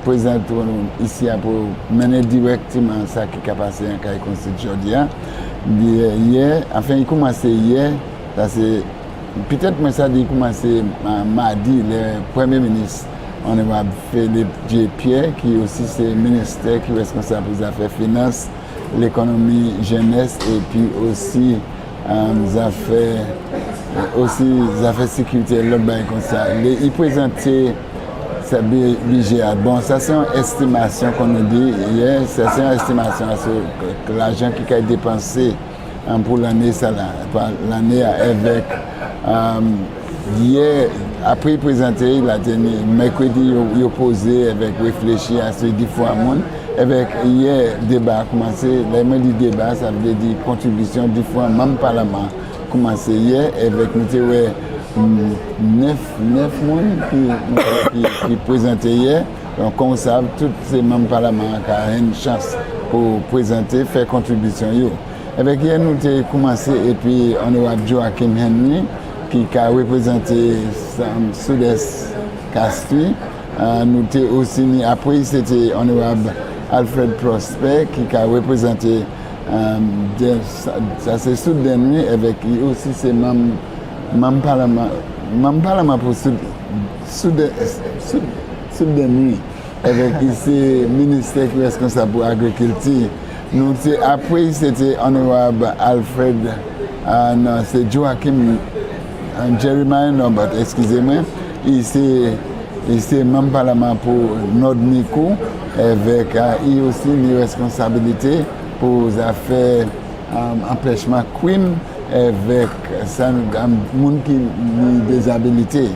présenter ici pour mener directement ça qui a passé en cas Constitution hier. Enfin, il commençait hier. Ça c'est peut-être mais ça dit commencer mardi le Premier ministre. On va Philippe J. Pierre qui aussi c'est ministère qui est responsable des affaires finances, l'économie, jeunesse et puis aussi les affaires sécurité l'autre comme ça. Il présentait ça budget. Bon, ça c'est une estimation qu'on nous dit hier, c'est une estimation sur l'argent qui a été dépensé pour l'année ça là, l'année avec hier après il présenté la dernière mercredi il posé avec réfléchir à ce différents monde avec hier débat commencé les du débat ça veut dire contribution différents membres parlement commencé hier avec nous 9 monde qui présenté hier donc on sait tous ces membres parlement ont une chance pour présenter faire contribution yo avec hier nous avons commencé et puis on a Joachim Henry qui a représenté Sud-Est Castries. Nous avons aussi, après c'était honorable Alfred Prosper qui a représenté ça c'est Sud-Est avec aussi c'est membre parlement pour Sud-Est avec ici ministère qui est responsable pour l'agriculture. Nous après c'était honorable Alfred non c'est Joachim Jeremiah Norbert, excusez-moi, il c'est membre parlement pour Nord-Nico avec il aussi une responsabilité pour les affaires empêchement crime avec ça monde qui a des habilités.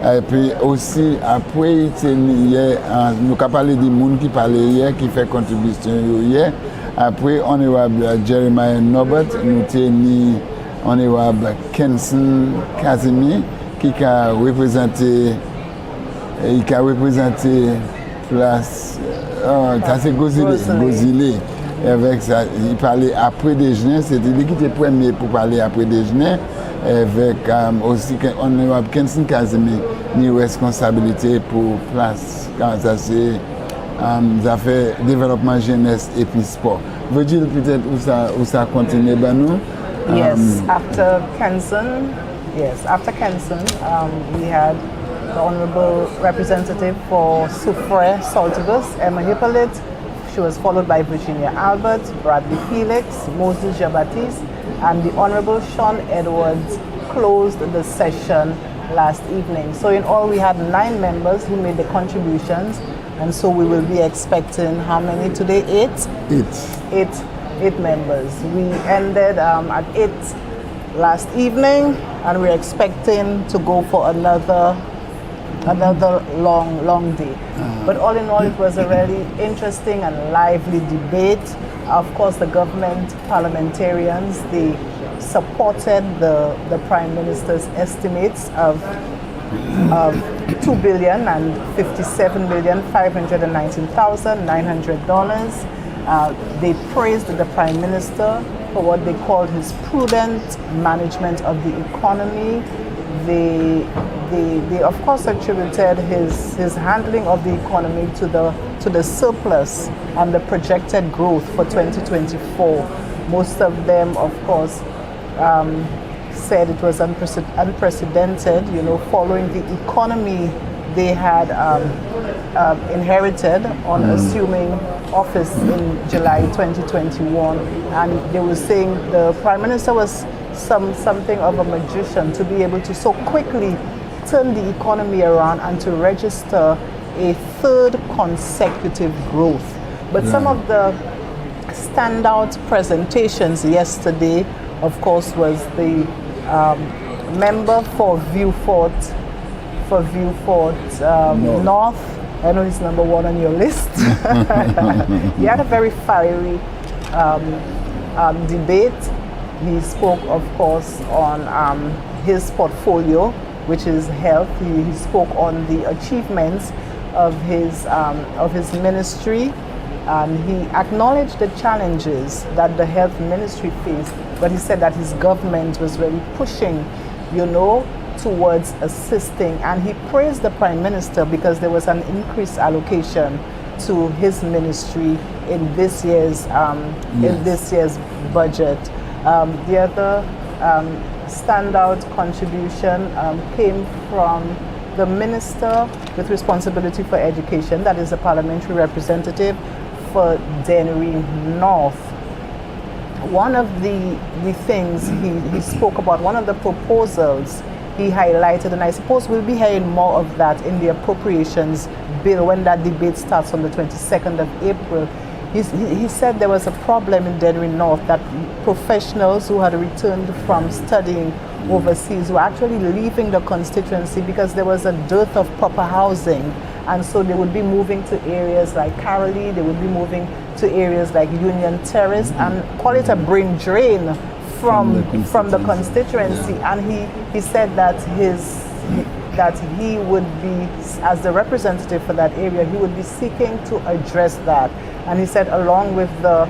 Et puis aussi après hier nous avons parlé des monde qui parlait hier qui fait contribution hier. Après on est Jeremiah Norbert, nous avons on est Kenson Casimir qui a représenté place ça c'est Gozilé avec ça il parlait après déjeuner c'était lui qui était premier pour parler après déjeuner avec aussi on est Kenson Casimir ni responsabilité pour place quand ça c'est affaires développement jeunesse et puis sport veut dire peut-être où ça continue ben nous. Yes, after Kenson, we had the Honorable Representative for Soufrière Saltibus, Emma Hippolyte. She was followed by Virginia Albert, Bradley Felix, Moses Jabatis, and the Honorable Sean Edwards closed the session last evening. So in all, we had 9 members who made the contributions, and so we will be expecting how many today? 8? 8 members. We ended at 8 last evening and we're expecting to go for another long day. But all in all, it was a really interesting and lively debate. Of course, the government parliamentarians, they supported the Prime Minister's estimates of $2,057,519,900. They praised the Prime Minister for what they called his prudent management of the economy. They of course attributed his handling of the economy to the surplus and the projected growth for 2024. Most of them, of course, said it was unprecedented, following the economy they had inherited on assuming office in July 2021. And they were saying the Prime Minister was something of a magician to be able to so quickly turn the economy around and to register a 3rd consecutive growth. But some of the standout presentations yesterday, of course, was the member for Vieux-Fort North. I know he's number 1 on your list. He had a very fiery debate. He spoke, of course, on his portfolio, which is health. He spoke on the achievements of his ministry. He acknowledged the challenges that the health ministry faced, but he said that his government was really pushing, towards assisting. And he praised the Prime Minister because there was an increased allocation to his ministry in this year's budget. The other standout contribution came from the Minister with responsibility for education, that is the parliamentary representative for Dennery North. One of the things he spoke about, one of the proposals he highlighted, and I suppose we'll be hearing more of that in the appropriations bill when that debate starts on the 22nd of April. He said there was a problem in Dennery North, that professionals who had returned from studying overseas were actually leaving the constituency because there was a dearth of proper housing. And so they would be moving to areas like Carolee, they would be moving to areas like Union Terrace, and call it a brain drain from the constituency. And he said that he would be, as the representative for that area, he would be seeking to address that. And he said, along with the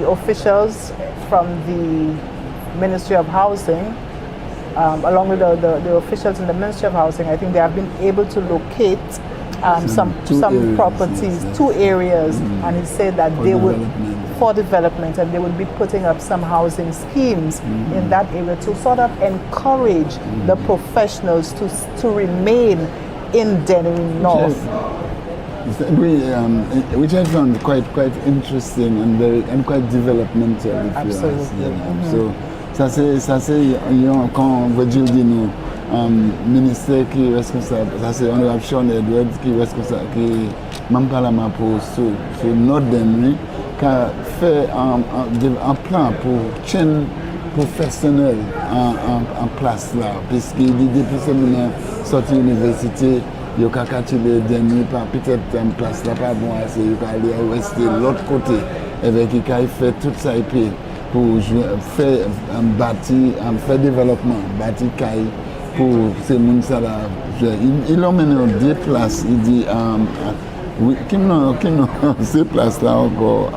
officials from the Ministry of Housing, along with the officials in the Ministry of Housing, I think they have been able to locate some properties, two areas, and he said that they would, for development, and they would be putting up some housing schemes in that area to sort of encourage the professionals to remain in Dennery North. Which I found quite interesting and quite developmental. Absolutely. So ça c'est quand Virgil dit nous ministère qui est responsable, ça c'est honorable Sean Edwards qui est responsable, qui même parlement pour sur Northern, qui a fait un plan pour chaîne professionnelle en place là, puisqu'il dit depuis ce moment sorti l'université, il y a qu'à les derniers pas peut-être en place là pas bon assez, il va aller rester de l'autre côté avec qui a fait tout ça et puis pour faire un bâti, faire développement, bâti caille pour ces gens là. Ils l'ont mené en deux places. Il dit oui, qui n'ont ces places là encore,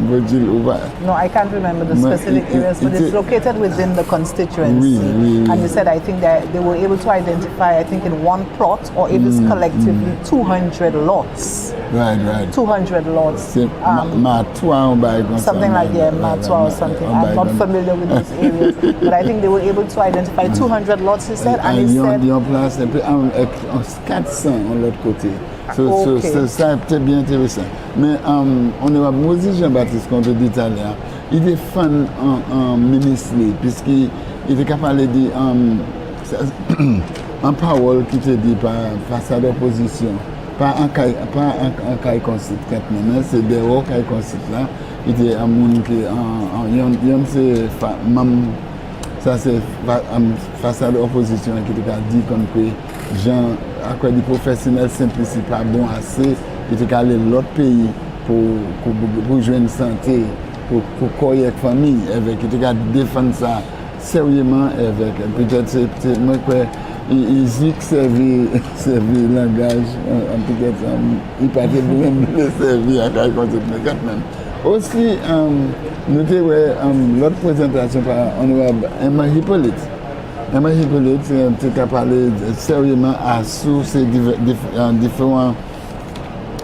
Virgil over. No, I can't remember the specific areas, but it's located within the constituency. Oui. And you said, I think that they were able to identify, I think in one plot, or it is collectively 200 lots. Right. 200 lots. Something like Matua or something. I'm not familiar with those areas, but I think they were able to identify 200 lots, he said, and he said... Ils ont place un peu 400 de l'autre côté. Ça peut-être bien intéressant. Mais on est à Moses Jean-Baptiste, qu'on te dit tout à l'heure, il défend un ministre, puisqu'il était capable de dire en parole qui te dit par sa opposition, pas un cas constitué, mais c'est des hauts cas constitués là. Il était un monde qui ça c'est face à l'opposition qui a dit comme que gens à quoi des professionnels simples pas bon assez, il était allé l'autre pays pour jouer une santé, pour croire famille avec, il était défendre ça sérieusement avec, peut-être c'est moi quoi il dit que servir langage, peut-être il pas de servir à quoi même. Aussi, nous avons l'autre présentation par honorable Emma Hippolyte. Emma Hippolyte, tu as parlé sérieusement à sur ces différents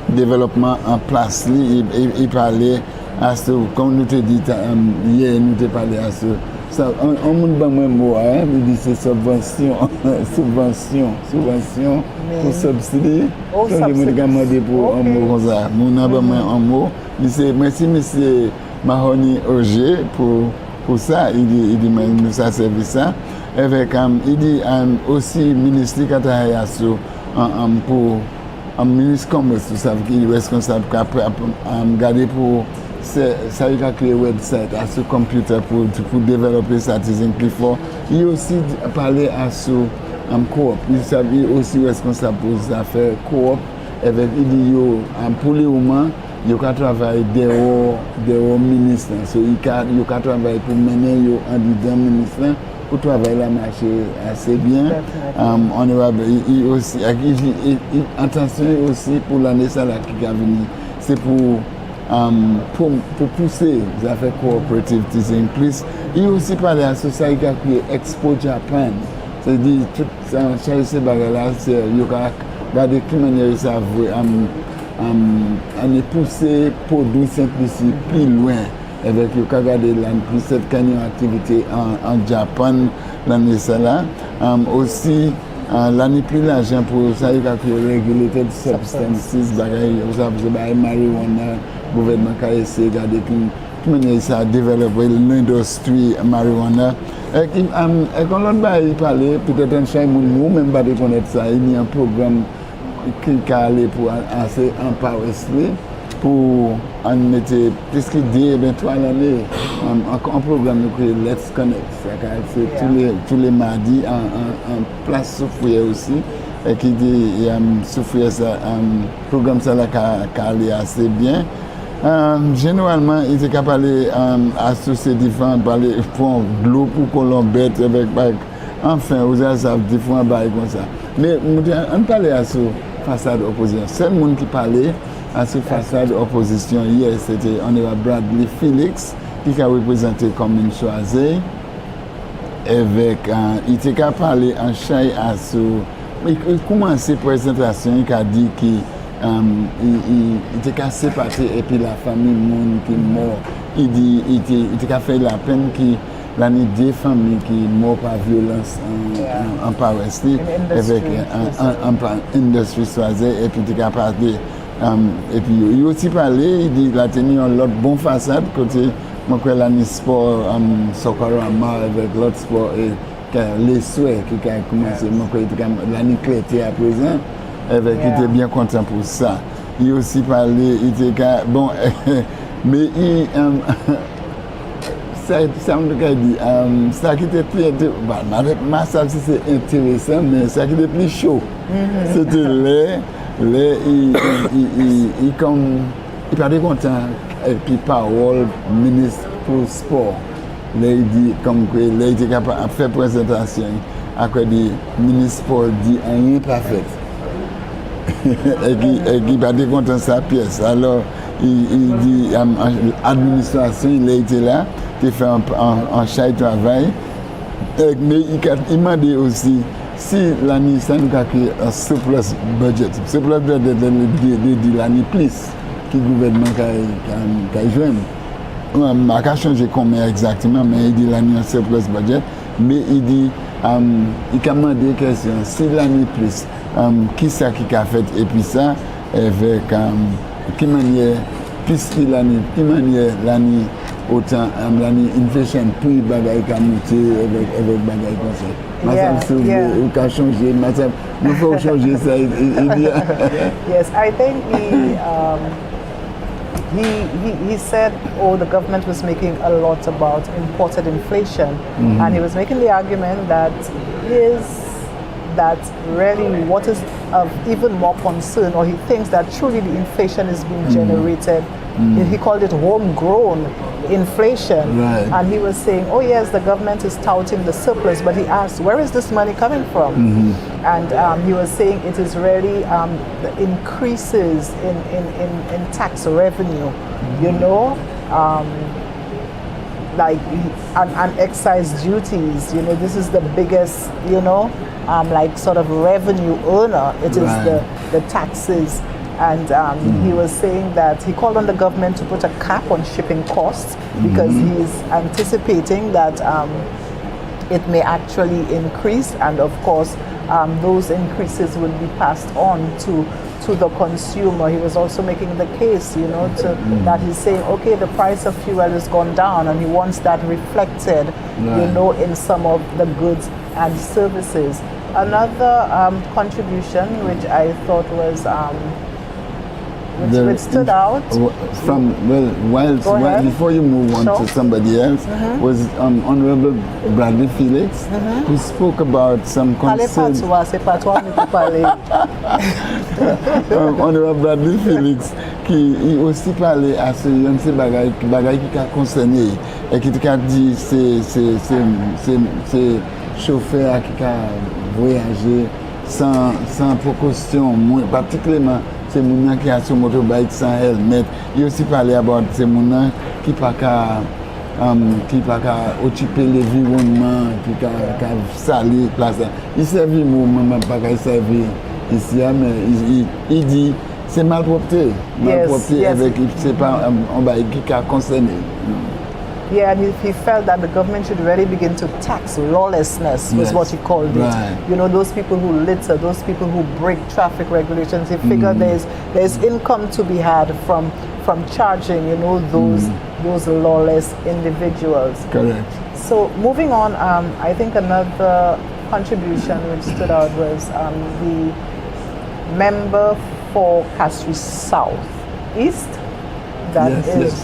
développements en place. Il parlait à ce, comme nous te dit hier, nous te parlé à ce. On ne peut pas mot, il dit c'est subvention pour subsidier. Donc, je me demande pour un mot comme ça. Nous n'avons pas un mot. Merci, monsieur Mahoney Auger, pour ça. Il dit nous a servi ça. Avec, il dit aussi, ministre qui a pour un ministre comme ça, qui est responsable de garder pour ça, il a créé un website à ce computer pour développer ça, plus fort. Il a aussi parlé à ce coop. Il est aussi responsable pour les affaires coop. Avec il pour les moments, il a travaillé des hauts ministres. Il a travaillé pour mener un ministre pour travailler la marché assez bien. Il aussi, attention aussi pour l'année qui va venir. C'est pour pousser les affaires coopératives, plus Il aussi parlé à société qui a créé Expo Japan. C'est-à-dire, tout ça, ces bagages-là, c'est, il y a regardé qui manière ça on est poussé pour nous simplifier plus loin avec le Canada plus cette activité en Japon l'année là aussi l'année plus l'argent pour ça il y a regulated substances bagaille vous savez marijuana gouvernement qui a essayé de regarder comment ça a développé l'industrie marijuana et quand l'on va y parler peut-être un chien nous même pas de connaître ça il y a un programme qui est allé pour assez empower pour en mettre presque 10 23 années un programme que Let's Connect c'est tous les mardis en place Soufrière aussi et qui dit Soufrière ça programme ça là qui allait assez bien généralement il était capable associer différents parler pour l'eau pour Colombette avec enfin vous avez ça différents bails comme ça mais on parlait à ça façade opposition. Seul monde qui parlait à cette façade opposition hier, c'était Bradley Felix qui a représenté comme une choisie avec il était capable de parler en chai à ce il commençait présentation il a dit qu'il était capable séparer et puis la famille monde qui est mort il dit il était capable faire la peine qui l'année des familles qui morts par violence en Palestine avec un industrie choisie et puis il a parlé et puis il aussi parlé il dit il a tenu l'autre bon façade côté moi que l'année sport Socorama avec l'autre sport et les souhaits qui a commencé moi que l'année clé à présent avec il était bien content pour ça il aussi parlé il était bon mais il ça me dit ça qui était plus ma ça c'est intéressant mais ça qui était plus chaud c'était il comme il parlait content et puis parole ministre pour sport il dit comme que il était capable de faire présentation après dit ministre sport dit rien pas fait et qui parlait content sa pièce alors il dit administration il était là qui fait un chai travail mais il m'a dit aussi si l'année ça nous a créé un surplus budget de l'année plus que le gouvernement a joué on a changé combien exactement mais il dit l'année un surplus budget mais il dit il a demandé des questions si l'année plus qui ça qui a fait et puis ça avec qui manière puisque l'année autant l'année inflation puis bagaille qui a monté avec bagaille comme ça. Ou qu'a changé, il faut changer ça. Yes, I think he said, the government was making a lot about imported inflation, and he was making the argument that really what is of even more concern, or he thinks that truly the inflation is being generated. He called it homegrown inflation, right. And he was saying, oh yes, the government is touting the surplus, but he asked, where is this money coming from? And he was saying it is really the increases in tax revenue, you know, like and excise duties, you know, this is the biggest, you know, like sort of revenue earner. It is right. the taxes. And he was saying that he called on the government to put a cap on shipping costs because he's anticipating that it may actually increase, and of course those increases will be passed on to the consumer. He was also making the case, you know, that he's saying, okay, the price of fuel has gone down, and he wants that reflected, you know, in some of the goods and services. Another contribution which I thought was which stood out from while before you move on to somebody else was Honorable Bradley Felix who spoke about some concerns. Honorable Bradley Felix qui aussi parlait à ce bagaille qui a concerné et qui a dit c'est chauffeur qui a voyagé sans précaution, particulièrement c'est moun qui a sur motorbike sans helmet. Il aussi parlé about ces moun qui pas qui pas occuper l'environnement, qui salir place. Il servi moi pas servir ici, mais il dit c'est malpropreté. Malpropreté avec c'est pas qui a concerné. Yeah, and he felt that the government should really begin to tax lawlessness, was what he called it. Right. You know, those people who litter, those people who break traffic regulations. He figured there's income to be had from charging, you know, those lawless individuals. Correct. So moving on, I think another contribution which stood out was the member for Castries South East. That is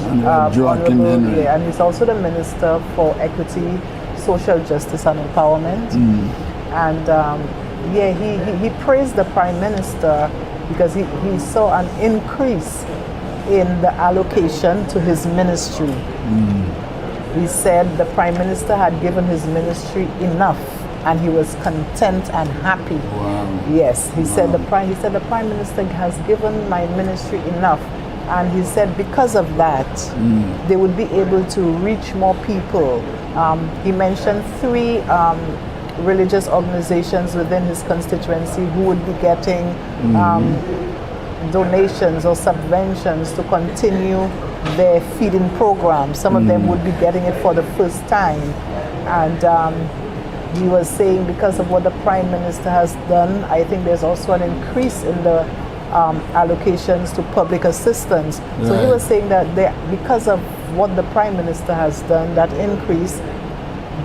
Joachim Henry. And he's also the Minister for Equity, Social Justice and Empowerment. And he praised the Prime Minister because he saw an increase in the allocation to his ministry. He said the Prime Minister had given his ministry enough and he was content and happy. Wow. Yes, he said the Prime Minister has given my ministry enough. And he said because of that, they would be able to reach more people. He mentioned 3 religious organizations within his constituency who would be getting donations or subventions to continue their feeding program. Some of them would be getting it for the first time. And he was saying because of what the Prime Minister has done, I think there's also an increase in the allocations to public assistance. Right. So he was saying that because of what the Prime Minister has done, that increase,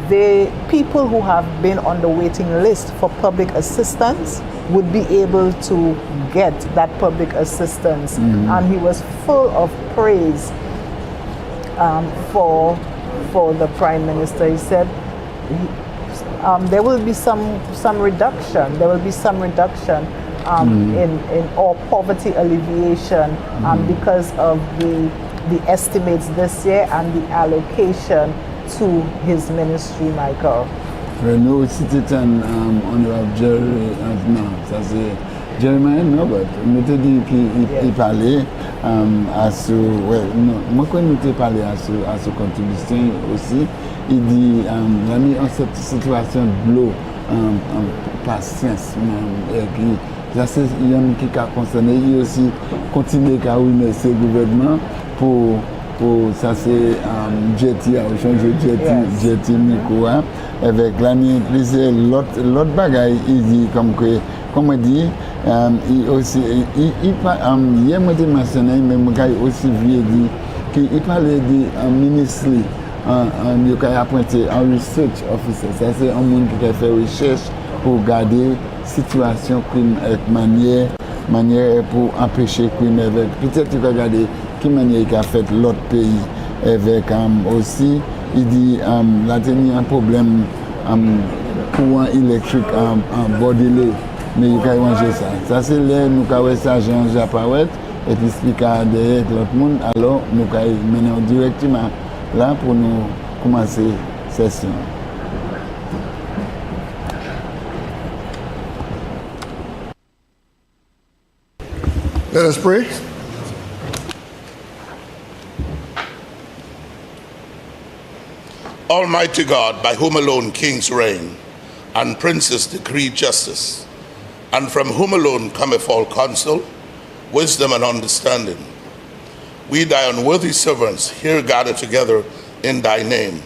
the people who have been on the waiting list for public assistance would be able to get that public assistance. And he was full of praise for the Prime Minister. He said there will be some reduction. There will be some reduction in or poverty alleviation because of the estimates this year and the allocation to his ministry, Michael. Nous c'était honorable Jerry non, ça c'est Jeremiah Norbert. Nous te dit qu'il parlait à ce moi quand nous te parlé à ce contribution aussi, il dit l'ami en cette situation de l'eau en patience et puis ça c'est un qui a concerné aussi continuer à remercier le gouvernement pour ça c'est Jetty a changé Jetty micro avec l'année plusieurs l'autre bagaille il dit comme on dit il aussi il hier moi j'ai mentionné mais moi aussi vieux dit qu'il parlait de ministre il a appointé un research officer. Ça c'est un monde qui a fait recherche pour garder situation crime avec manière pour empêcher crime avec peut-être tu vas regarder qui manière qui a fait l'autre pays avec aussi il dit la dernière un problème courant électrique en Bordelais mais il a manger ça c'est là nous avons ça Jean apparaître et puis expliquer derrière l'autre monde alors nous maintenant directement là pour nous commencer session. Let us pray. Almighty God, by whom alone kings reign and princes decree justice, and from whom alone cometh all counsel, wisdom and understanding, we thy unworthy servants here gathered together in thy name,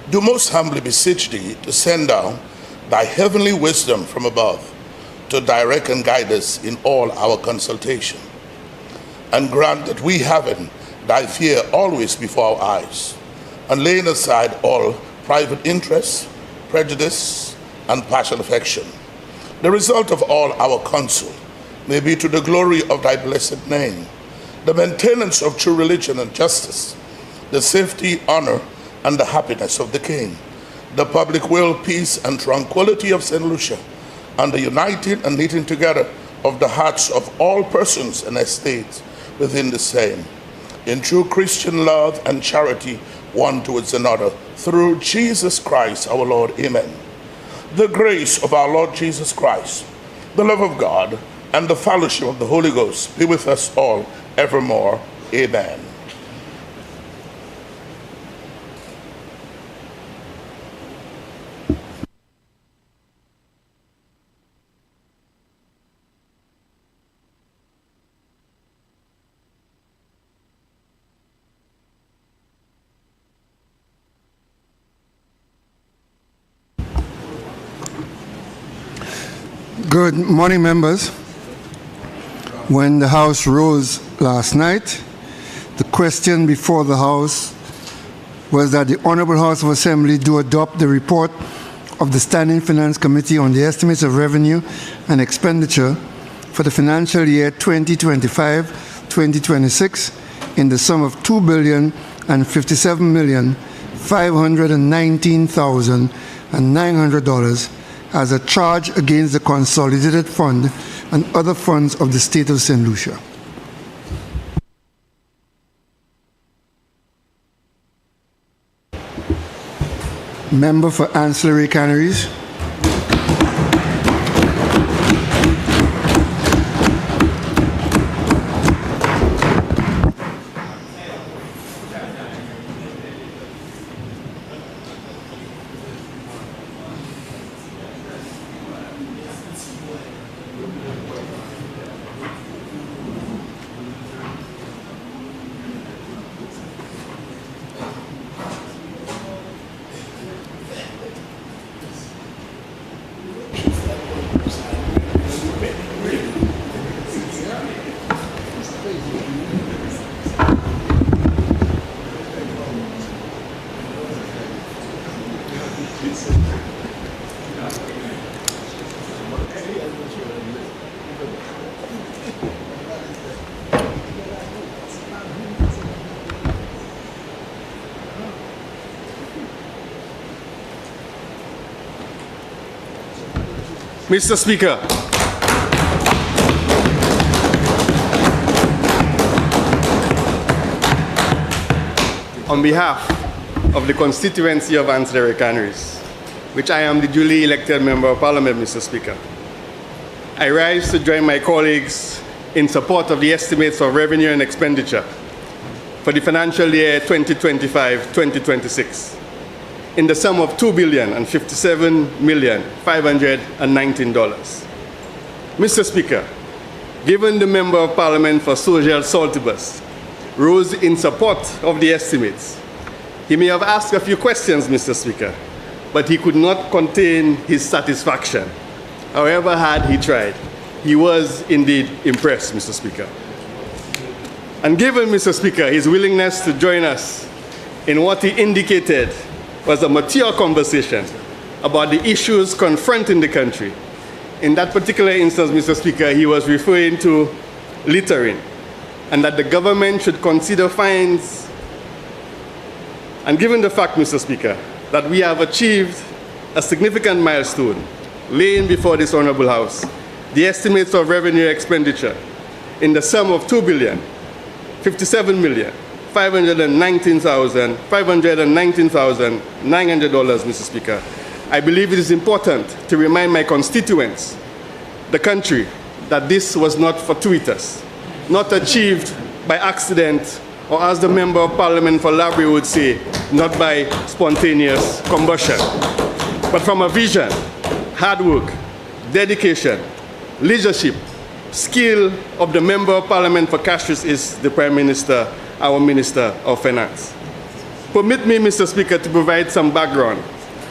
do most humbly beseech thee to send down thy heavenly wisdom from above, to direct and guide us in all our consultation, and grant that we, having thy fear always before our eyes, and laying aside all private interests, prejudice, and partial affection, the result of all our counsel may be to the glory of thy blessed name, the maintenance of true religion and justice, the safety, honor, and the happiness of the King, the public will, peace, and tranquility of St. Lucia, and the uniting and knitting together of the hearts of all persons and estates within the same, in true Christian love and charity one towards another, through Jesus Christ our Lord. Amen. The grace of our Lord Jesus Christ, the love of God, and the fellowship of the Holy Ghost be with us all evermore. Amen. Good morning, members. When the House rose last night, the question before the House was that the Honorable House of Assembly do adopt the report of the Standing Finance Committee on the estimates of revenue and expenditure for the financial year 2025-2026 in the sum of $2,057,519,900 as a charge against the Consolidated Fund and other funds of the State of St. Lucia. Member for Ancillary Canneries. Mr. Speaker, on behalf of the constituency of Ancillary Canneries, which I am the duly elected Member of Parliament, Mr. Speaker, I rise to join my colleagues in support of the estimates of revenue and expenditure for the financial year 2025-2026 in the sum of $2,057,519. Mr. Speaker, given the Member of Parliament for Social Saltibus rose in support of the estimates, he may have asked a few questions, Mr. Speaker, but he could not contain his satisfaction. However hard he tried, he was indeed impressed, Mr. Speaker. And given, Mr. Speaker, his willingness to join us in what he indicated was a mature conversation about the issues confronting the country. In that particular instance, Mr. Speaker, he was referring to littering, and that the government should consider fines. And given the fact, Mr. Speaker, that we have achieved a significant milestone laying before this Honourable House the estimates of revenue expenditure in the sum of $2,057,519,900, Mr. Speaker, I believe it is important to remind my constituents, the country, that this was not fortuitous, not achieved by accident, or as the Member of Parliament for Labrie would say, not by spontaneous combustion, but from a vision, hard work, dedication, leadership, skill of the Member of Parliament for Castries is the Prime Minister, our Minister of Finance. Permit me, Mr. Speaker, to provide some background,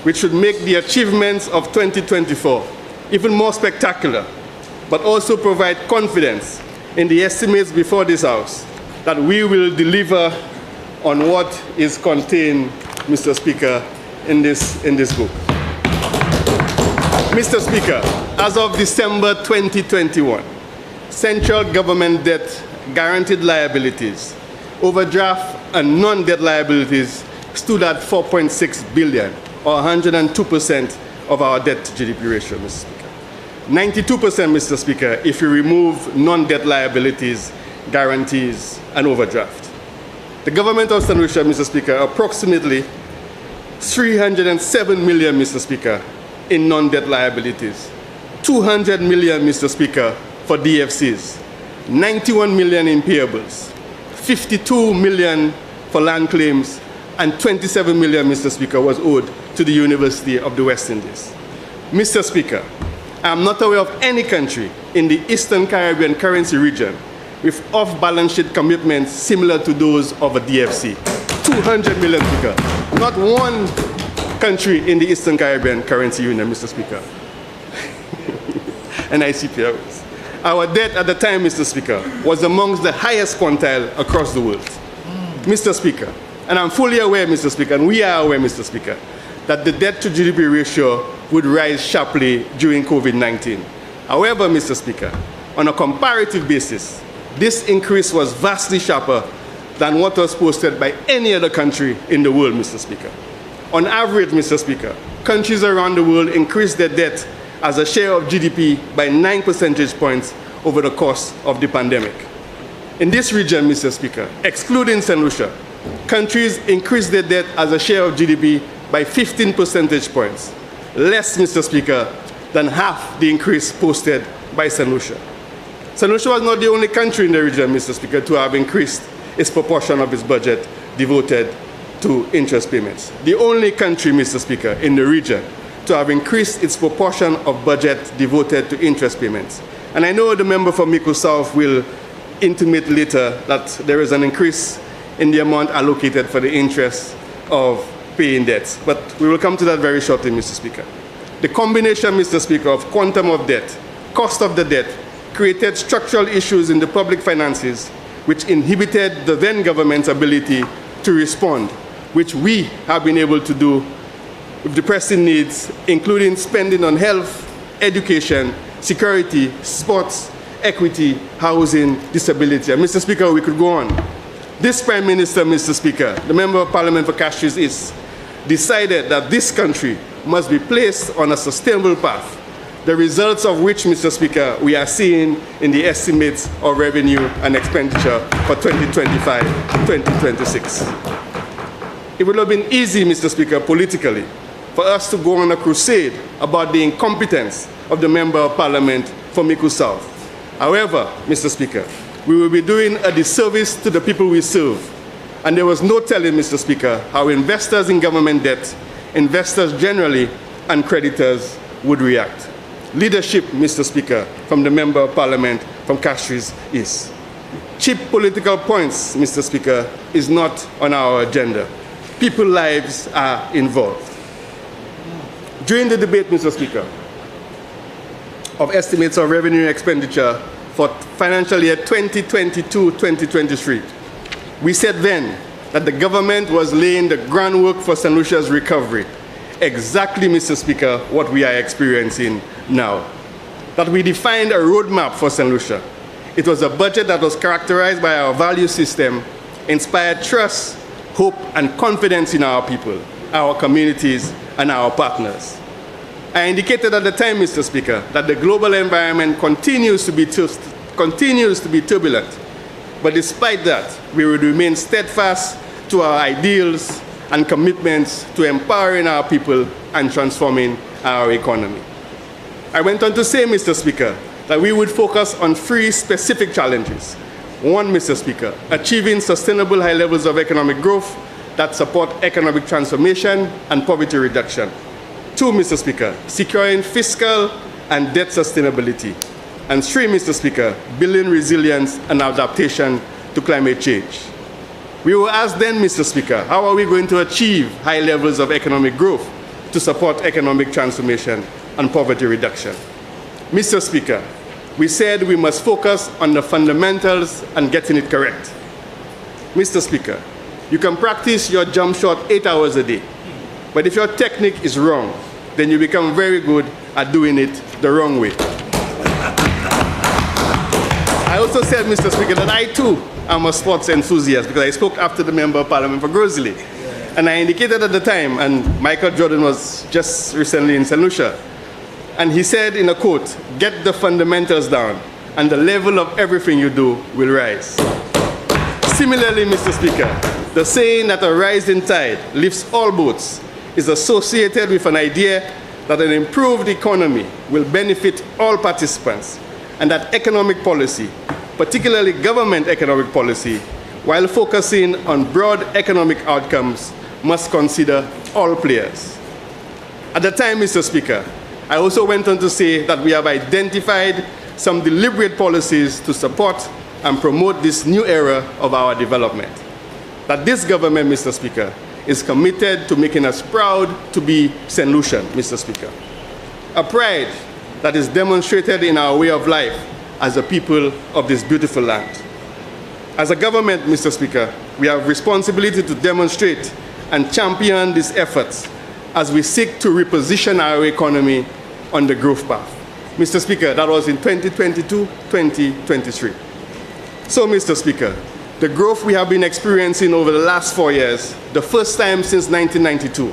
which should make the achievements of 2024 even more spectacular, but also provide confidence in the estimates before this House that we will deliver on what is contained, Mr. Speaker, in this book. Mr. Speaker, as of December 2021, central government debt, guaranteed liabilities, overdraft and non-debt liabilities stood at $4.6 billion, or 102% of our debt to GDP ratio, Mr. Speaker. 92%, Mr. Speaker, if you remove non-debt liabilities, guarantees, and overdraft. The government of St. Lucia, Mr. Speaker, approximately $307 million, Mr. Speaker, in non-debt liabilities, $200 million, Mr. Speaker, for DFCs, $91 million in payables, $52 million for land claims, and $27 million, Mr. Speaker, was owed to the University of the West Indies. Mr. Speaker, I am not aware of any country in the Eastern Caribbean currency region with off-balance sheet commitments similar to those of a DFC. 200 million, Speaker. Not one country in the Eastern Caribbean currency union, Mr. Speaker. and ICPRs. Our debt at the time, Mr. Speaker, was amongst the highest quintile across the world. Mr. Speaker, and I'm fully aware, Mr. Speaker, and we are aware, Mr. Speaker, that the debt to GDP ratio would rise sharply during COVID-19. However, Mr. Speaker, on a comparative basis, this increase was vastly sharper than what was posted by any other country in the world, Mr. Speaker. On average, Mr. Speaker, countries around the world increased their debt as a share of GDP by 9 percentage points over the course of the pandemic. In this region, Mr. Speaker, excluding St. Lucia, countries increased their debt as a share of GDP by 15 percentage points, less, Mr. Speaker, than half the increase posted by St. Lucia. St. Lucia was not the only country in the region, Mr. Speaker, to have increased its proportion of its budget devoted to interest payments. The only country, Mr. Speaker, in the region to have increased its proportion of budget devoted to interest payments. And I know the member from Mico South will intimate later that there is an increase in the amount allocated for the interest of paying debts. But we will come to that very shortly, Mr. Speaker. The combination, Mr. Speaker, of quantum of debt, cost of the debt, created structural issues in the public finances which inhibited the then government's ability to respond, which we have been able to do with the pressing needs, including spending on health, education, security, sports, equity, housing, disability. And Mr. Speaker, we could go on. This Prime Minister, Mr. Speaker, the Member of Parliament for Castries East, decided that this country must be placed on a sustainable path, the results of which, Mr. Speaker, we are seeing in the estimates of revenue and expenditure for 2025-2026. It would have been easy, Mr. Speaker, politically, for us to go on a crusade about the incompetence of the Member of Parliament for Mico South. However, Mr. Speaker, we will be doing a disservice to the people we serve. And there was no telling, Mr. Speaker, how investors in government debt, investors generally, and creditors would react. Leadership, Mr. Speaker, from the Member of Parliament from Castries East. Cheap political points, Mr. Speaker, is not on our agenda. People's lives are involved. During the debate, Mr. Speaker, of estimates of revenue and expenditure for financial year 2022-2023, we said then that the government was laying the groundwork for St. Lucia's recovery. Exactly, Mr. Speaker, what we are experiencing now. That we defined a roadmap for St. Lucia. It was a budget that was characterized by our value system, inspired trust, hope, and confidence in our people, our communities, and our partners. I indicated at the time, Mr. Speaker, that the global environment continues to be turbulent. But despite that, we would remain steadfast to our ideals and commitments to empowering our people and transforming our economy. I went on to say, Mr. Speaker, that we would focus on 3 specific challenges. 1, Mr. Speaker, achieving sustainable high levels of economic growth that support economic transformation and poverty reduction. 2, Mr. Speaker, securing fiscal and debt sustainability. And 3, Mr. Speaker, building resilience and adaptation to climate change. We were asked then, Mr. Speaker, how are we going to achieve high levels of economic growth to support economic transformation and poverty reduction? Mr. Speaker, we said we must focus on the fundamentals and getting it correct. Mr. Speaker, you can practice your jump shot 8 hours a day, but if your technique is wrong, then you become very good at doing it the wrong way. I also said, Mr. Speaker, that I too am a sports enthusiast because I spoke after the Member of Parliament for Grosley. And I indicated at the time, and Michael Jordan was just recently in St. Lucia, and he said in a quote, "Get the fundamentals down, and the level of everything you do will rise." Similarly, Mr. Speaker, the saying that a rising tide lifts all boats is associated with an idea that an improved economy will benefit all participants, and that economic policy, particularly government economic policy, while focusing on broad economic outcomes, must consider all players. At the time, Mr. Speaker, I also went on to say that we have identified some deliberate policies to support and promote this new era of our development. That this government, Mr. Speaker, is committed to making us proud to be St. Lucian, Mr. Speaker. A pride that is demonstrated in our way of life as a people of this beautiful land. As a government, Mr. Speaker, we have responsibility to demonstrate and champion these efforts as we seek to reposition our economy on the growth path. Mr. Speaker, that was in 2022-2023. So, Mr. Speaker, the growth we have been experiencing over the last 4 years, the first time since 1992,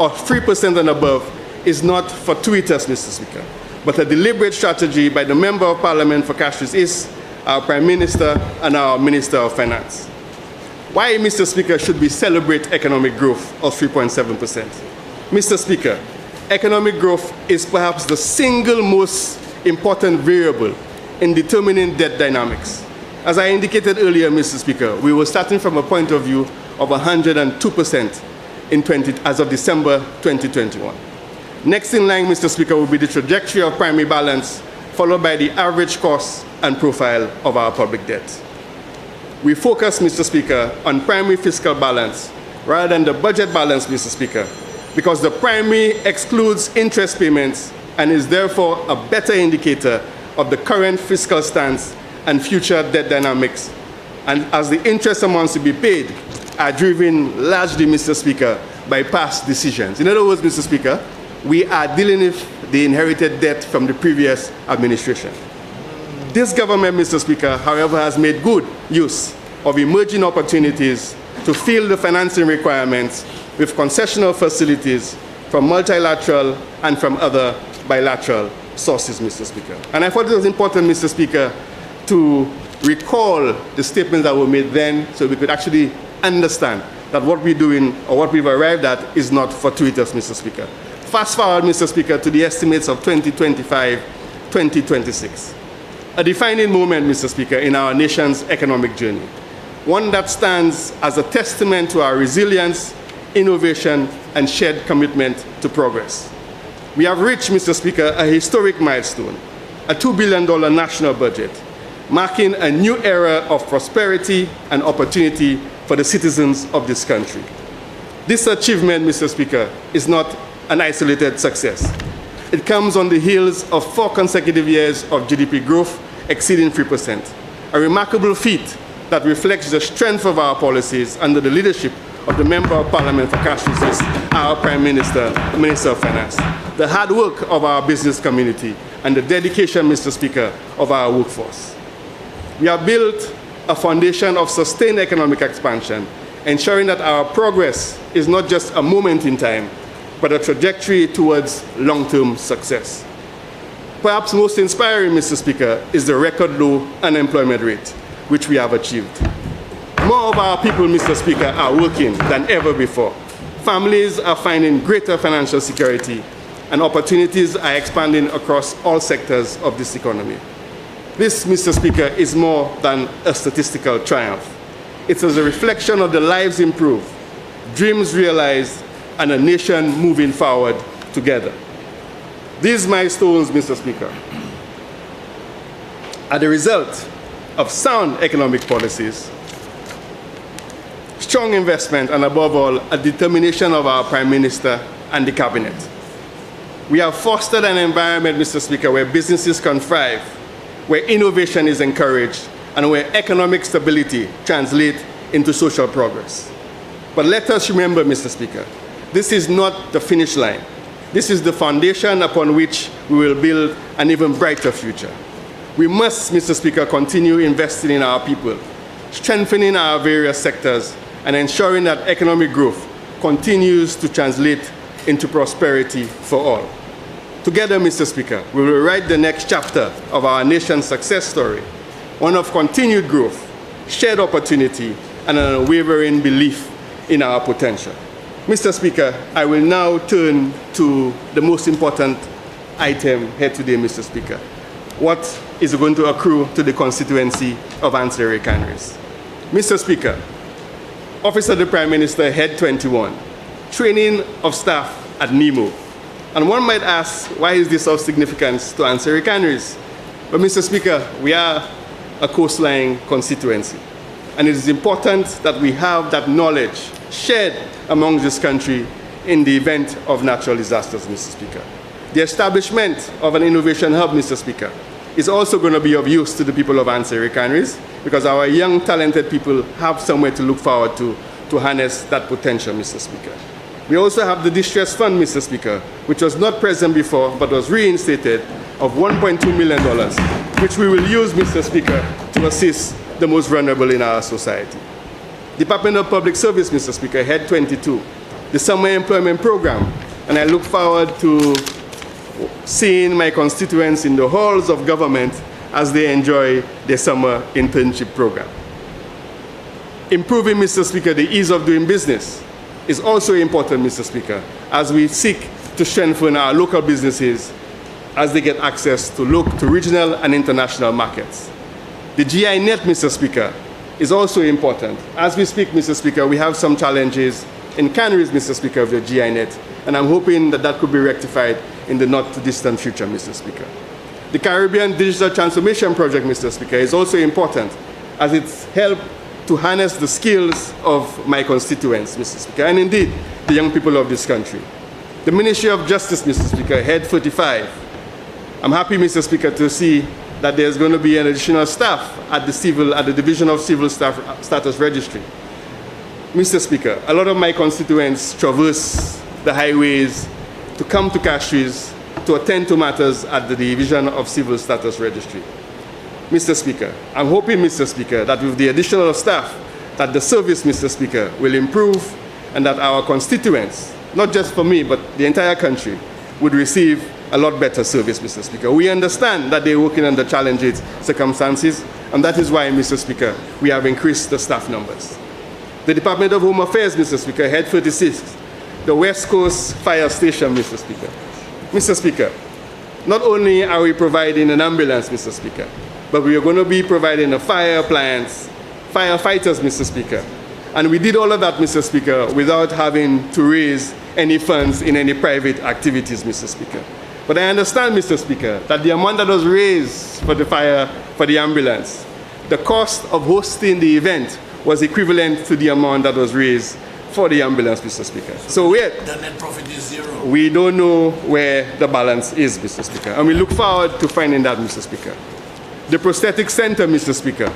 of 3% and above, is not fortuitous, Mr. Speaker, but a deliberate strategy by the Member of Parliament for Castries East, our Prime Minister, and our Minister of Finance. Why, Mr. Speaker, should we celebrate economic growth of 3.7%? Mr. Speaker, economic growth is perhaps the single most important variable in determining debt dynamics. As I indicated earlier, Mr. Speaker, we were starting from a point of view of 102% as of December 2021. Next in line, Mr. Speaker, will be the trajectory of primary balance, followed by the average cost and profile of our public debt. We focus, Mr. Speaker, on primary fiscal balance rather than the budget balance, Mr. Speaker, because the primary excludes interest payments and is therefore a better indicator of the current fiscal stance and future debt dynamics, and as the interest amounts to be paid are driven largely, Mr. Speaker, by past decisions. In other words, Mr. Speaker, we are dealing with the inherited debt from the previous administration. This government, Mr. Speaker, however, has made good use of emerging opportunities to fill the financing requirements with concessional facilities from multilateral and from other bilateral sources, Mr. Speaker. And I thought it was important, Mr. Speaker, to recall the statements that were made then so we could actually understand that what we're doing or what we've arrived at is not fortuitous, Mr. Speaker. Fast forward, Mr. Speaker, to the estimates of 2025, 2026. A defining moment, Mr. Speaker, in our nation's economic journey. One that stands as a testament to our resilience, innovation, and shared commitment to progress. We have reached, Mr. Speaker, a historic milestone, a $2 billion national budget, marking a new era of prosperity and opportunity for the citizens of this country. This achievement, Mr. Speaker, is not an isolated success. It comes on the heels of 4 consecutive years of GDP growth exceeding 3%, a remarkable feat that reflects the strength of our policies under the leadership of the Member of Parliament for Castries East, our Prime Minister, Minister of Finance, the hard work of our business community, and the dedication, Mr. Speaker, of our workforce. We have built a foundation of sustained economic expansion, ensuring that our progress is not just a moment in time, but a trajectory towards long-term success. Perhaps most inspiring, Mr. Speaker, is the record low unemployment rate, which we have achieved. More of our people, Mr. Speaker, are working than ever before. Families are finding greater financial security, and opportunities are expanding across all sectors of this economy. This, Mr. Speaker, is more than a statistical triumph. It is a reflection of the lives improved, dreams realized, and a nation moving forward together. These milestones, Mr. Speaker, are the result of sound economic policies, strong investment, and above all, a determination of our Prime Minister and the Cabinet. We have fostered an environment, Mr. Speaker, where businesses can thrive, where innovation is encouraged, and where economic stability translates into social progress. But let us remember, Mr. Speaker, this is not the finish line. This is the foundation upon which we will build an even brighter future. We must, Mr. Speaker, continue investing in our people, strengthening our various sectors, and ensuring that economic growth continues to translate into prosperity for all. Together, Mr. Speaker, we will write the next chapter of our nation's success story, one of continued growth, shared opportunity, and an unwavering belief in our potential. Mr. Speaker, I will now turn to the most important item here today, Mr. Speaker. What is going to accrue to the constituency of Ancillary Canaries? Mr. Speaker, Office of the Prime Minister, Head 21, training of staff at NEMO. And one might ask, why is this of significance to Ancillary Canaries? But Mr. Speaker, we are a coastline constituency. And it is important that we have that knowledge shared among this country in the event of natural disasters, Mr. Speaker. The establishment of an innovation hub, Mr. Speaker, is also going to be of use to the people of Anseri Canneries, because our young, talented people have somewhere to look forward to harness that potential, Mr. Speaker. We also have the Distress Fund, Mr. Speaker, which was not present before but was reinstated, of $1.2 million, which we will use, Mr. Speaker, to assist the most vulnerable in our society. Department of Public Service, Mr. Speaker, Head 22, the Summer Employment Program, and I look forward to seeing my constituents in the halls of government as they enjoy their summer internship program. Improving, Mr. Speaker, the ease of doing business is also important, Mr. Speaker, as we seek to strengthen our local businesses as they get access to regional and international markets. The GI net, Mr. Speaker, is also important. As we speak, Mr. Speaker, we have some challenges in canneries, Mr. Speaker, of the GI net, and I'm hoping that could be rectified in the not-too-distant future, Mr. Speaker. The Caribbean Digital Transformation Project, Mr. Speaker, is also important as it's helped to harness the skills of my constituents, Mr. Speaker, and indeed the young people of this country. The Ministry of Justice, Mr. Speaker, Head 45. I'm happy, Mr. Speaker, to see that there's going to be an additional staff at the Division of Civil Status Registry. Mr. Speaker, a lot of my constituents traverse the highways to come to Castries to attend to matters at the Division of Civil Status Registry. Mr. Speaker, I'm hoping, Mr. Speaker, that with the additional staff, that the service, Mr. Speaker, will improve and that our constituents, not just for me, but the entire country, would receive a lot better service, Mr. Speaker. We understand that they're working under challenging circumstances, and that is why, Mr. Speaker, we have increased the staff numbers. The Department of Home Affairs, Mr. Speaker, Head 36, the West Coast Fire Station, Mr. Speaker. Mr. Speaker, not only are we providing an ambulance, Mr. Speaker, but we are going to be providing a fire appliance, firefighters, Mr. Speaker. And we did all of that, Mr. Speaker, without having to raise any funds in any private activities, Mr. Speaker. But I understand, Mr. Speaker, that the amount that was raised for the ambulance, the cost of hosting the event was equivalent to the amount that was raised for the ambulance, Mr. Speaker. So the net profit is zero. We don't know where the balance is, Mr. Speaker, and we look forward to finding that, Mr. Speaker. The prosthetic center, Mr. Speaker,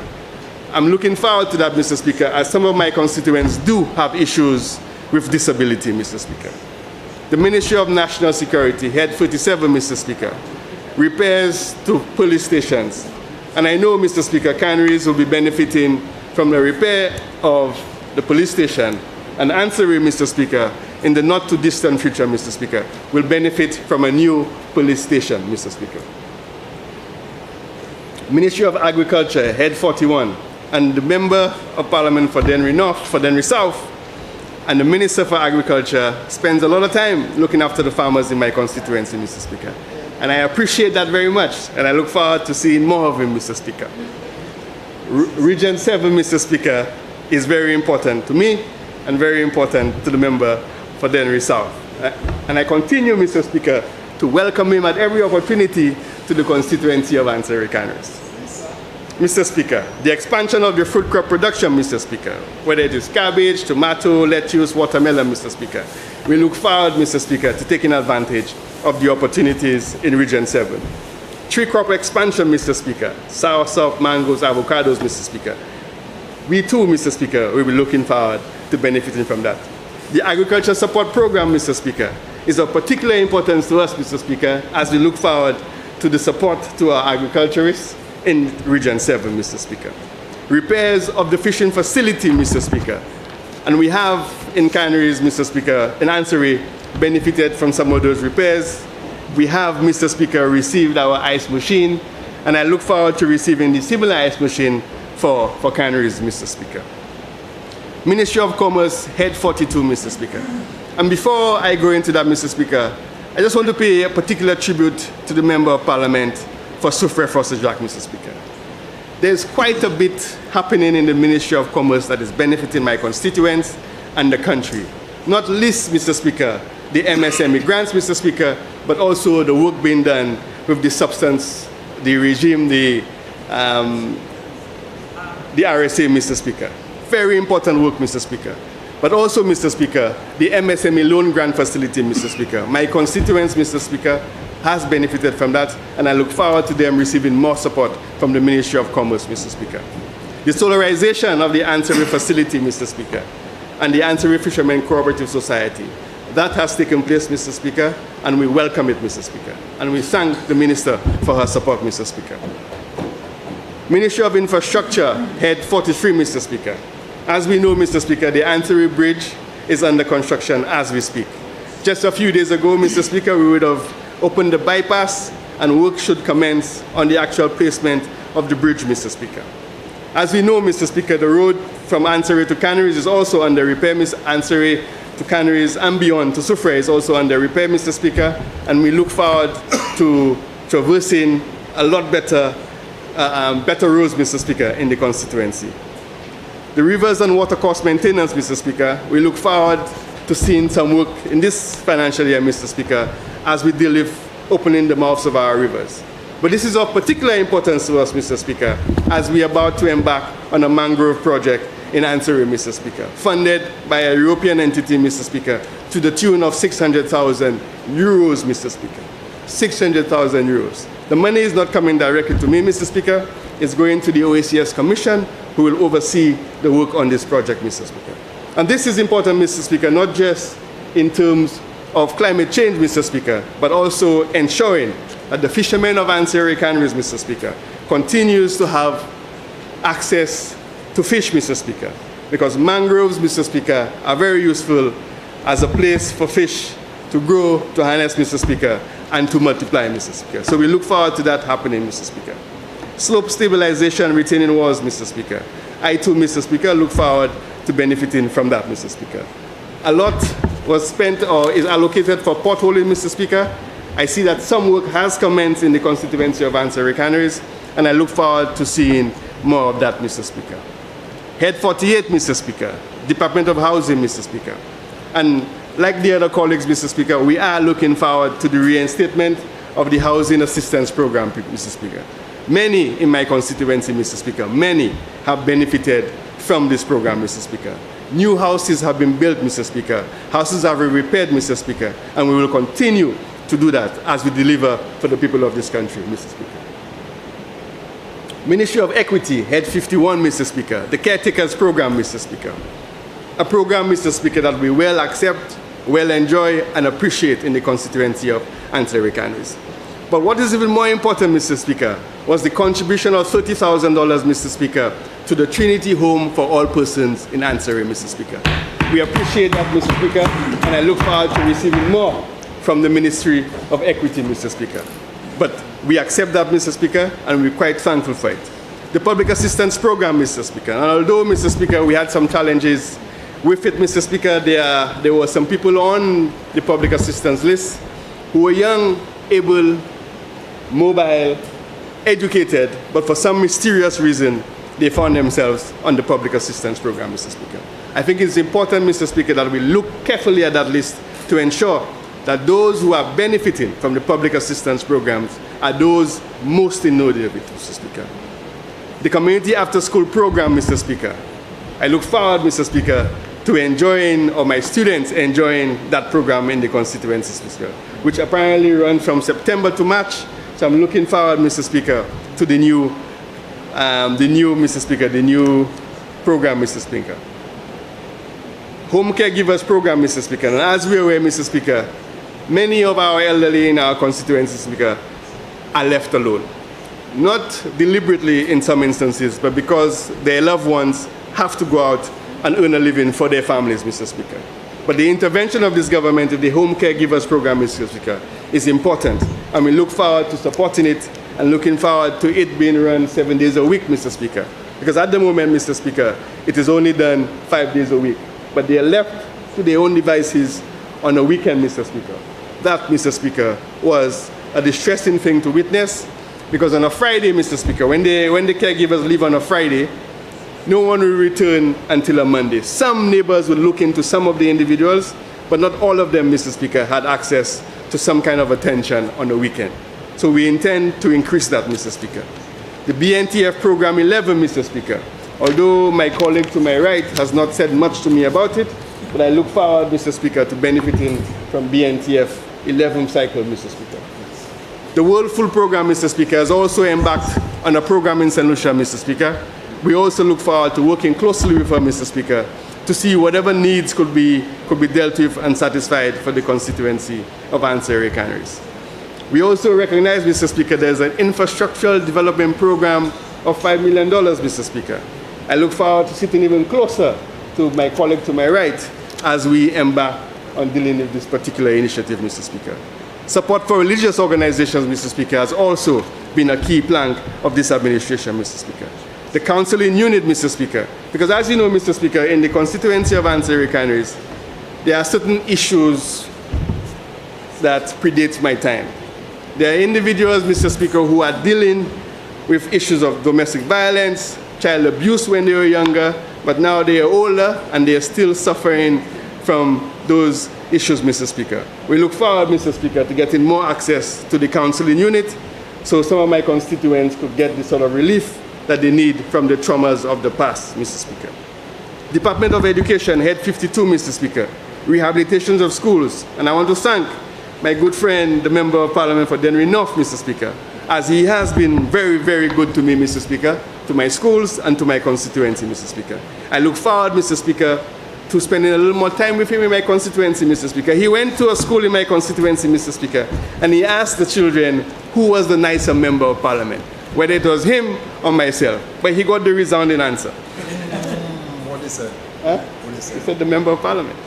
I'm looking forward to that, Mr. Speaker, as some of my constituents do have issues with disability, Mr. Speaker. The Ministry of National Security, Head 47, Mr. Speaker, repairs to police stations. And I know, Mr. Speaker, canneries will be benefiting from the repair of the police station. And Anseri, Mr. Speaker, in the not-too-distant future, Mr. Speaker, will benefit from a new police station, Mr. Speaker. Ministry of Agriculture, Head 41, and the Member of Parliament for Dennery North, for Dennery South, and the Minister for Agriculture spends a lot of time looking after the farmers in my constituency, Mr. Speaker. And I appreciate that very much, and I look forward to seeing more of him, Mr. Speaker. Region 7, Mr. Speaker, is very important to me and very important to the member for Dennery South. And I continue, Mr. Speaker, to welcome him at every opportunity to the constituency of Anseri Canneries. Mr. Speaker, the expansion of the fruit crop production, Mr. Speaker, whether it is cabbage, tomato, lettuce, watermelon, Mr. Speaker, we look forward, Mr. Speaker, to taking advantage of the opportunities in Region 7. Tree crop expansion, Mr. Speaker, soursop, mangoes, avocados, Mr. Speaker. We too, Mr. Speaker, will be looking forward to benefiting from that. The agriculture support program, Mr. Speaker, is of particular importance to us, Mr. Speaker, as we look forward to the support to our agriculturists in Region 7, Mr. Speaker. Repairs of the fishing facility, Mr. Speaker. And we have in canneries, Mr. Speaker, in Anseri, benefited from some of those repairs. We have, Mr. Speaker, received our ice machine, and I look forward to receiving the similar ice machine for canneries, Mr. Speaker. Ministry of Commerce, Head 42, Mr. Speaker. And before I go into that, Mr. Speaker, I just want to pay a particular tribute to the Member of Parliament for Soufrière Frossard-Jacques, Mr. Speaker. There's quite a bit happening in the Ministry of Commerce that is benefiting my constituents and the country. Not least, Mr. Speaker, the MSME grants, Mr. Speaker, but also the work being done with the substance, the regime, the RSA, Mr. Speaker. Very important work, Mr. Speaker. But also, Mr. Speaker, the MSME loan grant facility, Mr. Speaker. My constituents, Mr. Speaker, has benefited from that, and I look forward to them receiving more support from the Ministry of Commerce, Mr. Speaker. The solarization of the Ansari facility, Mr. Speaker, and the Ansari Fishermen Cooperative Society, that has taken place, Mr. Speaker, and we welcome it, Mr. Speaker. And we thank the Minister for her support, Mr. Speaker. Ministry of Infrastructure, Head 43, Mr. Speaker. As we know, Mr. Speaker, the Ansari Bridge is under construction as we speak. Just a few days ago, Mr. Speaker, we would have opened the bypass and work should commence on the actual placement of the bridge, Mr. Speaker. As we know, Mr. Speaker, the road from Ansari to Canaries is also under repair. Ansari to Canaries and beyond to Soufrière is also under repair, Mr. Speaker, and we look forward to traversing a lot better roads, Mr. Speaker, in the constituency. The rivers and watercourse maintenance, Mr. Speaker, we look forward to seeing some work in this financial year, Mr. Speaker, as we deal with opening the mouths of our rivers. But this is of particular importance to us, Mr. Speaker, as we are about to embark on a mangrove project in Ansari, Mr. Speaker, funded by a European entity, Mr. Speaker, to the tune of 600,000 euros, Mr. Speaker. 600,000 euros. The money is not coming directly to me, Mr. Speaker. It's going to the OACS Commission, who will oversee the work on this project, Mr. Speaker. And this is important, Mr. Speaker, not just in terms of climate change, Mr. Speaker, but also ensuring that the fishermen of Ansari Canaries, Mr. Speaker, continues to have access to fish, Mr. Speaker, because mangroves, Mr. Speaker, are very useful as a place for fish to grow, to harness, Mr. Speaker, and to multiply, Mr. Speaker. So we look forward to that happening, Mr. Speaker. Slope stabilization and retaining walls, Mr. Speaker. I too, Mr. Speaker, look forward to benefiting from that, Mr. Speaker. A lot was spent or is allocated for potholing, Mr. Speaker. I see that some work has commenced in the constituency of Ansari Canaries, and I look forward to seeing more of that, Mr. Speaker. Head 48, Mr. Speaker, Department of Housing, Mr. Speaker. And like the other colleagues, Mr. Speaker, we are looking forward to the reinstatement of the Housing Assistance Program, Mr. Speaker. Many in my constituency, Mr. Speaker, many have benefited from this program, Mr. Speaker. New houses have been built, Mr. Speaker. Houses have been repaired, Mr. Speaker, and we will continue to do that as we deliver for the people of this country, Mr. Speaker. Ministry of Equity, Head 51, Mr. Speaker, the Caretakers Program, Mr. Speaker. A program, Mr. Speaker, that we well accept, well enjoy, and appreciate in the constituency of Ansari Canaries. But what is even more important, Mr. Speaker, was the contribution of $30,000, Mr. Speaker, to the Trinity Home for All Persons in Ansari, Mr. Speaker. We appreciate that, Mr. Speaker, and I look forward to receiving more from the Ministry of Equity, Mr. Speaker. But we accept that, Mr. Speaker, and we're quite thankful for it. The Public Assistance Program, Mr. Speaker, and although, Mr. Speaker, we had some challenges with it, Mr. Speaker, there were some people on the public assistance list who were young, able, mobile, educated, but for some mysterious reason, they found themselves on the public assistance program, Mr. Speaker. I think it's important, Mr. Speaker, that we look carefully at that list to ensure that those who are benefiting from the public assistance programs are those most in need of it, Mr. Speaker. The Community After School Program, Mr. Speaker. I look forward, Mr. Speaker, to enjoying, or my students enjoying that program in the constituency, Mr. Speaker, which apparently runs from September to March. So I'm looking forward, Mr. Speaker, to the new program, Mr. Speaker. Home Caregivers Program, Mr. Speaker. And as we are aware, Mr. Speaker, many of our elderly in our constituency, Speaker, are left alone. Not deliberately in some instances, but because their loved ones have to go out and earn a living for their families, Mr. Speaker. But the intervention of this government with the Home Caregivers Program, Mr. Speaker, is important. And we look forward to supporting it and looking forward to it being run 7 days a week, Mr. Speaker. Because at the moment, Mr. Speaker, it is only done 5 days a week. But they are left to their own devices on a weekend, Mr. Speaker. That, Mr. Speaker, was a distressing thing to witness. Because on a Friday, Mr. Speaker, when the caregivers leave on a Friday, no one will return until a Monday. Some neighbors will look into some of the individuals, but not all of them, Mr. Speaker, had access to some kind of attention on the weekend. So we intend to increase that, Mr. Speaker. The BNTF Program 11, Mr. Speaker, although my colleague to my right has not said much to me about it, but I look forward, Mr. Speaker, to benefiting from BNTF 11 cycle, Mr. Speaker. The World Food Program, Mr. Speaker, has also embarked on a program in St. Lucia, Mr. Speaker. We also look forward to working closely with her, Mr. Speaker, to see whatever needs could be dealt with and satisfied for the constituency of Anseri Canaries. We also recognize, Mr. Speaker, there's an infrastructural development program of $5 million, Mr. Speaker. I look forward to sitting even closer to my colleague to my right as we embark on dealing with this particular initiative, Mr. Speaker. Support for religious organizations, Mr. Speaker, has also been a key plank of this administration, Mr. Speaker. The counseling unit, Mr. Speaker, because as you know, Mr. Speaker, in the constituency of Anseri Canaries, there are certain issues that predate my time. There are individuals, Mr. Speaker, who are dealing with issues of domestic violence, child abuse when they were younger, but now they are older and they are still suffering from those issues, Mr. Speaker. We look forward, Mr. Speaker, to getting more access to the counseling unit so some of my constituents could get the sort of relief that they need from the traumas of the past, Mr. Speaker. Department of Education, Head 52, Mr. Speaker, rehabilitations of schools. And I want to thank my good friend, the Member of Parliament for Denry North, Mr. Speaker, as he has been very, very good to me, Mr. Speaker, to my schools and to my constituency, Mr. Speaker. I look forward, Mr. Speaker, to spending a little more time with him in my constituency, Mr. Speaker. He went to a school in my constituency, Mr. Speaker, and he asked the children who was the nicer Member of Parliament, whether it was him or myself. But he got the resounding answer. What is it? Huh? What is He it? said the Member of Parliament.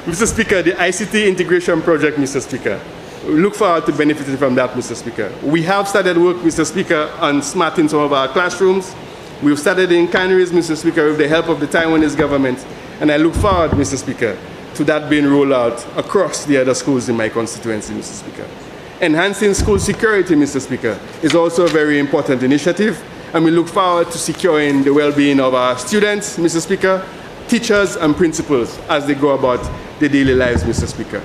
Mr. Speaker, the ICT integration project, Mr. Speaker, we look forward to benefiting from that, Mr. Speaker. We have started work, Mr. Speaker, on smarting some of our classrooms. We've started in Canaries, Mr. Speaker, with the help of the Taiwanese government, and I look forward, Mr. Speaker, to that being rolled out across the other schools in my constituency, Mr. Speaker. Enhancing school security, Mr. Speaker, is also a very important initiative, and we look forward to securing the well-being of our students, Mr. Speaker, teachers and principals as they go about their daily lives, Mr. Speaker.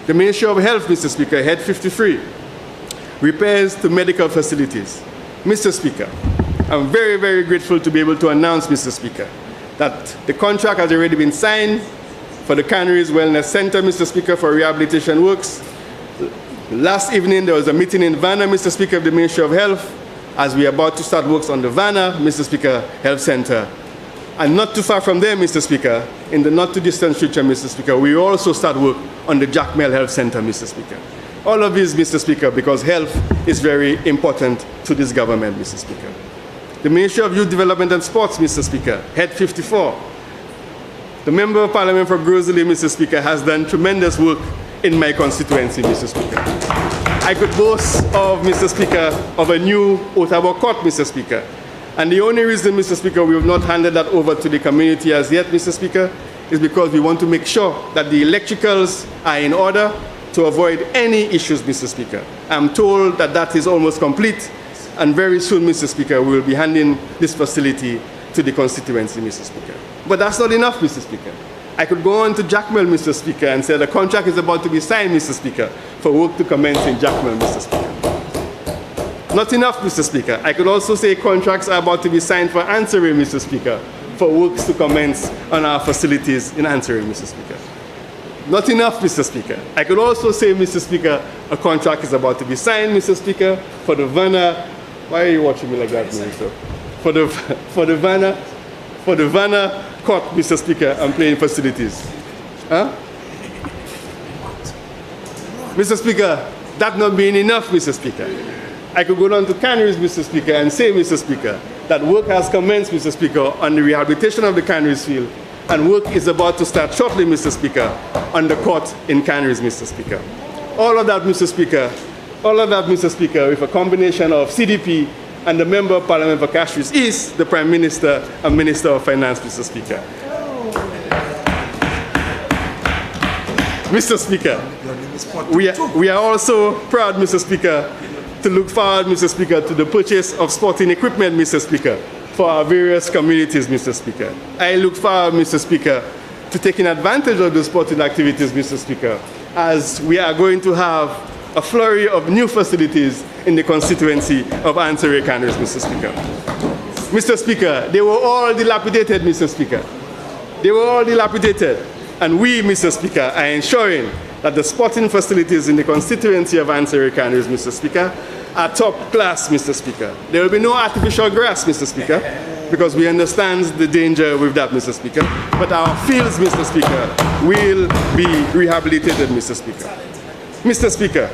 The Ministry of Health, Mr. Speaker, Head 53, repairs to medical facilities. Mr. Speaker, I'm very, very grateful to be able to announce, Mr. Speaker, that the contract has already been signed for the Canaries Wellness Center, Mr. Speaker, for rehabilitation works. Last evening, there was a meeting in Vanna, Mr. Speaker, of the Ministry of Health, as we are about to start works on the Vanna, Mr. Speaker, Health Center. And not too far from there, Mr. Speaker, in the not too distant future, Mr. Speaker, we also start work on the Jackmel Health Center, Mr. Speaker. All of this, Mr. Speaker, because health is very important to this government, Mr. Speaker. The Ministry of Youth Development and Sports, Mr. Speaker, Head 54. The Member of Parliament for Grosley, Mr. Speaker, has done tremendous work in my constituency, Mr. Speaker. I could boast of, Mr. Speaker, of a new Ottawa court, Mr. Speaker. And the only reason, Mr. Speaker, we have not handed that over to the community as yet, Mr. Speaker, is because we want to make sure that the electricals are in order to avoid any issues, Mr. Speaker. I'm told that that is almost complete, and very soon, Mr. Speaker, we will be handing this facility to the constituency, Mr. Speaker. But that's not enough, Mr. Speaker. I could go on to Jackmel, Mr. Speaker, and say the contract is about to be signed, Mr. Speaker, for work to commence in Jackmel, Mr. Speaker. Not enough, Mr. Speaker. I could also say contracts are about to be signed for Anseri, Mr. Speaker, for works to commence on our facilities in Anseri, Mr. Speaker. Not enough, Mr. Speaker. I could also say, Mr. Speaker, a contract is about to be signed, Mr. Speaker, for the Vanna. Why are you watching me like that, Minister? For the Vanna court, Mr. Speaker, and playing facilities. Huh? Mr. Speaker, that not being enough, Mr. Speaker. I could go down to Canaries, Mr. Speaker, and say, Mr. Speaker, that work has commenced, Mr. Speaker, on the rehabilitation of the Canaries field, and work is about to start shortly, Mr. Speaker, on the court in Canaries, Mr. Speaker. All of that, Mr. Speaker, with a combination of CDP and the Member of Parliament for Canaries is the Prime Minister and Minister of Finance, Mr. Speaker. Mr. Speaker, we are also proud, Mr. Speaker, to look forward, Mr. Speaker, to the purchase of sporting equipment, Mr. Speaker, for our various communities, Mr. Speaker. I look forward, Mr. Speaker, to taking advantage of the sporting activities, Mr. Speaker, as we are going to have a flurry of new facilities in the constituency of Anseri Canaries, Mr. Speaker. Mr. Speaker, they were all dilapidated, Mr. Speaker. They were all dilapidated. And we, Mr. Speaker, are ensuring that the sporting facilities in the constituency of Ansari Canaries, Mr. Speaker, are top class, Mr. Speaker. There will be no artificial grass, Mr. Speaker, because we understand the danger with that, Mr. Speaker. But our fields, Mr. Speaker, will be rehabilitated, Mr. Speaker. Mr. Speaker,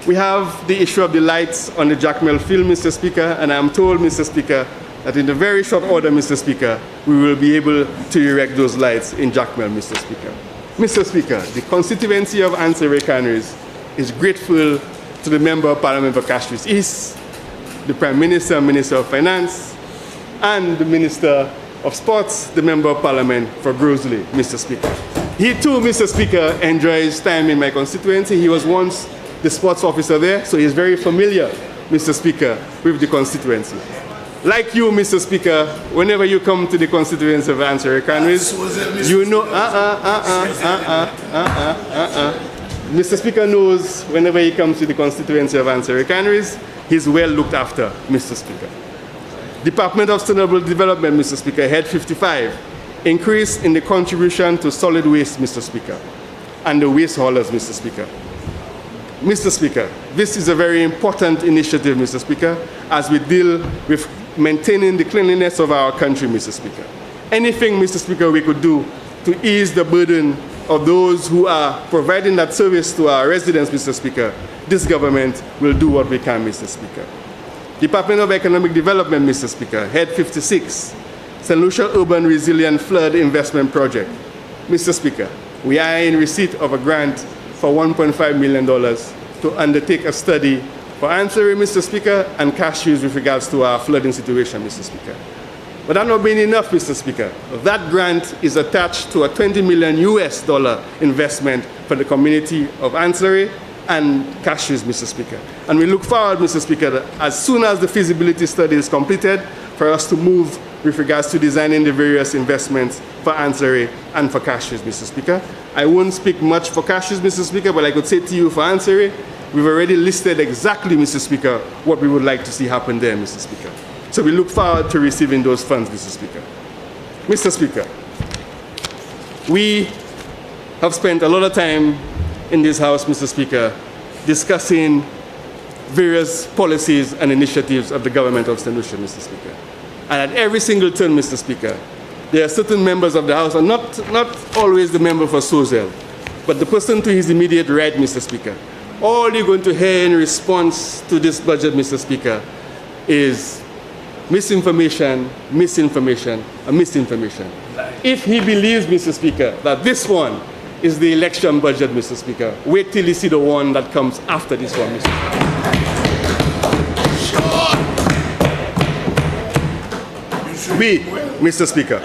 we have the issue of the lights on the Jack Mill field, Mr. Speaker, and I'm told, Mr. Speaker, that in a very short order, Mr. Speaker, we will be able to erect those lights in Jack Mill, Mr. Speaker. Mr. Speaker, the constituency of Ansari Canaries is grateful to the Member of Parliament for Castries East, the Prime Minister and Minister of Finance, and the Minister of Sports, the Member of Parliament for Grosley, Mr. Speaker. He too, Mr. Speaker, enjoys time in my constituency. He was once the sports officer there, so he's very familiar, Mr. Speaker, with the constituency. Like you, Mr. Speaker, whenever you come to the constituency of Ansari Canaries, you know, Mr. Speaker knows whenever he comes to the constituency of Ansari Canaries, he's well looked after, Mr. Speaker. Department of Sustainable Development, Mr. Speaker, Head 55, increase in the contribution to solid waste, Mr. Speaker, and the waste haulers, Mr. Speaker. Mr. Speaker, this is a very important initiative, Mr. Speaker, as we deal with maintaining the cleanliness of our country, Mr. Speaker. Anything, Mr. Speaker, we could do to ease the burden of those who are providing that service to our residents, Mr. Speaker, this government will do what we can, Mr. Speaker. Department of Economic Development, Mr. Speaker, Head 56, St. Lucia Urban Resilient Flood Investment Project. Mr. Speaker, we are in receipt of a grant for $1.5 million to undertake a study for Ansari, Mr. Speaker, and Castries with regards to our flooding situation, Mr. Speaker. But that not being enough, Mr. Speaker, that grant is attached to a $20 million investment for the community of Ansari and Castries, Mr. Speaker. And we look forward, Mr. Speaker, that as soon as the feasibility study is completed, for us to move with regards to designing the various investments for Ansari and for Castries, Mr. Speaker. I won't speak much for Castries, Mr. Speaker, but I could say to you for Ansari, we've already listed exactly, Mr. Speaker, what we would like to see happen there, Mr. Speaker. So we look forward to receiving those funds, Mr. Speaker. Mr. Speaker, we have spent a lot of time in this House, Mr. Speaker, discussing various policies and initiatives of the government of St. Lucia, Mr. Speaker. And at every single turn, Mr. Speaker, there are certain members of the House, and not always the member for Sozel, but the person to his immediate right, Mr. Speaker. All you're going to hear in response to this budget, Mr. Speaker, is misinformation, misinformation, and misinformation. If he believes, Mr. Speaker, that this one is the election budget, Mr. Speaker, wait till you see the one that comes after this one, Mr. Speaker. We, Mr. Speaker,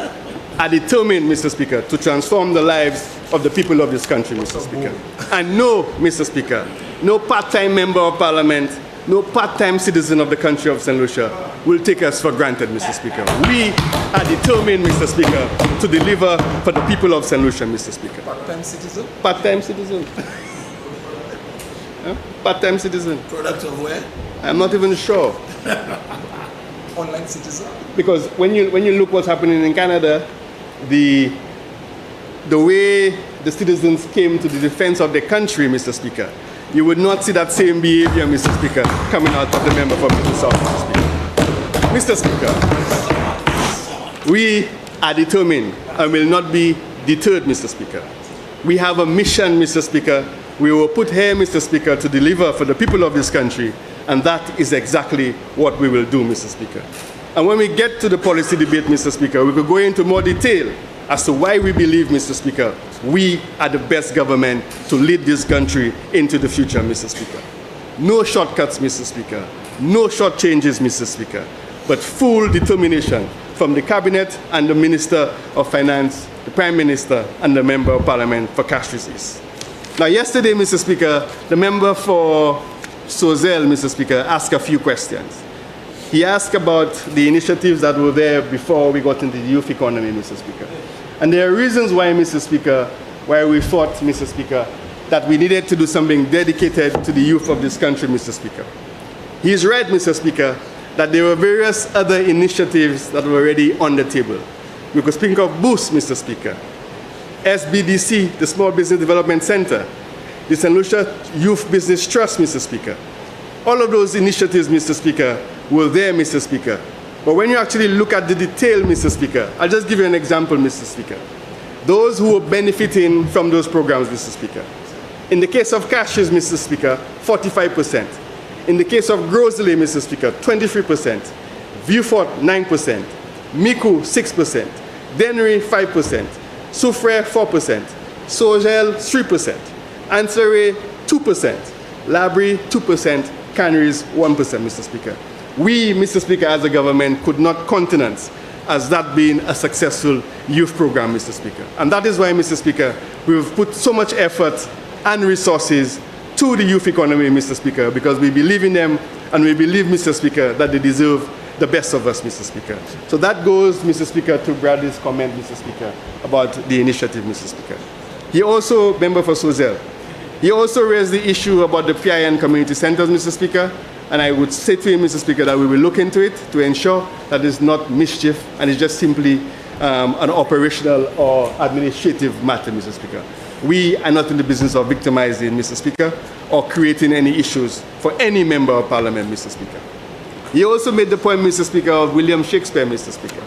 are determined, Mr. Speaker, to transform the lives of the people of this country, Mr. Speaker. And no, Mr. Speaker, no part-time member of Parliament, no part-time citizen of the country of St. Lucia will take us for granted, Mr. Speaker. We are determined, Mr. Speaker, to deliver for the people of St. Lucia, Mr. Speaker. Part-time citizen? Part-time citizen. Part-time citizen. Product of where? I'm not even sure. Online citizen? Because when you look what's happening in Canada, the way the citizens came to the defense of their country, Mr. Speaker, you would not see that same behavior, Mr. Speaker, coming out of the member from the South, Mr. Speaker. Mr. Speaker, we are determined and will not be deterred, Mr. Speaker. We have a mission, Mr. Speaker. We were put here, Mr. Speaker, to deliver for the people of this country, and that is exactly what we will do, Mr. Speaker. And when we get to the policy debate, Mr. Speaker, we could go into more detail as to why we believe, Mr. Speaker, we are the best government to lead this country into the future, Mr. Speaker. No shortcuts, Mr. Speaker. No short changes, Mr. Speaker, but full determination from the Cabinet and the Minister of Finance, the Prime Minister, and the Member of Parliament for Castries East. Now, yesterday, Mr. Speaker, the member for Sozel, Mr. Speaker, asked a few questions. He asked about the initiatives that were there before we got into the youth economy, Mr. Speaker. And there are reasons why, Mr. Speaker, why we thought, Mr. Speaker, that we needed to do something dedicated to the youth of this country, Mr. Speaker. He's right, Mr. Speaker, that there were various other initiatives that were already on the table. We could think of Boost, Mr. Speaker. SBDC, the Small Business Development Center, the St. Lucia Youth Business Trust, Mr. Speaker. All of those initiatives, Mr. Speaker, were there, Mr. Speaker. But when you actually look at the detail, Mr. Speaker, I'll just give you an example, Mr. Speaker. Those who are benefiting from those programs, Mr. Speaker. In the case of cashews, Mr. Speaker, 45%. In the case of grocery, Mr. Speaker, 23%. Viewfort, 9%. Miku, 6%. Dennery, 5%. Soufrière, 4%. Sogel, 3%. Ancillary, 2%. Labrie, 2%. Canneries, 1%, Mr. Speaker. We, Mr. Speaker, as a government, could not countenance as that being a successful youth program, Mr. Speaker. And that is why, Mr. Speaker, we've put so much effort and resources to the youth economy, Mr. Speaker, because we believe in them and we believe, Mr. Speaker, that they deserve the best of us, Mr. Speaker. So that goes, Mr. Speaker, to Bradley's comment, Mr. Speaker, about the initiative, Mr. Speaker. He also, member for Sozel, he also raised the issue about the PIN community centers, Mr. Speaker, and I would say to him, Mr. Speaker, that we will look into it to ensure that it's not mischief and it's just simply an operational or administrative matter, Mr. Speaker. We are not in the business of victimizing, Mr. Speaker, or creating any issues for any member of Parliament, Mr. Speaker. He also made the point, Mr. Speaker, of William Shakespeare, Mr. Speaker.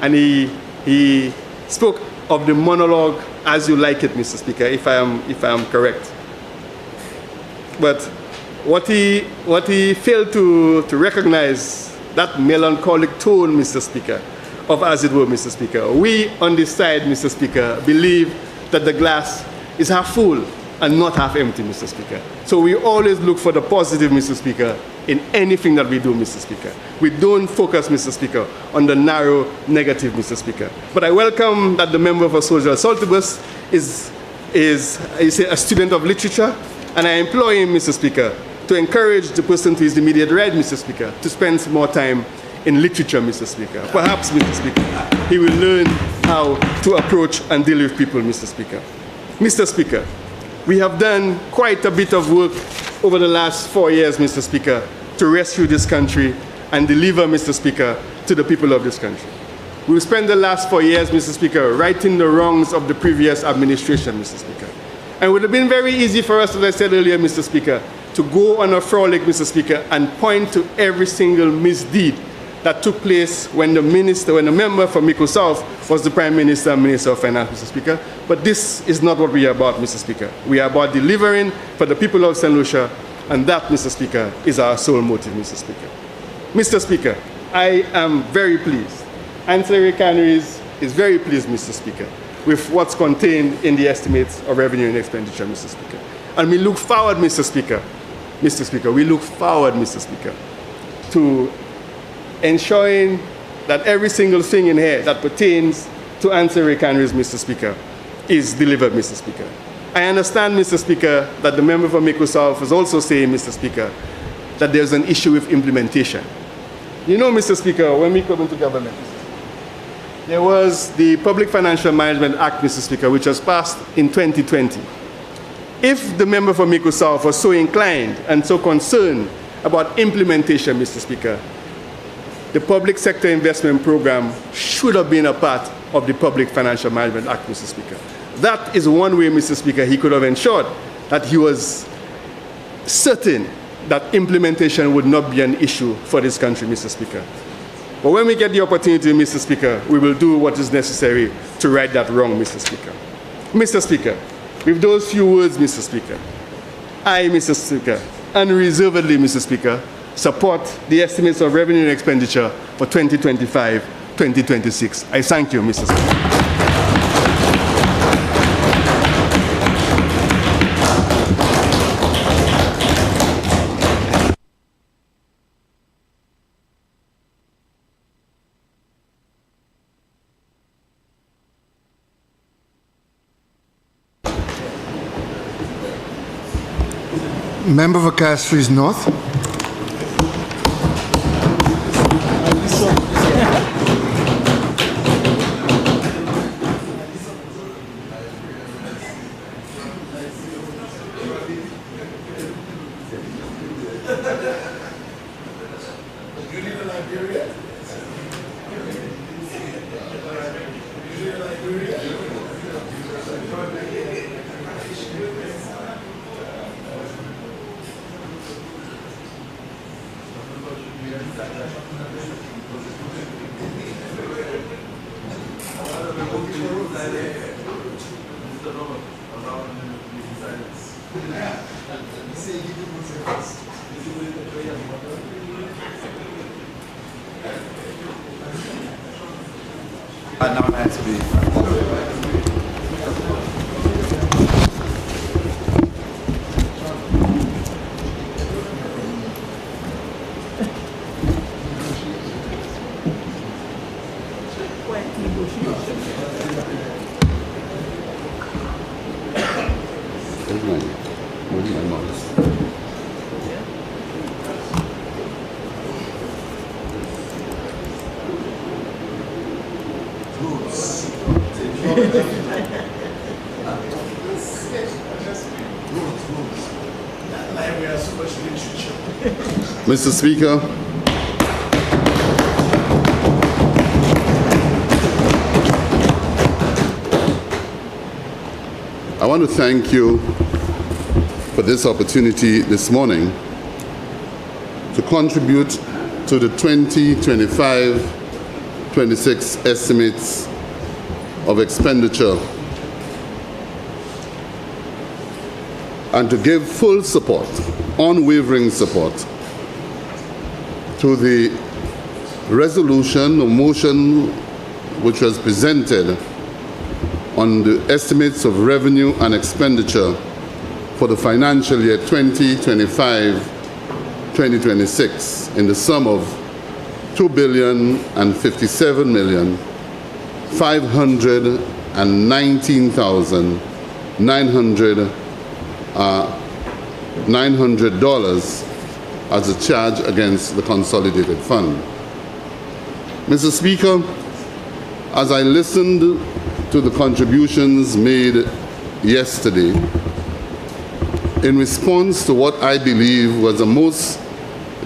And he spoke of the monologue as you like it, Mr. Speaker, if I am correct. But what he failed to recognize, that melancholic tone, Mr. Speaker, of as it were, Mr. Speaker. We on this side, Mr. Speaker, believe that the glass is half full and not half empty, Mr. Speaker. So we always look for the positive, Mr. Speaker, in anything that we do, Mr. Speaker. We don't focus, Mr. Speaker, on the narrow negative, Mr. Speaker. But I welcome that the member for Social Saltibus is a student of literature, and I implore him, Mr. Speaker, to encourage the person to his immediate right, Mr. Speaker, to spend some more time in literature, Mr. Speaker. Perhaps, Mr. Speaker, he will learn how to approach and deal with people, Mr. Speaker. Mr. Speaker, we have done quite a bit of work over the last 4 years, Mr. Speaker, to rescue this country and deliver, Mr. Speaker, to the people of this country. We've spent the last 4 years, Mr. Speaker, righting the wrongs of the previous administration, Mr. Speaker. And it would have been very easy for us, as I said earlier, Mr. Speaker, to go on a frolic, Mr. Speaker, and point to every single misdeed that took place when the member from Miku South was the Prime Minister and Minister of Finance, Mr. Speaker. But this is not what we are about, Mr. Speaker. We are about delivering for the people of St. Lucia, and that, Mr. Speaker, is our sole motive, Mr. Speaker. Mr. Speaker, I am very pleased. Ancillary Canneries is very pleased, Mr. Speaker, with what's contained in the estimates of revenue and expenditure, Mr. Speaker. And we look forward, Mr. Speaker, we look forward, Mr. Speaker, to ensuring that every single thing in here that pertains to ancillary canneries, Mr. Speaker, is delivered, Mr. Speaker. I understand, Mr. Speaker, that the member from Miku South is also saying, Mr. Speaker, that there's an issue with implementation. You know, Mr. Speaker, when we come into government, there was the Public Financial Management Act, Mr. Speaker, which was passed in 2020. If the member from Miku South was so inclined and so concerned about implementation, Mr. Speaker, the Public Sector Investment Program should have been a part of the Public Financial Management Act, Mr. Speaker. That is one way, Mr. Speaker, he could have ensured that he was certain that implementation would not be an issue for this country, Mr. Speaker. But when we get the opportunity, Mr. Speaker, we will do what is necessary to right that wrong, Mr. Speaker. Mr. Speaker, with those few words, Mr. Speaker, I, Mr. Speaker, unreservedly, Mr. Speaker, support the estimates of revenue and expenditure for 2025-2026. I thank you, Mr. Speaker. Member for Castries North. Now has to be. Where's my mouse? Mr. Speaker, I want to thank you for this opportunity this morning to contribute to the 2025-26 estimates of expenditure and to give full support, unwavering support, to the resolution or motion which was presented on the estimates of revenue and expenditure for the financial year 2025-2026 in the sum of $2,057,519,900 as a charge against the consolidated fund. Mr. Speaker, as I listened to the contributions made yesterday in response to what I believe was a most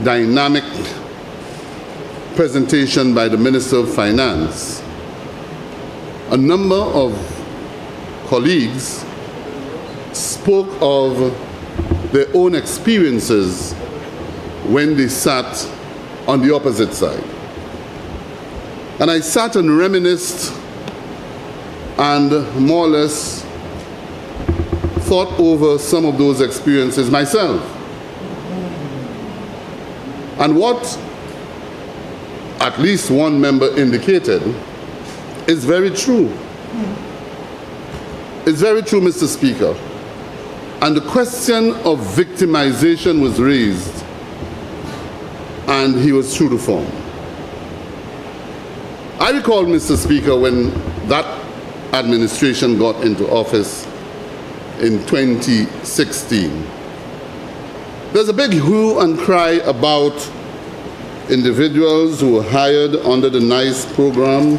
dynamic presentation by the Minister of Finance, a number of colleagues spoke of their own experiences when they sat on the opposite side. And I sat and reminisced and more or less thought over some of those experiences myself. And what at least one member indicated is very true. It's very true, Mr. Speaker. And the question of victimization was raised, and he was true to form. I recall, Mr. Speaker, when that administration got into office in 2016, there's a big hue and cry about individuals who were hired under the NICE program,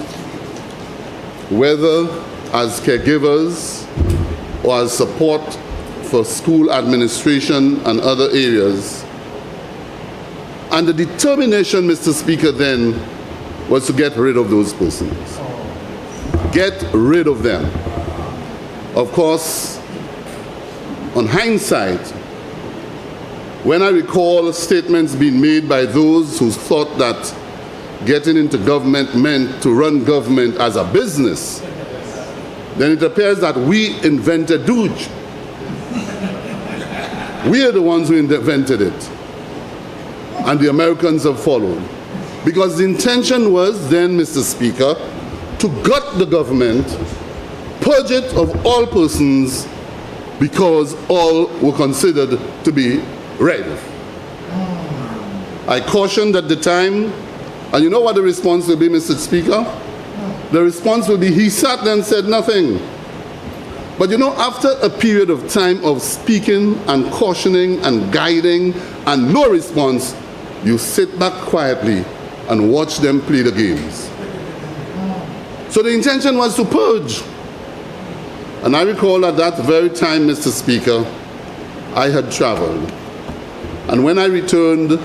whether as caregivers or as support for school administration and other areas. And the determination, Mr. Speaker, then was to get rid of those persons. Get rid of them. Of course, on hindsight, when I recall statements being made by those who thought that getting into government meant to run government as a business, then it appears that we invented Doge. We are the ones who invented it. And the Americans have followed. Because the intention was then, Mr. Speaker, to gut the government, purge it of all persons, because all were considered to be red. I cautioned at the time, and you know what the response will be, Mr. Speaker? The response will be, he sat there and said nothing. But you know, after a period of time of speaking and cautioning and guiding and no response, you sit back quietly and watch them play the games. So the intention was to purge. And I recall at that very time, Mr. Speaker, I had traveled. And when I returned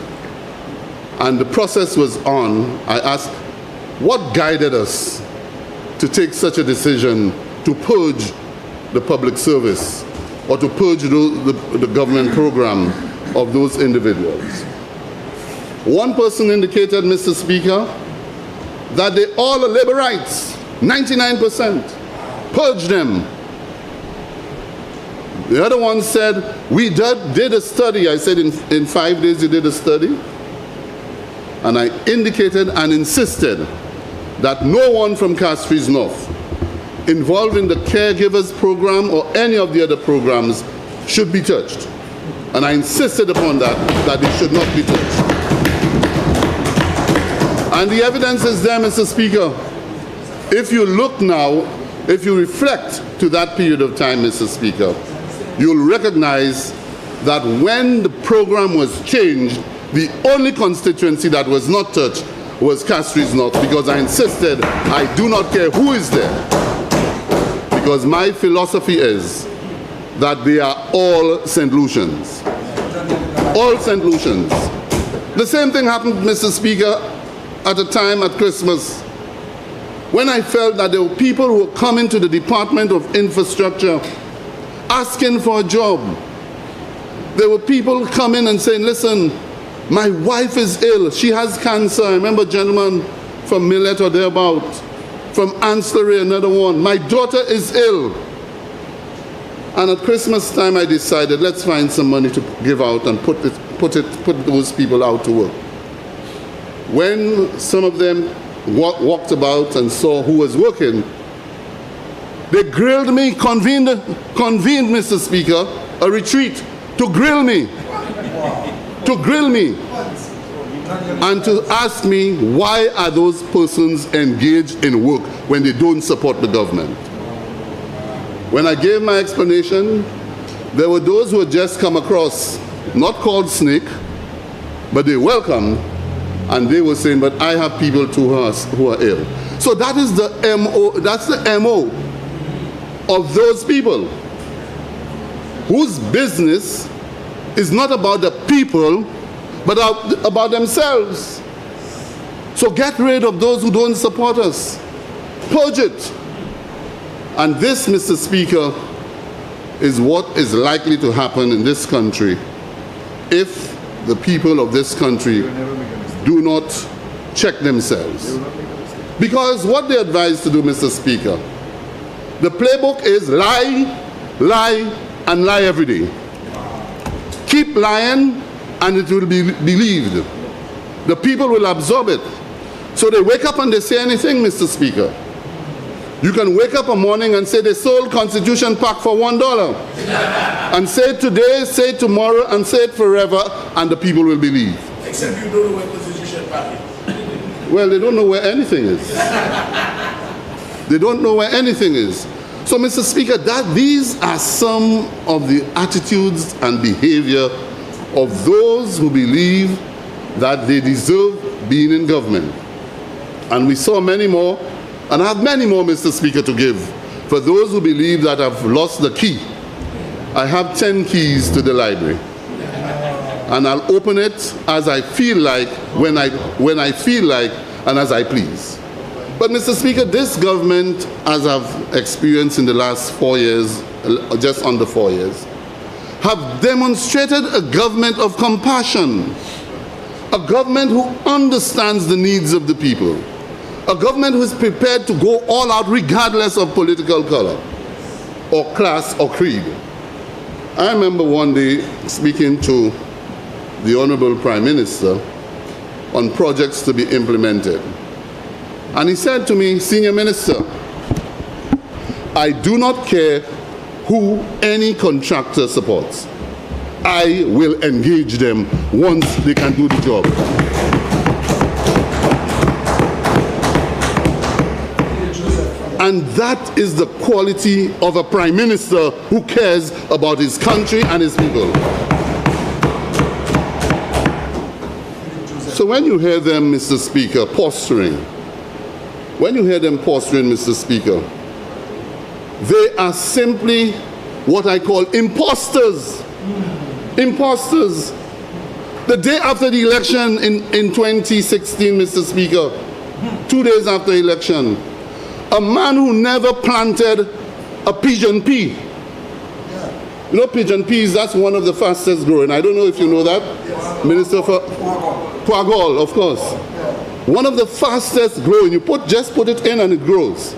and the process was on, I asked, what guided us to take such a decision to purge the public service or to purge the government program of those individuals. One person indicated, Mr. Speaker, that they all are Laborites, 99%. Purge them. The other one said, we did a study. I said, in 5 days you did a study? And I indicated and insisted that no one from Castries North involved in the caregivers program or any of the other programs should be touched. And I insisted upon that they should not be touched. And the evidence is there, Mr. Speaker. If you look now, if you reflect to that period of time, Mr. Speaker, you'll recognize that when the program was changed, the only constituency that was not touched was Castries North, because I insisted I do not care who is there, because my philosophy is that they are all St. Lucians. All St. Lucians. The same thing happened, Mr. Speaker, at a time at Christmas when I felt that there were people who were coming to the Department of Infrastructure asking for a job. There were people coming and saying, listen, my wife is ill, she has cancer. I remember a gentleman from Millet or thereabout, from Ancillary, another one. My daughter is ill. And at Christmas time I decided, let's find some money to give out and put those people out to work. When some of them walked about and saw who was working, they grilled me, convened, Mr. Speaker, a retreat to grill me. To grill me. And to ask me, why are those persons engaged in work when they don't support the government? When I gave my explanation, there were those who had just come across, not called snake, but they welcomed, and they were saying, but I have people who are ill. So that is the MO, that's the MO of those people whose business is not about the people, but about themselves. So get rid of those who don't support us. Purge it. And this, Mr. Speaker, is what is likely to happen in this country if the people of this country do not check themselves. Because what they're advised to do, Mr. Speaker, the playbook is lie, lie, and lie every day. Keep lying and it will be believed. The people will absorb it. So they wake up and they say anything, Mr. Speaker. You can wake up a morning and say they sold Constitution Pack for $1. And say it today, say it tomorrow, and say it forever, and the people will believe. Except you don't know where Constitution Pack is. Well, they don't know where anything is. They don't know where anything is. So, Mr. Speaker, these are some of the attitudes and behavior of those who believe that they deserve being in government. And we saw many more, and I have many more, Mr. Speaker, to give. For those who believe that I've lost the key, I have 10 keys to the library. And I'll open it as I feel like, when I feel like, and as I please. But, Mr. Speaker, this government, as I've experienced in the last 4 years, just under 4 years, have demonstrated a government of compassion, a government who understands the needs of the people, a government who is prepared to go all out regardless of political color or class or creed. I remember one day speaking to the Honorable Prime Minister on projects to be implemented. And he said to me, Senior Minister, I do not care who any contractor supports. I will engage them once they can do the job. And that is the quality of a Prime Minister who cares about his country and his people. So when you hear them, Mr. Speaker, posturing, Mr. Speaker, they are simply what I call imposters. Imposters. The day after the election in 2016, Mr. Speaker, 2 days after election, a man who never planted a pigeon pea. You know pigeon peas, that's one of the fastest growing. I don't know if you know that. Yes. Minister for Quagol, of course. One of the fastest growing. You just put it in and it grows.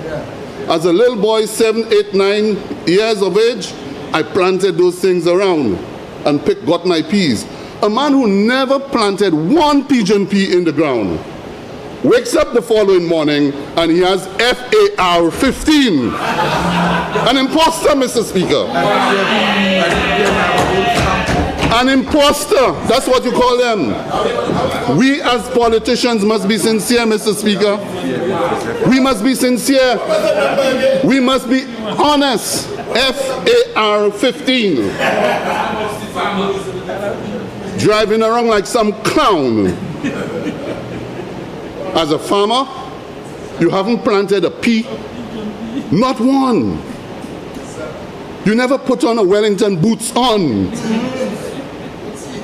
As a little boy, 7, 8, 9 years of age, I planted those things around and got my peas. A man who never planted one pigeon pea in the ground wakes up the following morning and he has FAR 15. An imposter, Mr. Speaker. An imposter. That's what you call them. We as politicians must be sincere, Mr. Speaker. We must be sincere. We must be honest. FAR 15. Driving around like some clown. As a farmer, you haven't planted a pea, not one. You never put on a Wellington boots on.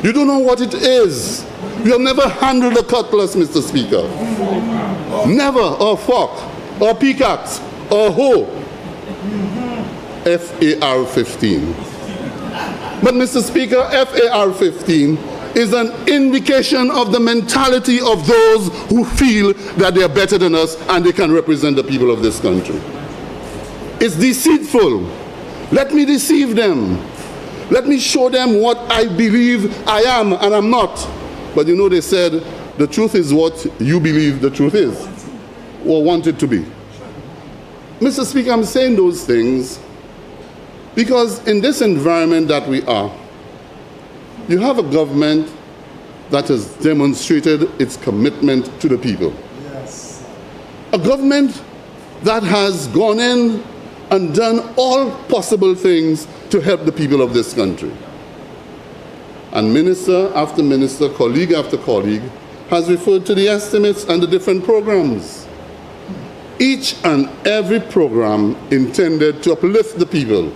You don't know what it is. You have never handled a cutlass, Mr. Speaker. Never, or fork, or pickaxe, or hoe. FAR 15. But Mr. Speaker, FAR 15 is an indication of the mentality of those who feel that they are better than us and they can represent the people of this country. It's deceitful. Let me deceive them. Let me show them what I believe I am and I'm not. But you know, they said, the truth is what you believe the truth is, or want it to be. Mr. Speaker, I'm saying those things because in this environment that we are, you have a government that has demonstrated its commitment to the people. Yes. A government that has gone in and done all possible things to help the people of this country. And minister after minister, colleague after colleague, has referred to the estimates and the different programs. Each and every program intended to uplift the people,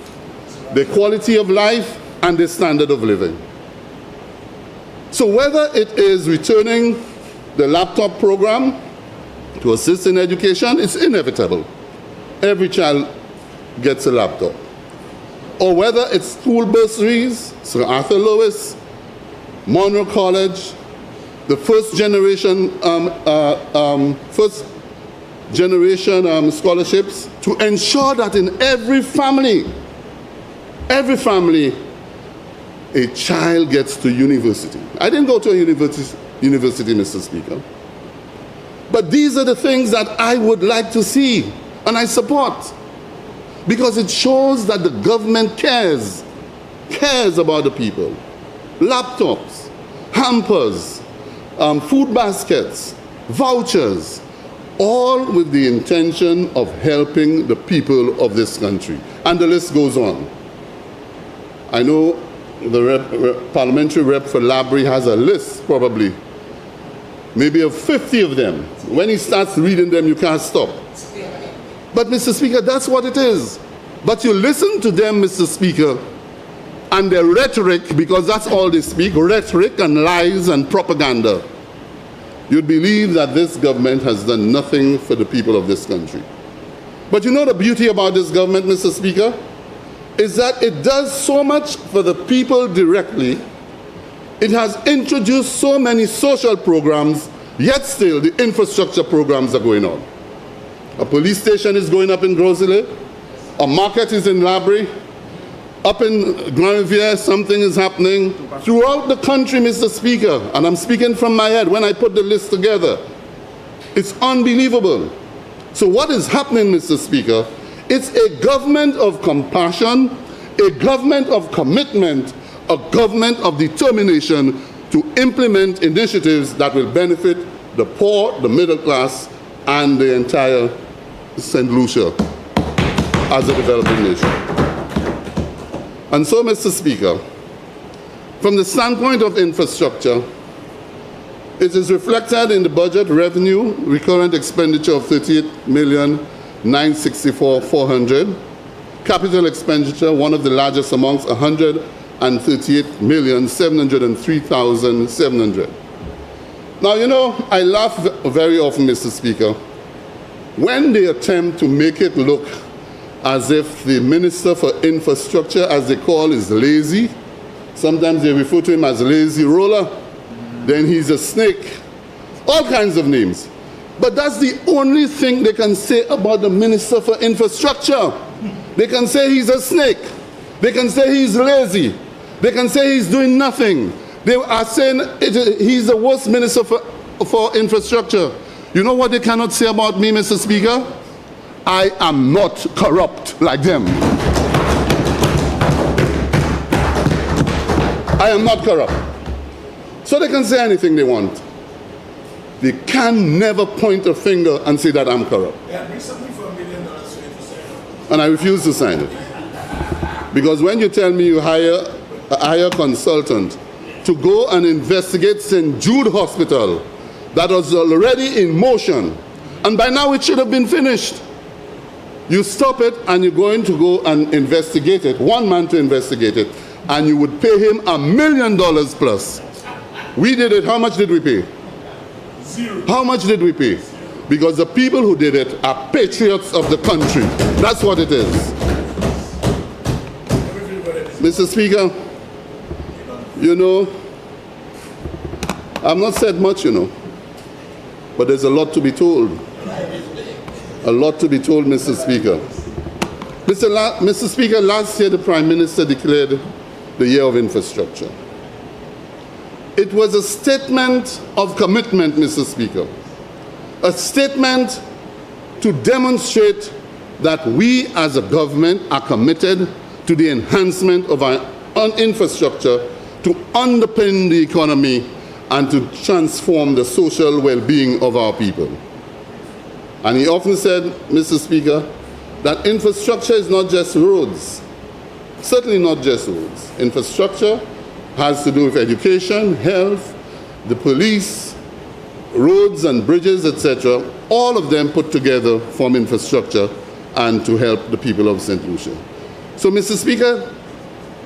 their quality of life and their standard of living. So whether it is returning the laptop program to assist in education, it's inevitable. Every child gets a laptop. Or whether it's school bursaries, Sir Arthur Lewis, Monroe College, the first generation scholarships to ensure that in every family, a child gets to university. I didn't go to a university, Mr. Speaker. But these are the things that I would like to see and I support because it shows that the government cares about the people. Laptops, hampers, food baskets, vouchers, all with the intention of helping the people of this country. And the list goes on. I know the parliamentary rep for Labrie has a list, probably, maybe of 50 of them. When he starts reading them, you can't stop. But, Mr. Speaker, that's what it is. But you listen to them, Mr. Speaker, and their rhetoric, because that's all they speak, rhetoric and lies and propaganda. You'd believe that this government has done nothing for the people of this country. But you know the beauty about this government, Mr. Speaker, is that it does so much for the people directly. It has introduced so many social programs, yet still the infrastructure programs are going on. A police station is going up in Grosile, a market is in Labrie, up in Granvier something is happening. Throughout the country, Mr. Speaker, and I'm speaking from my head when I put the list together, it's unbelievable. So what is happening, Mr. Speaker? It's a government of compassion, a government of commitment, a government of determination to implement initiatives that will benefit the poor, the middle class, and the entire St. Lucia as a developing nation. And so, Mr. Speaker, from the standpoint of infrastructure, it is reflected in the budget revenue, recurrent expenditure of $38,964,400. Capital expenditure, one of the largest amongst $138,703,700. Now, you know, I laugh very often, Mr. Speaker, when they attempt to make it look as if the Minister for Infrastructure, as they call, is lazy. Sometimes they refer to him as lazy roller. Then he's a snake. All kinds of names. But that's the only thing they can say about the Minister for Infrastructure. They can say he's a snake. They can say he's lazy. They can say he's doing nothing. They are saying he's the worst Minister for Infrastructure. You know what they cannot say about me, Mr. Speaker? I am not corrupt like them. I am not corrupt. So they can say anything they want. They can never point a finger and say that I'm corrupt. Yeah, bring something for $1 million to sign. And I refuse to sign it. Because when you tell me you hire a consultant to go and investigate St. Jude Hospital that was already in motion, and by now it should have been finished, you stop it and you're going to go and investigate it, one man to investigate it, and you would pay him $1 million plus. We did it, how much did we pay? Zero. How much did we pay? Because the people who did it are patriots of the country. That's what it is. Mr. Speaker, you know, I've not said much, you know, but there's a lot to be told. A lot to be told, Mr. Speaker. Mr. Speaker, last year the Prime Minister declared the Year of Infrastructure. It was a statement of commitment, Mr. Speaker. A statement to demonstrate that we as a government are committed to the enhancement of our infrastructure to underpin the economy and to transform the social well-being of our people. And he often said, Mr. Speaker, that infrastructure is not just roads. Certainly not just roads. Infrastructure has to do with education, health, the police, roads and bridges, etc. All of them put together form infrastructure and to help the people of St. Lucia. So, Mr. Speaker,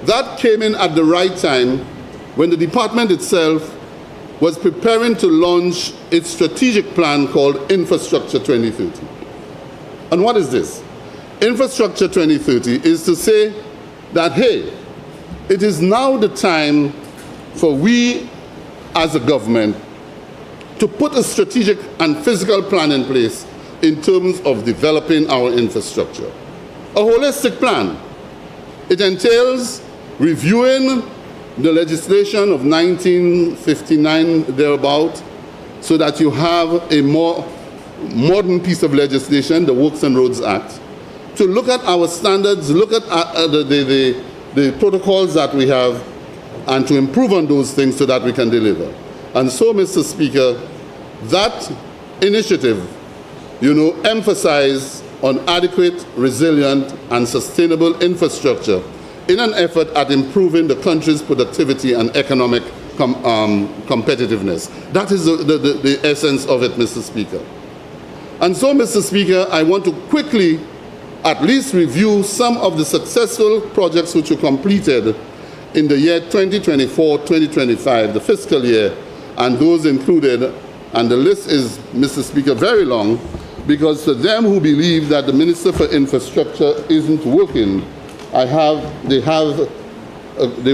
that came in at the right time when the department itself was preparing to launch its strategic plan called Infrastructure 2030. And what is this? Infrastructure 2030 is to say that, hey, it is now the time for we as a government to put a strategic and physical plan in place in terms of developing our infrastructure. A holistic plan. It entails reviewing the legislation of 1959 thereabout, so that you have a more modern piece of legislation, the Works and Roads Act, to look at our standards, look at the protocols that we have, and to improve on those things so that we can deliver. And so, Mr. Speaker, that initiative, you know, emphasized on adequate, resilient, and sustainable infrastructure in an effort at improving the country's productivity and economic competitiveness. That is the essence of it, Mr. Speaker. And so, Mr. Speaker, I want to quickly at least review some of the successful projects which were completed in the year 2024-2025, the fiscal year, and those included, and the list is, Mr. Speaker, very long, because for them who believe that the Minister for Infrastructure isn't working, they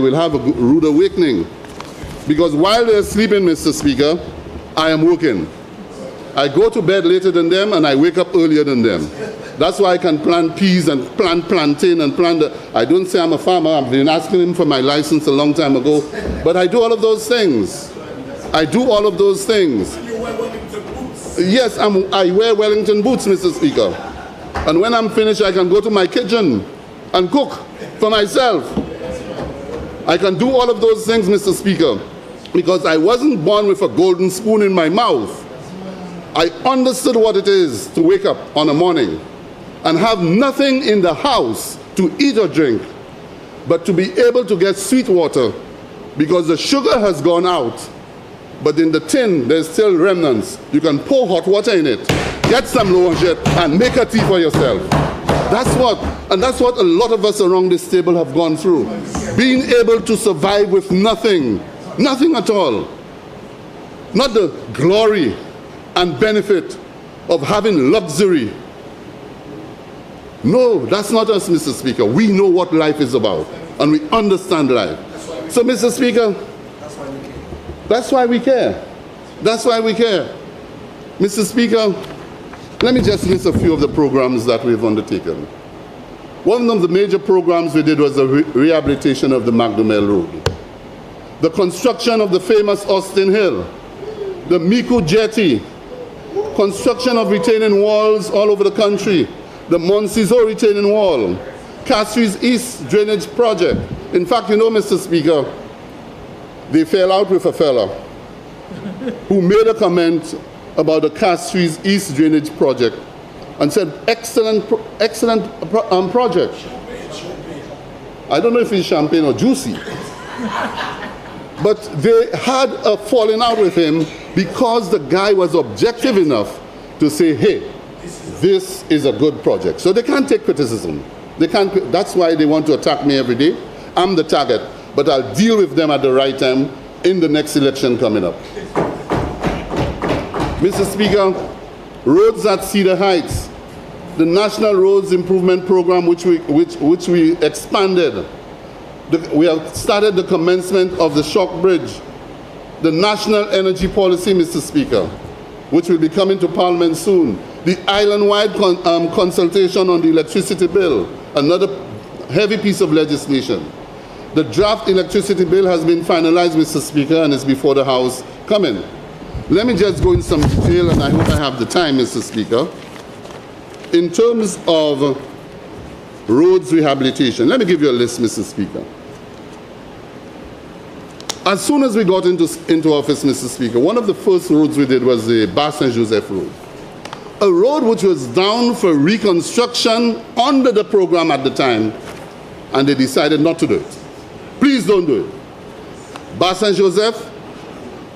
will have a rude awakening. Because while they're sleeping, Mr. Speaker, I am working. I go to bed later than them and I wake up earlier than them. That's why I can plant peas and plant plantain and I don't say I'm a farmer. I've been asking him for my license a long time ago. But I do all of those things. I do all of those things. You wear Wellington boots? Yes, I wear Wellington boots, Mr. Speaker. And when I'm finished, I can go to my kitchen and cook for myself. I can do all of those things, Mr. Speaker, because I wasn't born with a golden spoon in my mouth. I understood what it is to wake up on a morning and have nothing in the house to eat or drink, but to be able to get sweet water because the sugar has gone out, but in the tin there's still remnants. You can pour hot water in it, get some Lucia and make a tea for yourself. That's what a lot of us around this table have gone through. Being able to survive with nothing, nothing at all. Not the glory and benefit of having luxury, No, that's not us, Mr. Speaker. We know what life is about, and we understand life. So, Mr. Speaker, that's why we care. That's why we care. Mr. Speaker, let me just list a few of the programs that we've undertaken. One of the major programs we did was the rehabilitation of the Magdumel Road, the construction of the famous Austin Hill, the Miku Jetty, construction of retaining walls all over the country, the Monciso retaining wall, Castries East drainage project. In fact, you know, Mr. Speaker, they fell out with a fella who made a comment about the Castries East drainage project and said, excellent project. I don't know if it's champagne or juicy. But they had a falling out with him because the guy was objective enough to say, hey, this is a good project. So they can't take criticism. They can't. That's why they want to attack me every day. I'm the target, but I'll deal with them at the right time in the next election coming up. Mr. Speaker, roads at Cedar Heights, the National Roads Improvement Program, which we expanded. We have started the commencement of the Shock Bridge, the National Energy Policy, Mr. Speaker, which will be coming to Parliament soon, the island-wide consultation on the electricity bill, another heavy piece of legislation. The draft electricity bill has been finalized, Mr. Speaker, and is before the House coming. Let me just go in some detail, and I hope I have the time, Mr. Speaker. In terms of roads rehabilitation, let me give you a list, Mr. Speaker. As soon as we got into office, Mr. Speaker, one of the first roads we did was the Bar Saint Joseph Road. A road which was down for reconstruction under the program at the time, and they decided not to do it. Please don't do it. Bar Saint Joseph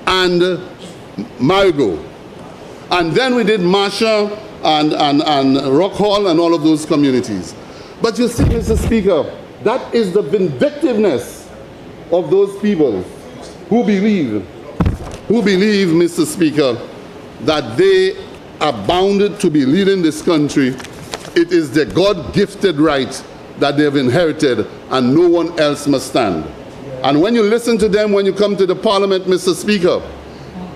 and Marigot. And then we did Marsha and Rock Hall and all of those communities. But you see, Mr. Speaker, that is the vindictiveness of those people who believe, Mr. Speaker, that they are bounded to be leading this country. It is their God-gifted right that they have inherited, and no one else must stand. And when you listen to them, when you come to the Parliament, Mr. Speaker,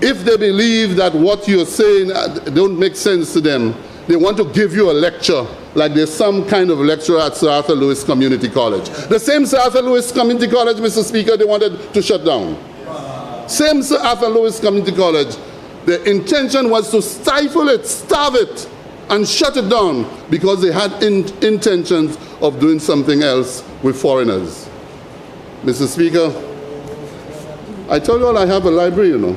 if they believe that what you're saying don't make sense to them, they want to give you a lecture like there's some kind of lecturer at Sir Arthur Lewis Community College. The same Sir Arthur Lewis Community College, Mr. Speaker, they wanted to shut down. Same Sir Arthur Lewis Community College, the intention was to stifle it, starve it, and shut it down because they had intentions of doing something else with foreigners. Mr. Speaker, I told you all I have a library, you know.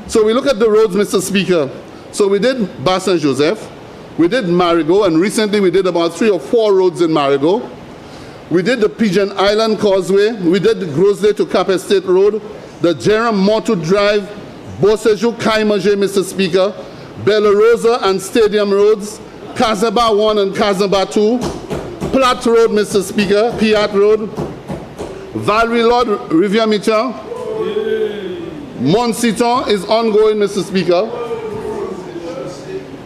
So we look at the roads, Mr. Speaker. So we did Bar Saint Joseph, we did Marigot, and recently we did about 3 or 4 roads in Marigot. We did the Pigeon Island Causeway, we did the Grosley to Cap Estate Road, the Jerem Motu Drive, Boseju Kaimaje, Mr. Speaker, Bella Rosa and Stadium Roads, Kazaba 1 and Kazaba 2, Platte Road, Mr. Speaker, Piat Road, Valerie Lord, Rivière Mitchell, Monciton is ongoing, Mr. Speaker.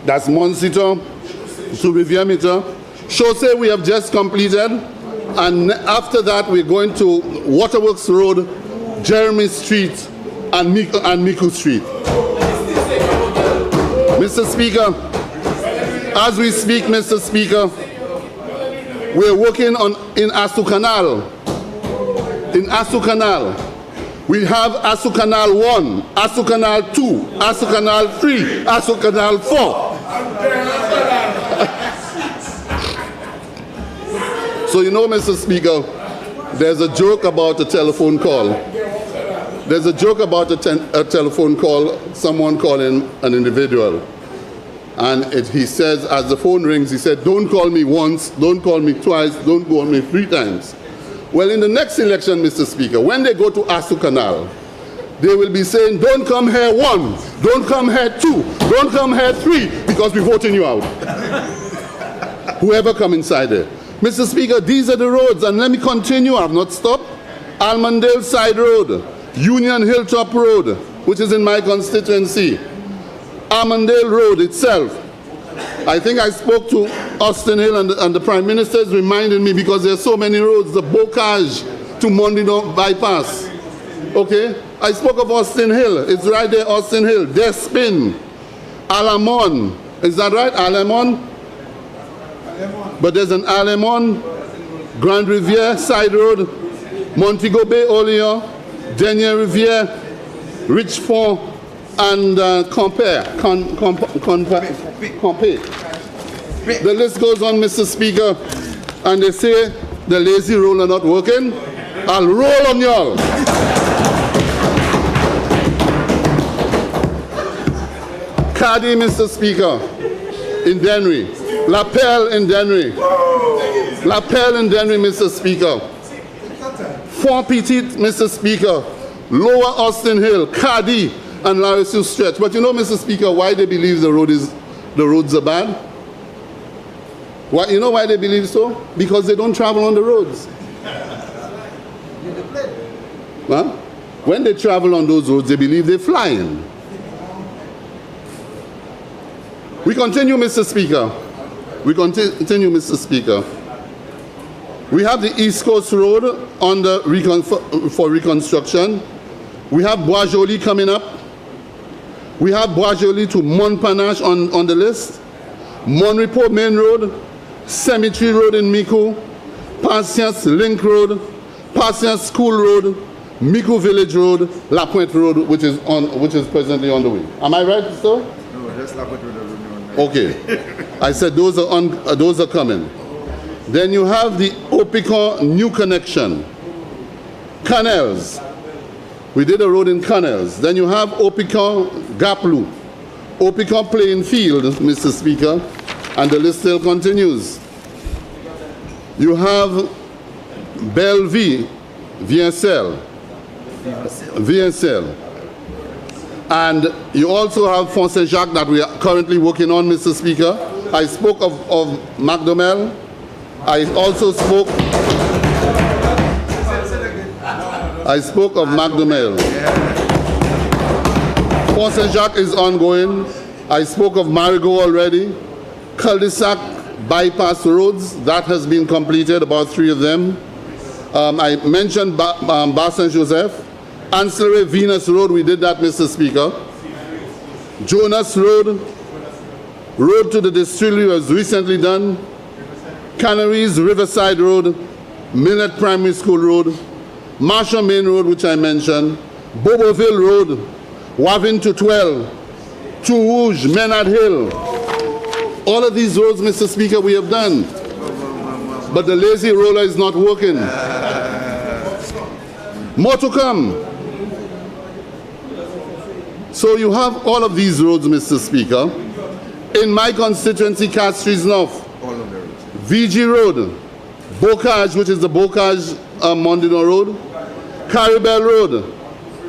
That's Monciton to Rivière Mitchell. Chaussee we have just completed, and after that we're going to Waterworks Road, Jeremy Street, and Miku Street. Mr. Speaker, as we speak, Mr. Speaker, we're working in Asu Canal. In Asu Canal. We have Asu Canal 1, Asu Canal 2, Asu Canal 3, Asu Canal 4. So you know, Mr. Speaker, there's a joke about a telephone call. There's a joke about a telephone call, someone calling an individual. And he says, as the phone rings, he said, don't call me once, don't call me twice, don't call me 3 times. Well, in the next election, Mr. Speaker, when they go to Asu Canal, they will be saying, don't come here 1, don't come here 2, don't come here 3, because we're voting you out. Whoever come inside there. Mr. Speaker, these are the roads, and let me continue, I've not stopped. Almondale Side Road, Union Hilltop Road, which is in my constituency. Almondale Road itself. I think I spoke to Austin Hill, and the Prime Minister is reminding me because there are so many roads, the Bocage to Mondino bypass. Okay? I spoke of Austin Hill. It's right there, Austin Hill. Despin, Alamon. Is that right? Alamon? But there's an Alamon, Grand Riviere, Side Road, Montego Bay, Olean, Denier Riviere, Richford, and Compare. The list goes on, Mr. Speaker, and they say the lazy roll are not working. I'll roll on y'all. Cardi, Mr. Speaker, in Dennery. Lapel in Dennery. Lapel in Dennery, Mr. Speaker. Fort Petit, Mr. Speaker. Lower Austin Hill, Cardi, and Larisu Stretch. But you know, Mr. Speaker, why they believe the roads are bad? Why, you know why they believe so? Because they don't travel on the roads. Huh? When they travel on those roads, they believe they're flying. We continue, Mr. Speaker. We continue, Mr. Speaker. We have the East Coast Road on the for reconstruction. We have Bois Joli coming up. We have Bois Joli to Montparnasse on the list. Monrepos Main Road, Cemetery Road in Micoud, Patience Link Road, Patience School Road, Micoud Village Road, La Pointe Road, which is presently on the way. Am I right, sir? No, that's La Pointe Road. Okay. I said those are coming. Then you have the Opicon New Connection. Canals. We did a road in Canals. Then you have Opicon Gap Loop. Opicon Playing Field, Mr. Speaker, and the list still continues. You have Belleville, Vincel. And you also have Font Saint-Jacques that we are currently working on, Mr. Speaker. I spoke of MacDomel. I also spoke of MacDomel. Font Saint-Jacques is ongoing. I spoke of Marigot already. Cul-de-sac bypass roads, that has been completed, about 3 of them. I mentioned Bar Saint-Joseph. Ancillary Venus Road, we did that, Mr. Speaker. Jonas Road, Road to the Distillery was recently done. Canaries Riverside Road, Millet Primary School Road, Marshall Main Road, which I mentioned, Boboville Road, Wavin to 12, Tourouge, Menard Hill. All of these roads, Mr. Speaker, we have done. But the lazy roller is not working. More to come. So you have all of these roads, Mr. Speaker. In my constituency, Castries North, VG Road, Bocage, which is the Bocage Mondino Road, Caribel Road,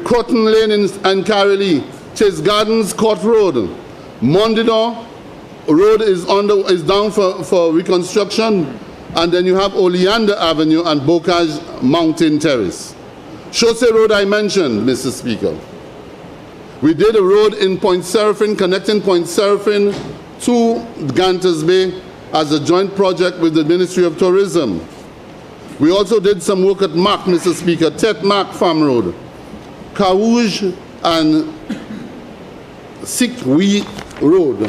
Croton Lane and Carolee, Chase Gardens Court Road, Mondino Road is down for reconstruction, and then you have Oleander Avenue and Bocage Mountain Terrace. Chaussee Road I mentioned, Mr. Speaker. We did a road in Point Seraphine, connecting Point Seraphine to Ganters Bay as a joint project with the Ministry of Tourism. We also did some work at Mac, Mr. Speaker, Tet Mac Farm Road, Carouge and Sikwi Road.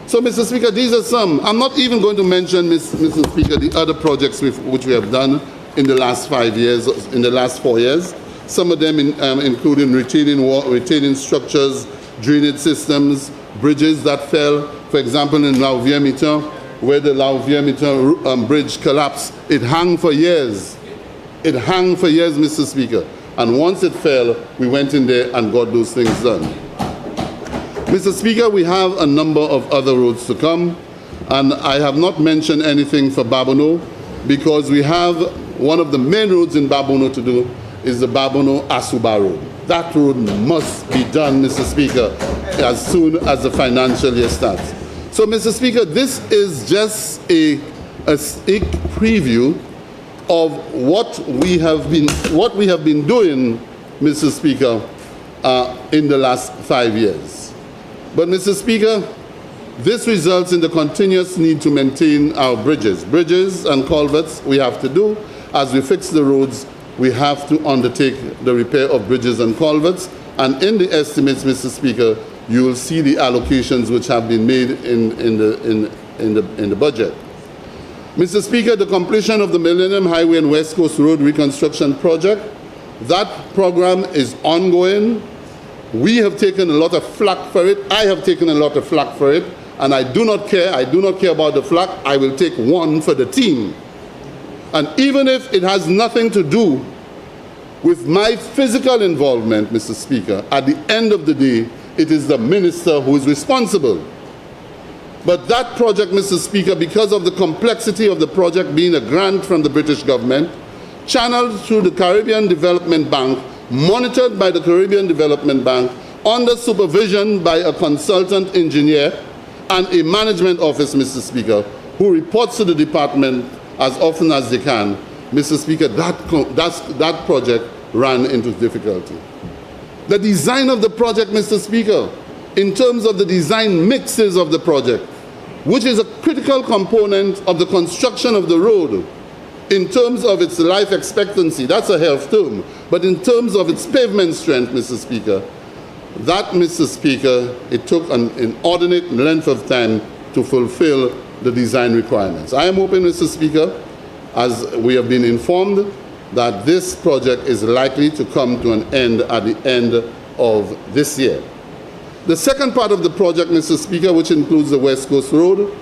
So, Mr. Speaker, these are some. I'm not even going to mention, Mr. Speaker, the other projects which we have done in the last 5 years, in the last 4 years. Some of them including retaining structures, drainage systems, bridges that fell. For example, in Lauvier-Miton, where the Lauvier-Miton bridge collapsed, it hung for years. It hung for years, Mr. Speaker. And once it fell, we went in there and got those things done. Mr. Speaker, we have a number of other roads to come, and I have not mentioned anything for Babono because we have one of the main roads in Babono to do is the Babono-Asuba Road. That road must be done, Mr. Speaker, as soon as the financial year starts. So, Mr. Speaker, this is just a preview of what we have been doing, Mr. Speaker, in the last 5 years. But, Mr. Speaker, This results in the continuous need to maintain our bridges. Bridges and culverts we have to do. As we fix the roads, we have to undertake the repair of bridges and culverts. And in the estimates, Mr. Speaker, you will see the allocations which have been made in the budget. Mr. Speaker, the completion of the Millennium Highway and West Coast Road reconstruction project, that program is ongoing. We have taken a lot of flack for it. I have taken a lot of flack for it, and I do not care. I do not care about the flack. I will take one for the team. And even if it has nothing to do with my physical involvement, Mr. Speaker, at the end of the day, it is the minister who is responsible. But that project, Mr. Speaker, because of the complexity of the project being a grant from the British government, channeled through the Caribbean Development Bank, monitored by the Caribbean Development Bank, under supervision by a consultant engineer and a management office, Mr. Speaker, who reports to the department as often as they can, Mr. Speaker, that project ran into difficulty. The design of the project, Mr. Speaker, in terms of the design mixes of the project, which is a critical component of the construction of the road, in terms of its life expectancy, that's a health term, but in terms of its pavement strength, Mr. Speaker, that, Mr. Speaker, it took an inordinate length of time to fulfill the design requirements. I am hoping, Mr. Speaker, as we have been informed, that this project is likely to come to an end at the end of this year. The second part of the project, Mr. Speaker, which includes the West Coast Road,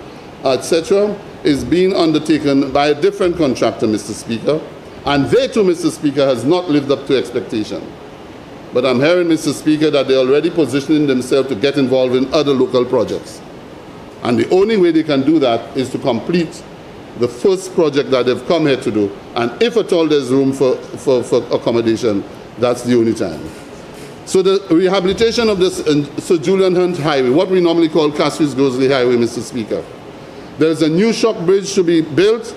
etc., is being undertaken by a different contractor, Mr. Speaker, and they too, Mr. Speaker, has not lived up to expectation. But I'm hearing, Mr. Speaker, that they're already positioning themselves to get involved in other local projects. And the only way they can do that is to complete the first project that they've come here to do. And if at all there's room for accommodation, that's the only time. So the rehabilitation of this Sir Julian Hunt Highway, what we normally call Castries-Grosley Highway, Mr. Speaker. There's a new shock bridge to be built,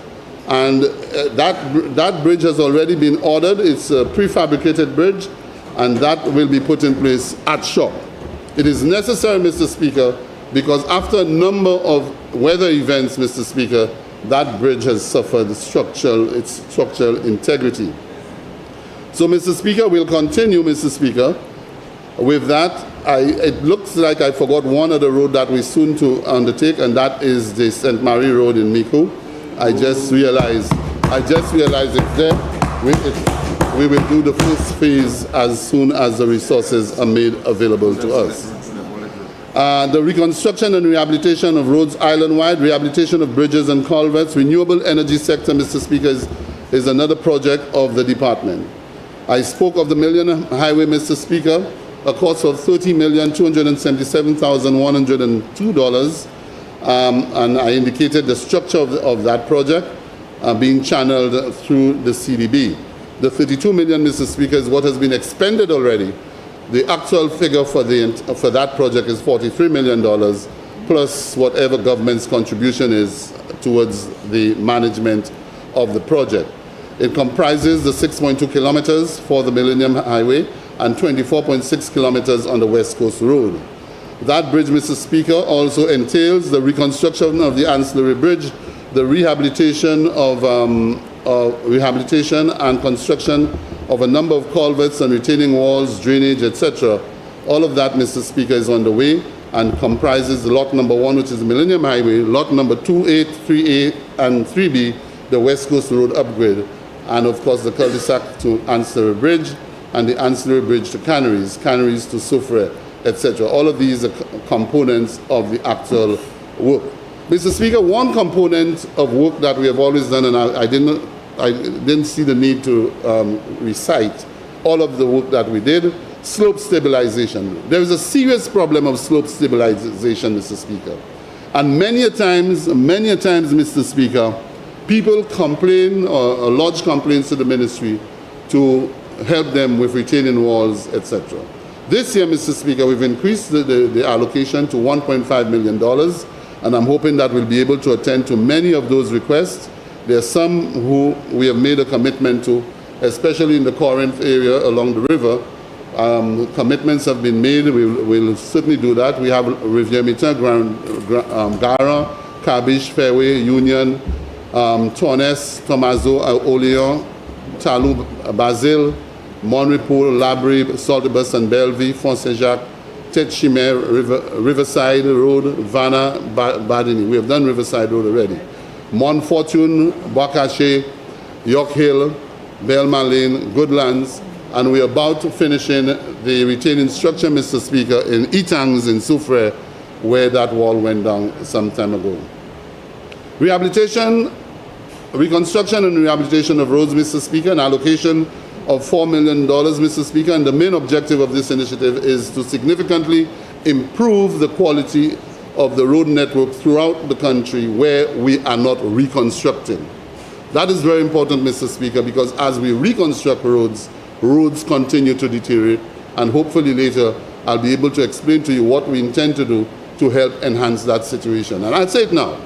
and that bridge has already been ordered. It's a prefabricated bridge, and that will be put in place at shock. It is necessary, Mr. Speaker, because after a number of weather events, Mr. Speaker, that bridge has suffered its structural integrity. So, Mr. Speaker, we'll continue, Mr. Speaker, with that. It looks like I forgot one other road that we soon to undertake, and that is the St. Mary Road in Mico. I just realized it's there. We will do the first phase as soon as the resources are made available to us. The reconstruction and rehabilitation of roads island-wide, rehabilitation of bridges and culverts, renewable energy sector, Mr. Speaker, is another project of the department. I spoke of the Millennium Highway, Mr. Speaker, a cost of $30,277,102, and I indicated the structure of that project being channeled through the CDB. The $32 million, Mr. Speaker, is what has been expended already. The actual figure for that project is $43 million, plus whatever government's contribution is towards the management of the project. It comprises the 6.2 kilometers for the Millennium Highway and 24.6 kilometers on the West Coast Road. That bridge, Mr. Speaker, also entails the reconstruction of the ancillary bridge, the rehabilitation and construction of a number of culverts and retaining walls, drainage, etc. All of that, Mr. Speaker, is on the way and comprises lot number 1, which is the Millennium Highway, lot number 2A, 3A, and 3B, the West Coast Road upgrade, and of course the cul-de-sac to Ancillary Bridge, and the Ancillary Bridge to Canaries, Canaries to Soufrière, etc. All of these are components of the actual work. Mr. Speaker, one component of work that we have always done, and I didn't see the need to recite all of the work that we did, slope stabilization. There is a serious problem of slope stabilization, Mr. Speaker. And many a times, Mr. Speaker, people complain or lodge complaints to the ministry to help them with retaining walls, etc. This year, Mr. Speaker, we've increased the allocation to $1.5 million, and I'm hoping that we'll be able to attend to many of those requests. There are some who we have made a commitment to, especially in the Corinth area along the river, Commitments have been made. We'll certainly do that. We have Riviera, Gara, Cabbage, Fairway, Union, Tornes, Tomazo, Oleon, Talou, Basile, Monrepos, Labrie, Saltibus and Bellevue, Font-Saint-Jacques, Tête-Chimère, Riverside Road, Vanna, Badini. We have done Riverside Road already. Montfortune, Bocaché, York Hill, Belmont Lane, Goodlands, and we're about to finish in the retaining structure, Mr. Speaker, in Etangs in Soufrière, where that wall went down some time ago. Reconstruction and rehabilitation of roads, Mr. Speaker, an allocation of $4 million, Mr. Speaker, and the main objective of this initiative is to significantly improve the quality of the road network throughout the country where we are not reconstructing. That is very important, Mr. Speaker, because as we reconstruct roads, roads continue to deteriorate, and hopefully later I'll be able to explain to you what we intend to do to help enhance that situation. And I'll say it now.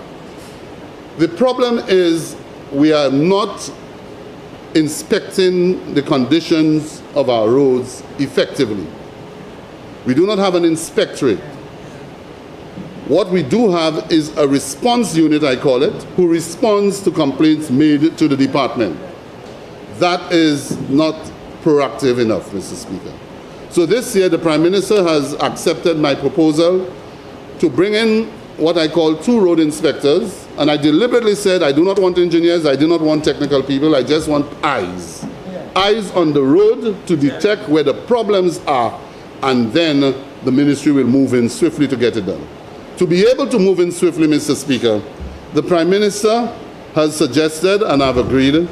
The problem is we are not inspecting the conditions of our roads effectively. We do not have an inspectorate. What we do have is a response unit, I call it, who responds to complaints made to the department. That is not proactive enough, Mr. Speaker. So this year, the Prime Minister has accepted my proposal to bring in what I call 2 road inspectors, and I deliberately said I do not want engineers, I do not want technical people, I just want eyes. Eyes on the road to detect where the problems are, and then the ministry will move in swiftly to get it done. To be able to move in swiftly, Mr. Speaker, the Prime Minister has suggested, and I've agreed,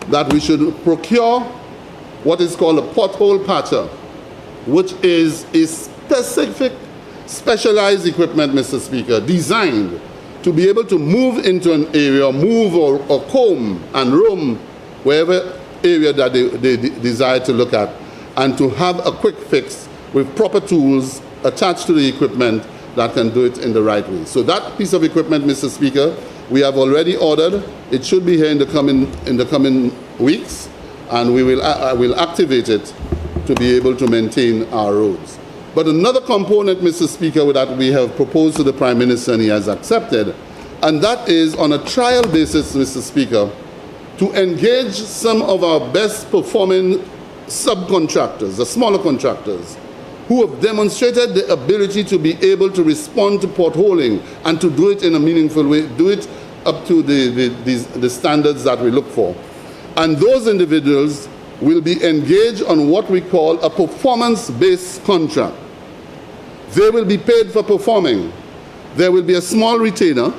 that we should procure what is called a pothole patcher, which is a specialized equipment, Mr. Speaker, designed to be able to move into an area, move or comb and roam wherever area that they desire to look at, and to have a quick fix with proper tools attached to the equipment that can do it in the right way. So that piece of equipment, Mr. Speaker, we have already ordered. It should be here in the coming weeks, and we will activate it to be able to maintain our roads. But another component, Mr. Speaker, that we have proposed to the Prime Minister and he has accepted, and that is on a trial basis, Mr. Speaker, to engage some of our best performing subcontractors, the smaller contractors, who have demonstrated the ability to be able to respond to potholing and to do it in a meaningful way, do it up to the standards that we look for. And those individuals will be engaged on what we call a performance-based contract. They will be paid for performing. There will be a small retainer,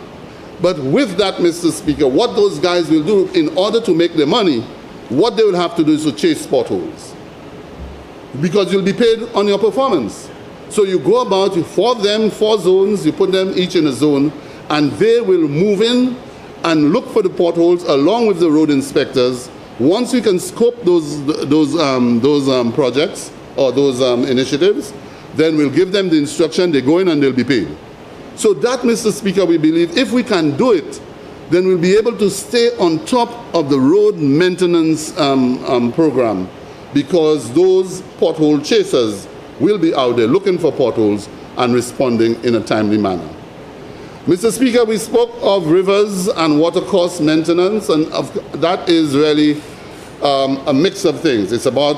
but with that, Mr. Speaker, what those guys will do in order to make their money, what they will have to do is to chase potholes. Because you'll be paid on your performance. So you go about, you for them, 4 zones, you put them each in a zone, and they will move in and look for the potholes along with the road inspectors. Once we can scope those projects or those initiatives, then we'll give them the instruction, they go in and they'll be paid. So that, Mr. Speaker, we believe if we can do it, then we'll be able to stay on top of the road maintenance program, because those pothole chasers will be out there looking for potholes and responding in a timely manner. Mr. Speaker, we spoke of rivers and watercourse maintenance, and that is really a mix of things. It's about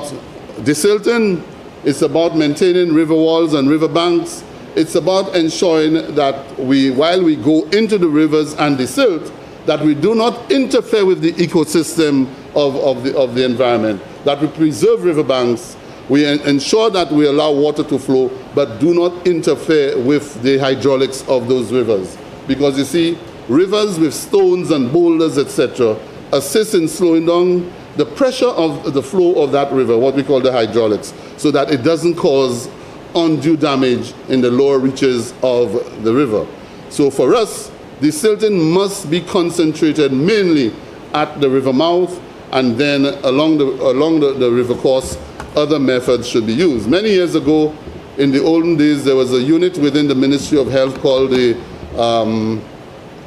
desilting, it's about maintaining river walls and river banks, it's about ensuring that while we go into the rivers and desilt, that we do not interfere with the ecosystem of the environment, that we preserve riverbanks, we ensure that we allow water to flow, but do not interfere with the hydraulics of those rivers. Because you see, rivers with stones and boulders, etc., assist in slowing down the pressure of the flow of that river, what we call the hydraulics, so that it doesn't cause undue damage in the lower reaches of the river. So for us, desilting must be concentrated mainly at the river mouth, and then along the river course, other methods should be used. Many years ago, in the olden days, there was a unit within the Ministry of Health called the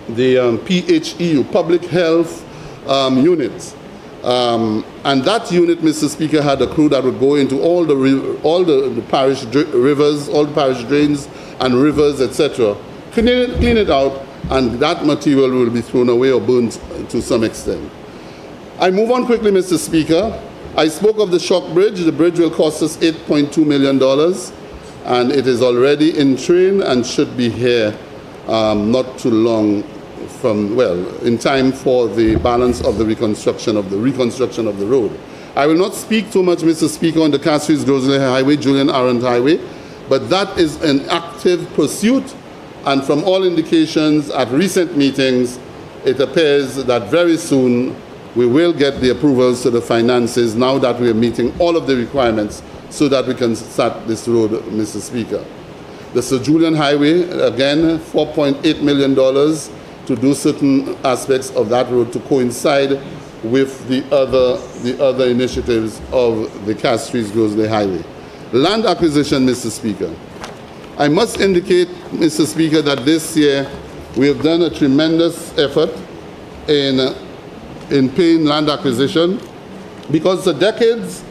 PHEU, Public Health Unit. And that unit, Mr. Speaker, had a crew that would go into all the parish rivers, all the parish drains and rivers, etc. Clean it out, and that material will be thrown away or burnt to some extent. I move on quickly, Mr. Speaker. I spoke of the shock bridge. The bridge will cost us $8.2 million, and it is already in train and should be here not too long from, well, in time for the balance of the reconstruction of the road. I will not speak too much, Mr. Speaker, on the Castries-Grosley Highway, Julian Arendt Highway, but that is an active pursuit, and from all indications at recent meetings, it appears that very soon we will get the approvals to the finances now that we are meeting all of the requirements so that we can start this road, Mr. Speaker. The Sir Julian Highway, again, $4.8 million to do certain aspects of that road to coincide with the other initiatives of the Castries-Grosley Highway. Land acquisition, Mr. Speaker. I must indicate, Mr. Speaker, that this year we have done a tremendous effort in paying land acquisition, because for decades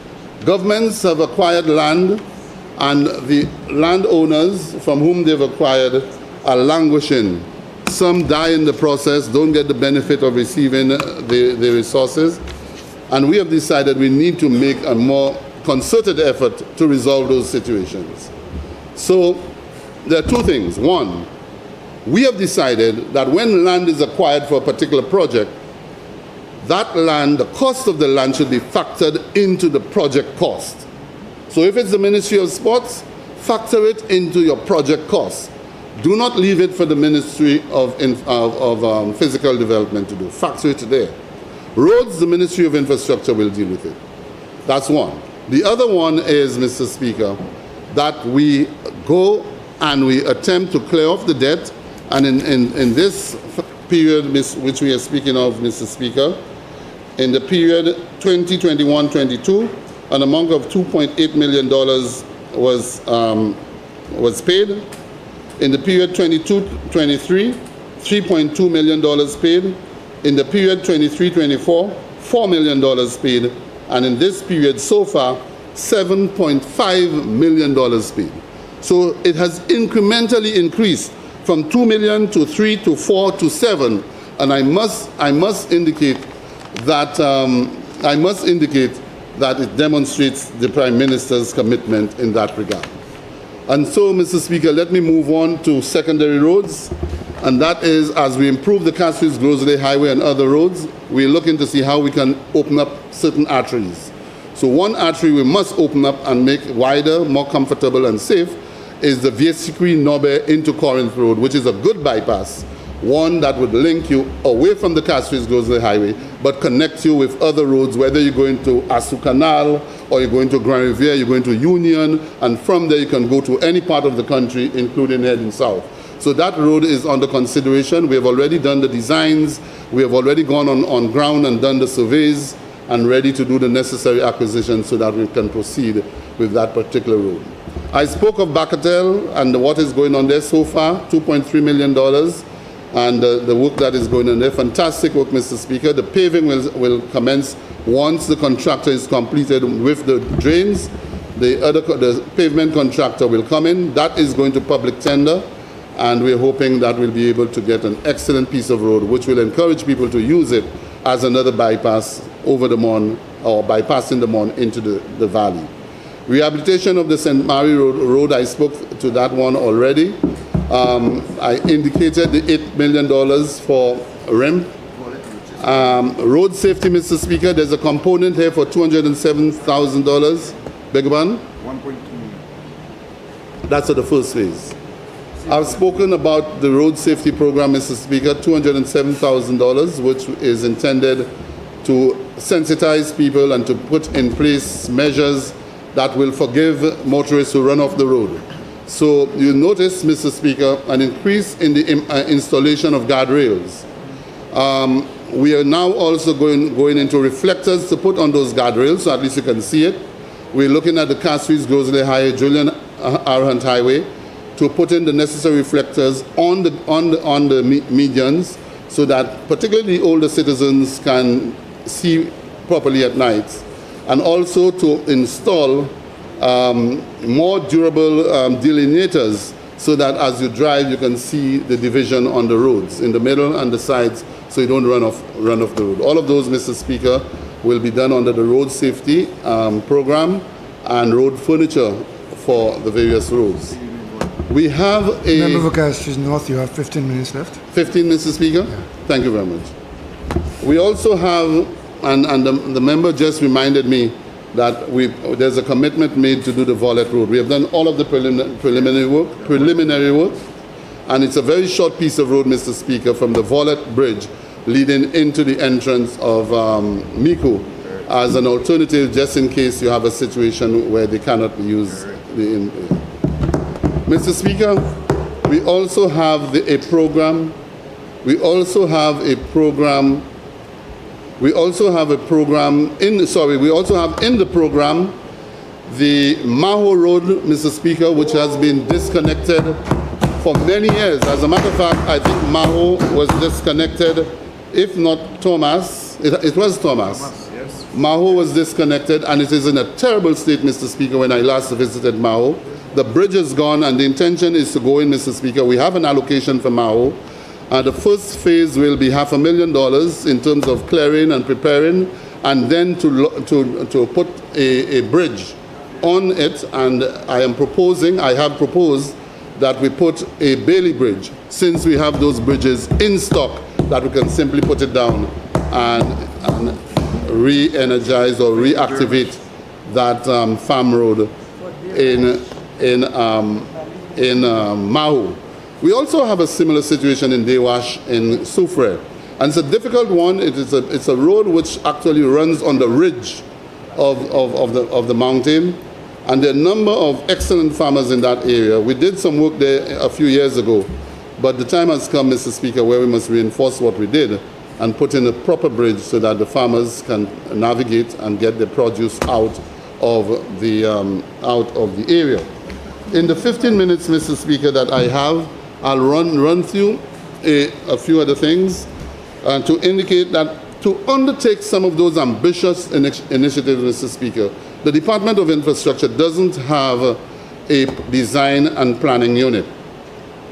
governments have acquired land, and the landowners from whom they've acquired are languishing. Some die in the process, don't get the benefit of receiving the resources, and we have decided we need to make a more concerted effort to resolve those situations. So there are two things. One, we have decided that when land is acquired for a particular project, that land, the cost of the land should be factored into the project cost. So if it's the Ministry of Sports, factor it into your project cost. Do not leave it for the Ministry of Physical Development to do. Factor it there. Roads, the Ministry of Infrastructure will deal with it. That's one. The other one is, Mr. Speaker, that we go and we attempt to clear off the debt, and in this period which we are speaking of, Mr. Speaker, in the period 2021-22, an amount of $2.8 million was paid. In the period 22-23, $3.2 million paid. In the period 23-24, $4 million paid. And in this period so far, $7.5 million paid. So it has incrementally increased from 2 million to 3 to 4 to 7. And I must indicate that it demonstrates the Prime Minister's commitment in that regard. And so, Mr. Speaker, let me move on to secondary roads. And that is, as we improve the Castries-Grosley Highway and other roads, we're looking to see how we can open up certain arteries. So one artery we must open up and make wider, more comfortable and safe is the Vieux-Sikri-Norbert into Corinth Road, which is a good bypass, one that would link you away from the Castries-Grosley Highway, but connect you with other roads, whether you're going to Asu Canal, or you're going to Grand Riviere, you're going to Union, and from there you can go to any part of the country, including heading south. So that road is under consideration. We have already done the designs, we have already gone on ground and done the surveys, and ready to do the necessary acquisitions so that we can proceed with that particular road. I spoke of Bacatel and what is going on there so far, $2.3 million, and the work that is going on there. Fantastic work, Mr. Speaker. The paving will commence once the contractor is completed with the drains. The pavement contractor will come in. That is going to public tender, and we're hoping that we'll be able to get an excellent piece of road which will encourage people to use it as another bypass over the Mon, or bypassing the Mon into the valley. Rehabilitation of the St. Mary Road, I spoke to that one already. I indicated the $8 million for RIM. Road safety, Mr. Speaker, there's a component here for $207,000. Beg your pardon? 1.2 million. That's for the first phase. I've spoken about the road safety program, Mr. Speaker, $207,000, which is intended to sensitize people and to put in place measures that will forgive motorists who run off the road. So you notice, Mr. Speaker, an increase in the installation of guardrails. We are now also going into reflectors to put on those guardrails, so at least you can see it. We're looking at the Castries-Grosley Highway, Julian Arendt Highway, to put in the necessary reflectors on the medians, so that particularly older citizens can see properly at night, and also to install more durable delineators so that as you drive you can see the division on the roads in the middle and the sides, so you don't run off the road. All of those, Mr. Speaker, will be done under the road safety program and road furniture for the various roads. We have a... Member for Castries North, you have 15 minutes left. 15, Mr. Speaker? Yeah. Thank you very much. We also have, and the member just reminded me that there's a commitment made to do the Vollet Road. We have done all of the preliminary work, and it's a very short piece of road, Mr. Speaker, from the Vollet Bridge leading into the entrance of Mico as an alternative, just in case you have a situation where they cannot use the... Mr. Speaker, we also have a program. We also have a program. We also have a program in. Sorry, we also have in the program the Maho Road, Mr. Speaker, which has been disconnected for many years. As a matter of fact, I think Maho was disconnected, if not Thomas. It was Thomas. Yes. Maho was disconnected, and it is in a terrible state, Mr. Speaker. When I last visited Maho, the bridge is gone, and the intention is to go in, Mr. Speaker. We have an allocation for Maho. The first phase will be $500,000 in terms of clearing and preparing, and then to put a bridge on it. And I have proposed that we put a Bailey bridge, since we have those bridges in stock, that we can simply put it down and re-energize or reactivate that farm road in Maho. We also have a similar situation in Dewash in Soufrière, and it's a difficult one. It's a road which actually runs on the ridge of the mountain, and there are a number of excellent farmers in that area. We did some work there a few years ago, but the time has come, Mr. Speaker, where we must reinforce what we did and put in a proper bridge so that the farmers can navigate and get the produce out of the area. In the 15 minutes, Mr. Speaker, that I have, I'll run through a few other things to indicate that to undertake some of those ambitious initiatives, Mr. Speaker, the Department of Infrastructure doesn't have a design and planning unit.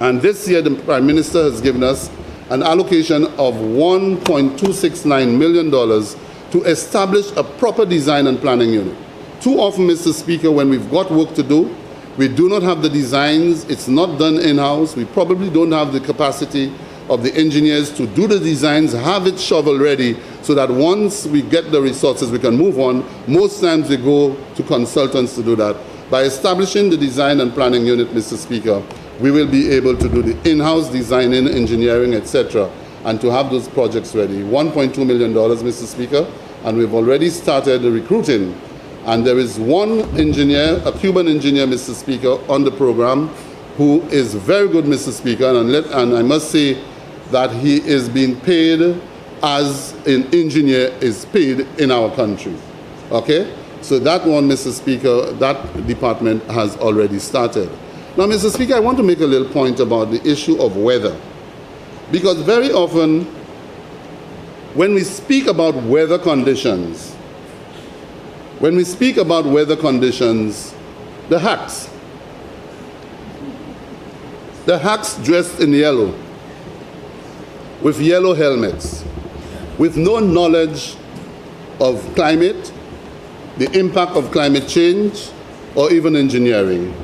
And this year, the Prime Minister has given us an allocation of $1.269 million to establish a proper design and planning unit. Too often, Mr. Speaker, when we've got work to do, we do not have the designs, it's not done in-house, we probably don't have the capacity of the engineers to do the designs, have it shovel ready, so that once we get the resources, we can move on. Most times we go to consultants to do that. By establishing the design and planning unit, Mr. Speaker, we will be able to do the in-house designing, engineering, etc., and to have those projects ready. $1.2 million, Mr. Speaker, and we've already started the recruiting. And there is one engineer, a Cuban engineer, Mr. Speaker, on the program, who is very good, Mr. Speaker, and I must say that he is being paid as an engineer is paid in our country. Okay? So that one, Mr. Speaker, that department has already started. Now, Mr. Speaker, I want to make a little point about the issue of weather. Because very often, when we speak about weather conditions, the hacks dressed in yellow, with yellow helmets, with no knowledge of climate, the impact of climate change, or even engineering.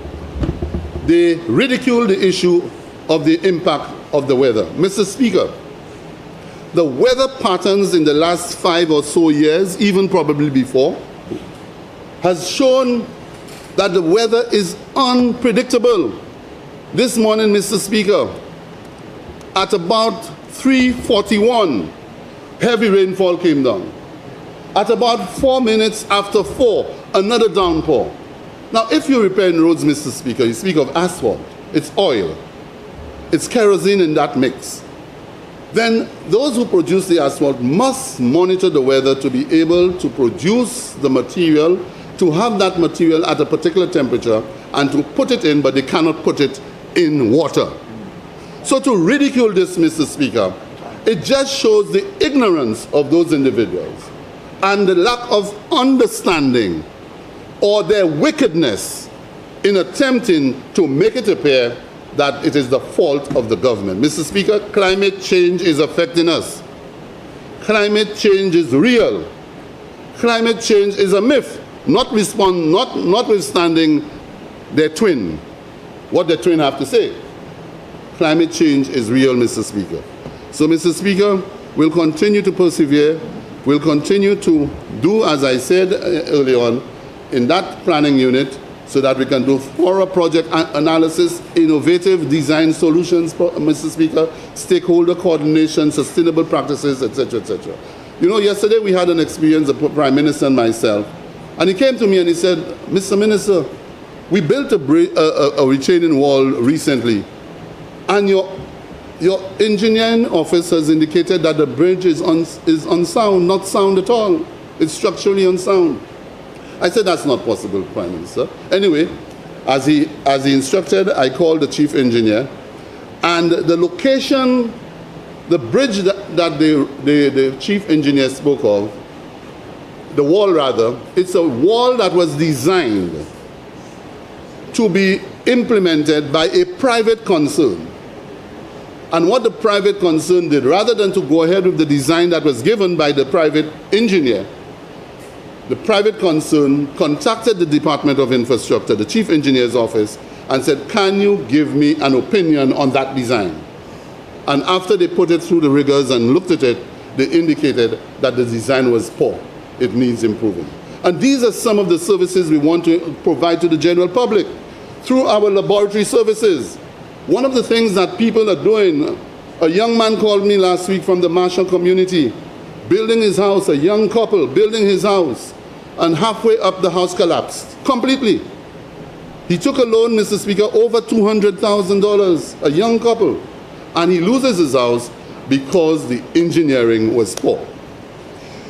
They ridicule the issue of the impact of the weather. Mr. Speaker, the weather patterns in the last 5 or so years, even probably before, has shown that the weather is unpredictable. This morning, Mr. Speaker, at about 3:41, heavy rainfall came down. At about 4 minutes after 4, another downpour. Now, if you're repairing roads, Mr. Speaker, you speak of asphalt, it's oil, it's kerosene in that mix. Then those who produce the asphalt must monitor the weather to be able to produce the material, to have that material at a particular temperature and to put it in, but they cannot put it in water. So to ridicule this, Mr. Speaker, it just shows the ignorance of those individuals. and the lack of understanding or their wickedness in attempting to make it appear that it is the fault of the government. Mr. Speaker, climate change is affecting us. Climate change is real. Climate change is a myth, notwithstanding their twin, what their twin have to say. Climate change is real, Mr. Speaker. So, Mr. Speaker, we'll continue to persevere. We'll continue to do, as I said early on, in that planning unit, so that we can do thorough project analysis, innovative design solutions, Mr. Speaker, stakeholder coordination, sustainable practices, etc., etc. You know, yesterday we had an experience, the Prime Minister and myself, and he came to me and he said, Mr. Minister, we built a retaining wall recently, and your engineering office has indicated that the bridge is unsound, not sound at all. It's structurally unsound. I said, that's not possible, Prime Minister. Anyway, as he instructed, I called the chief engineer, and the location, the bridge that the chief engineer spoke of, the wall rather, it's a wall that was designed to be implemented by a private concern. And what the private concern did, rather than to go ahead with the design that was given by the private engineer, the private concern contacted the Department of Infrastructure, the chief engineer's office, and said, can you give me an opinion on that design? And after they put it through the rigors and looked at it, they indicated that the design was poor. It needs improving. And these are some of the services we want to provide to the general public through our laboratory services. One of the things that people are doing, a young man called me last week from the Marshall community, building his house, a young couple building his house, and halfway up the house collapsed completely. He took a loan, Mr. Speaker, over $200,000, a young couple, and he loses his house because the engineering was poor.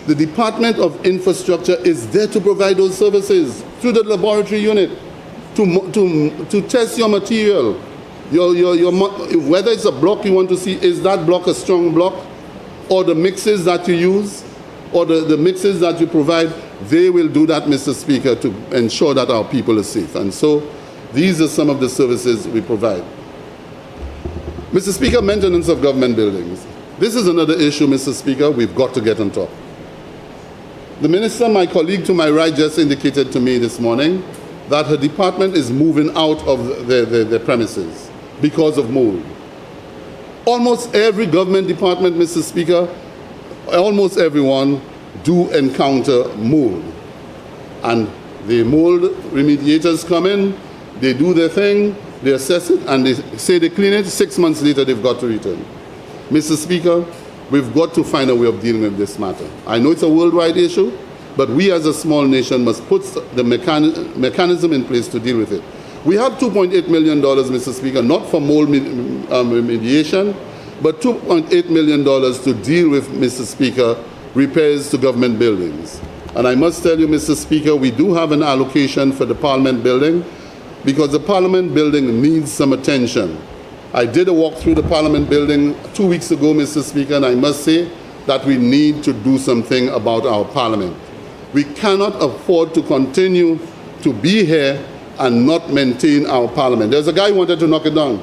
The Department of Infrastructure is there to provide those services through the laboratory unit to test your material, whether it's a block you want to see, is that block a strong block, or the mixes that you use, or the mixes that you provide. They will do that, Mr. Speaker, to ensure that our people are safe. And so these are some of the services we provide. Mr. Speaker, maintenance of government buildings. This is another issue, Mr. Speaker, we've got to get on top. The minister, my colleague to my right, just indicated to me this morning that her department is moving out of the premises because of mold. Almost every government department, Mr. Speaker, almost everyone do encounter mold. And the mold remediators come in, they do their thing, they assess it, and they say they clean it. 6 months later, they've got to return. Mr. Speaker, we've got to find a way of dealing with this matter. I know it's a worldwide issue, but we as a small nation must put the mechanism in place to deal with it. We have $2.8 million, Mr. Speaker, not for mold remediation, but $2.8 million to deal with, Mr. Speaker, repairs to government buildings. And I must tell you, Mr. Speaker, we do have an allocation for the Parliament building because the Parliament building needs some attention. I did a walk through the Parliament building 2 weeks ago, Mr. Speaker, and I must say that we need to do something about our Parliament. We cannot afford to continue to be here and not maintain our Parliament. There's a guy who wanted to knock it down.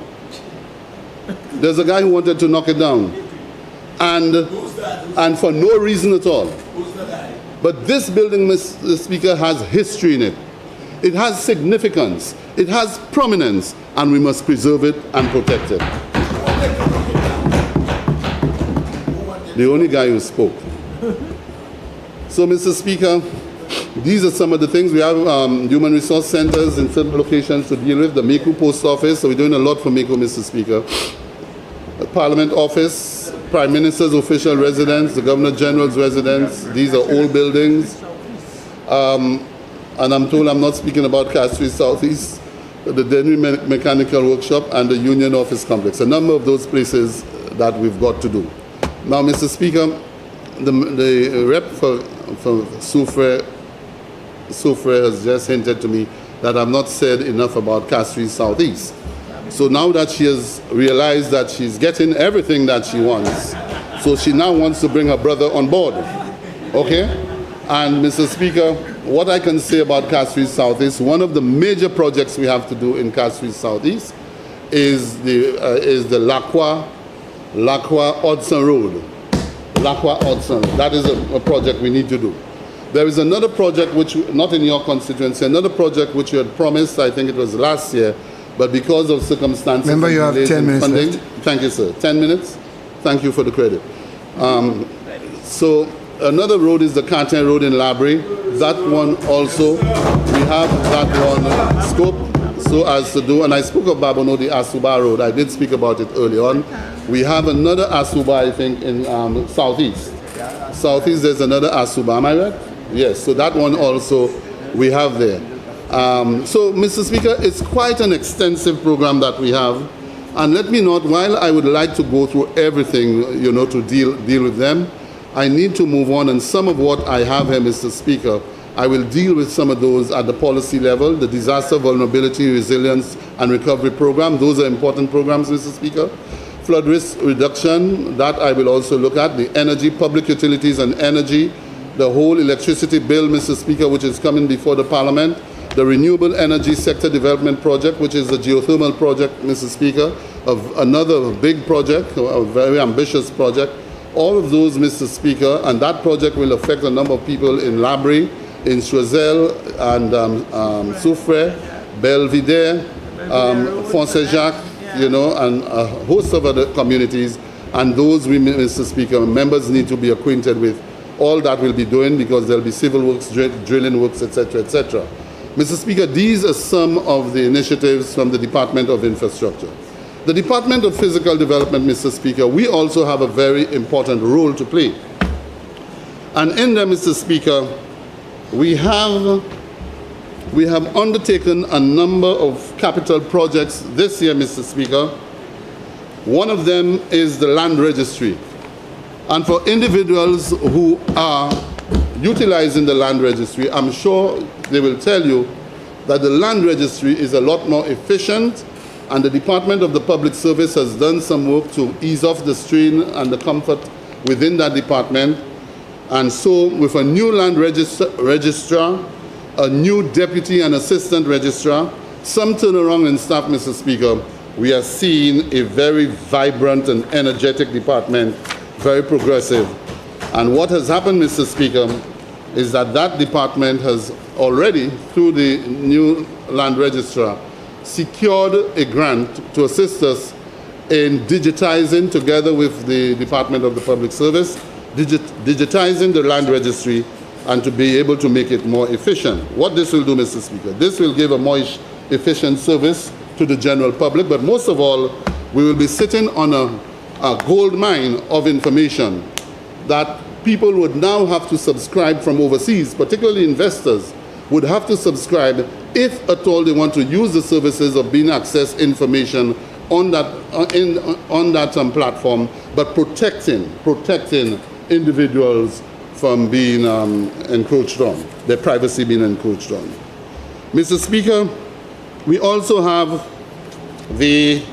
There's a guy who wanted to knock it down. And for no reason at all. But this building, Mr. Speaker, has history in it. It has significance. It has prominence, and we must preserve it and protect it. The only guy who spoke. So, Mr. Speaker, these are some of the things. We have human resource centers in certain locations to deal with. The Meku Post Office, so we're doing a lot for Meku, Mr. Speaker. The Parliament Office, Prime Minister's official residence, the Governor General's residence. These are old buildings. And I'm told I'm not speaking about Castries Southeast, the Denry Mechanical Workshop, and the Union Office Complex. A number of those places that we've got to do. Now, Mr. Speaker, the rep for Soufrière has just hinted to me that I've not said enough about Castries Southeast. So now that she has realized that she's getting everything that she wants, so she now wants to bring her brother on board. Okay? And Mr. Speaker, what I can say about Castries South is one of the major projects we have to do in Castries Southeast is the Lacroix Hudson Road. Lacroix Hudson. That is a project we need to do. There is another project which, not in your constituency, another project which you had promised, I think it was last year, but because of circumstances. Remember, you have 10 minutes funding, left. Thank you, sir. 10 minutes? Thank you for the credit. So another road is the Canton Road in Labrie. That one also, we have that one scope so as to do, and I spoke of Babono, the Asuba Road. I did speak about it early on. We have another Asuba, I think, in Southeast. Southeast, there's another Asuba, am I right? Yes, so that one also we have there. So, Mr. Speaker, it's quite an extensive program that we have. And let me note, while I would like to go through everything, you know, to deal with them, I need to move on. And some of what I have here, Mr. Speaker, I will deal with some of those at the policy level, the Disaster Vulnerability, Resilience and Recovery Program. Those are important programs, Mr. Speaker. Flood risk reduction, that I will also look at. The energy, public utilities and energy, the whole electricity bill, Mr. Speaker, which is coming before the Parliament. The Renewable Energy Sector Development Project, which is the geothermal project, Mr. Speaker, of another big project, a very ambitious project. All of those, Mr. Speaker, and that project will affect a number of people in Labrie, in Choiseul, and Soufrière, Belvedere, Fonsejac, you know, and a host of other communities. And those, Mr. Speaker, members need to be acquainted with all that we'll be doing, because there'll be civil works, drilling works, etc., etc. Mr. Speaker, these are some of the initiatives from the Department of Infrastructure. The Department of Physical Development, Mr. Speaker, we also have a very important role to play. And in there, Mr. Speaker, we have undertaken a number of capital projects this year, Mr. Speaker. One of them is the land registry. And for individuals who are utilizing the land registry, I'm sure they will tell you that the land registry is a lot more efficient, and the Department of the Public Service has done some work to ease off the strain and the comfort within that department. And so with a new land registrar, a new deputy and assistant registrar, some turnaround in staff, Mr. Speaker, we are seeing a very vibrant and energetic department, very progressive. And what has happened, Mr. Speaker, is that that department has already, through the new land registrar, secured a grant to assist us in digitizing, together with the Department of the Public Service, digitizing the land registry, and to be able to make it more efficient. What this will do, Mr. Speaker, this will give a more efficient service to the general public, but most of all, we will be sitting on a gold mine of information that people would now have to subscribe from overseas, particularly investors, would have to subscribe if at all they want to use the services of being access information on that, platform, but protecting individuals from being encroached on, their privacy being encroached on. Mr. Speaker, we also have the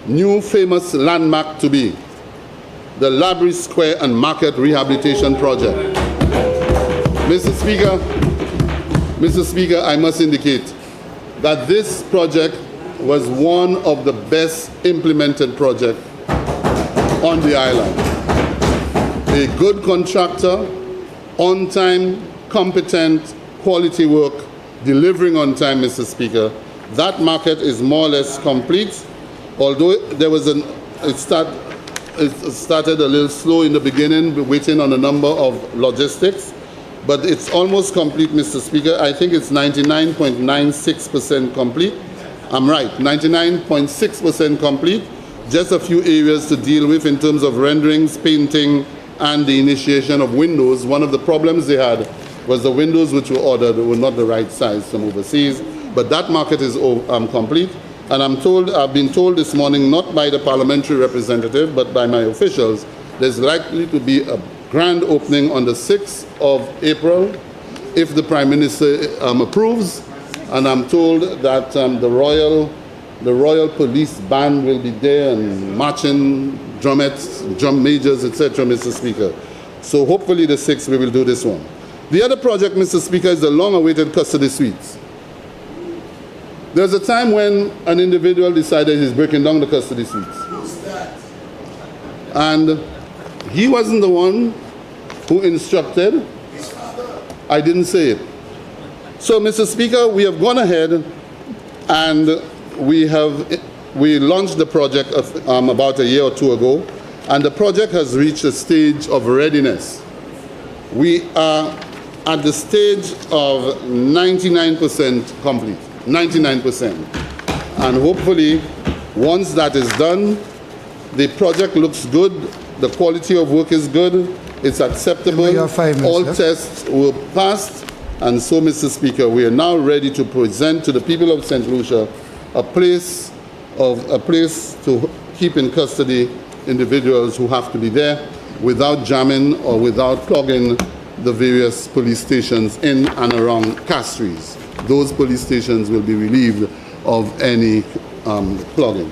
new famous landmark to be the Labrie Square and Market Rehabilitation Project. Mr. Speaker, I must indicate that this project was one of the best implemented projects on the island. A good contractor, on time, competent, quality work, delivering on time, Mr. Speaker. That market is more or less complete, although there was it started a little slow in the beginning, waiting on a number of logistics, but it's almost complete, Mr. Speaker. I think it's 99.96% complete. I'm right, 99.6% complete. Just a few areas to deal with in terms of renderings, painting, and the initiation of windows. One of the problems they had was the windows which were ordered were not the right size from overseas, but that market is complete. And I've been told this morning, not by the parliamentary representative, but by my officials, there's likely to be a grand opening on the 6th of April, if the Prime Minister approves. And I'm told that the Royal Police Band will be there, and marching drumettes, drum majors, etc., Mr. Speaker. So hopefully the 6th we will do this one. The other project, Mr. Speaker, is the long-awaited custody suites. There's a time when an individual decided he's breaking down the custody suites. Who's that? And he wasn't the one who instructed. His father. I didn't say it. So, Mr. Speaker, we have gone ahead and we launched the project about a year or two ago, and the project has reached a stage of readiness. We are at the stage of 99% complete, 99%. And hopefully, once that is done, the project looks good, the quality of work is good, it's acceptable, You have 5 minutes all left. tests were passed, and so, Mr. Speaker, we are now ready to present to the people of St. Lucia a place to keep in custody individuals who have to be there without jamming or without clogging the various police stations in and around Castries. Those police stations will be relieved of any clogging.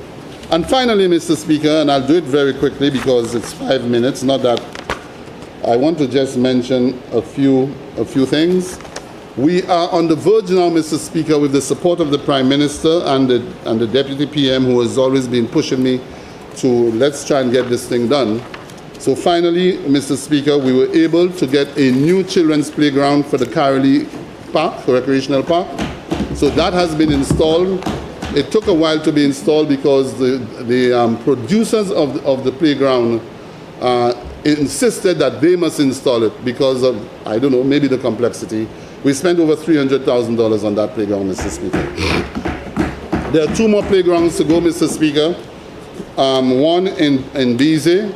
And finally, Mr. Speaker, and I'll do it very quickly because it's 5 minutes, not that I want to just mention a few things. We are on the verge now, Mr. Speaker, with the support of the Prime Minister and the Deputy PM, who has always been pushing me to let's try and get this thing done. So finally, Mr. Speaker, we were able to get a new children's playground for the Carolee Park, recreational park. So that has been installed. It took a while to be installed because the producers of the playground insisted that they must install it because of, I don't know, maybe the complexity. We spent over $300,000 on that playground, Mr. Speaker. There are 2 more playgrounds to go, Mr. Speaker. One in Bize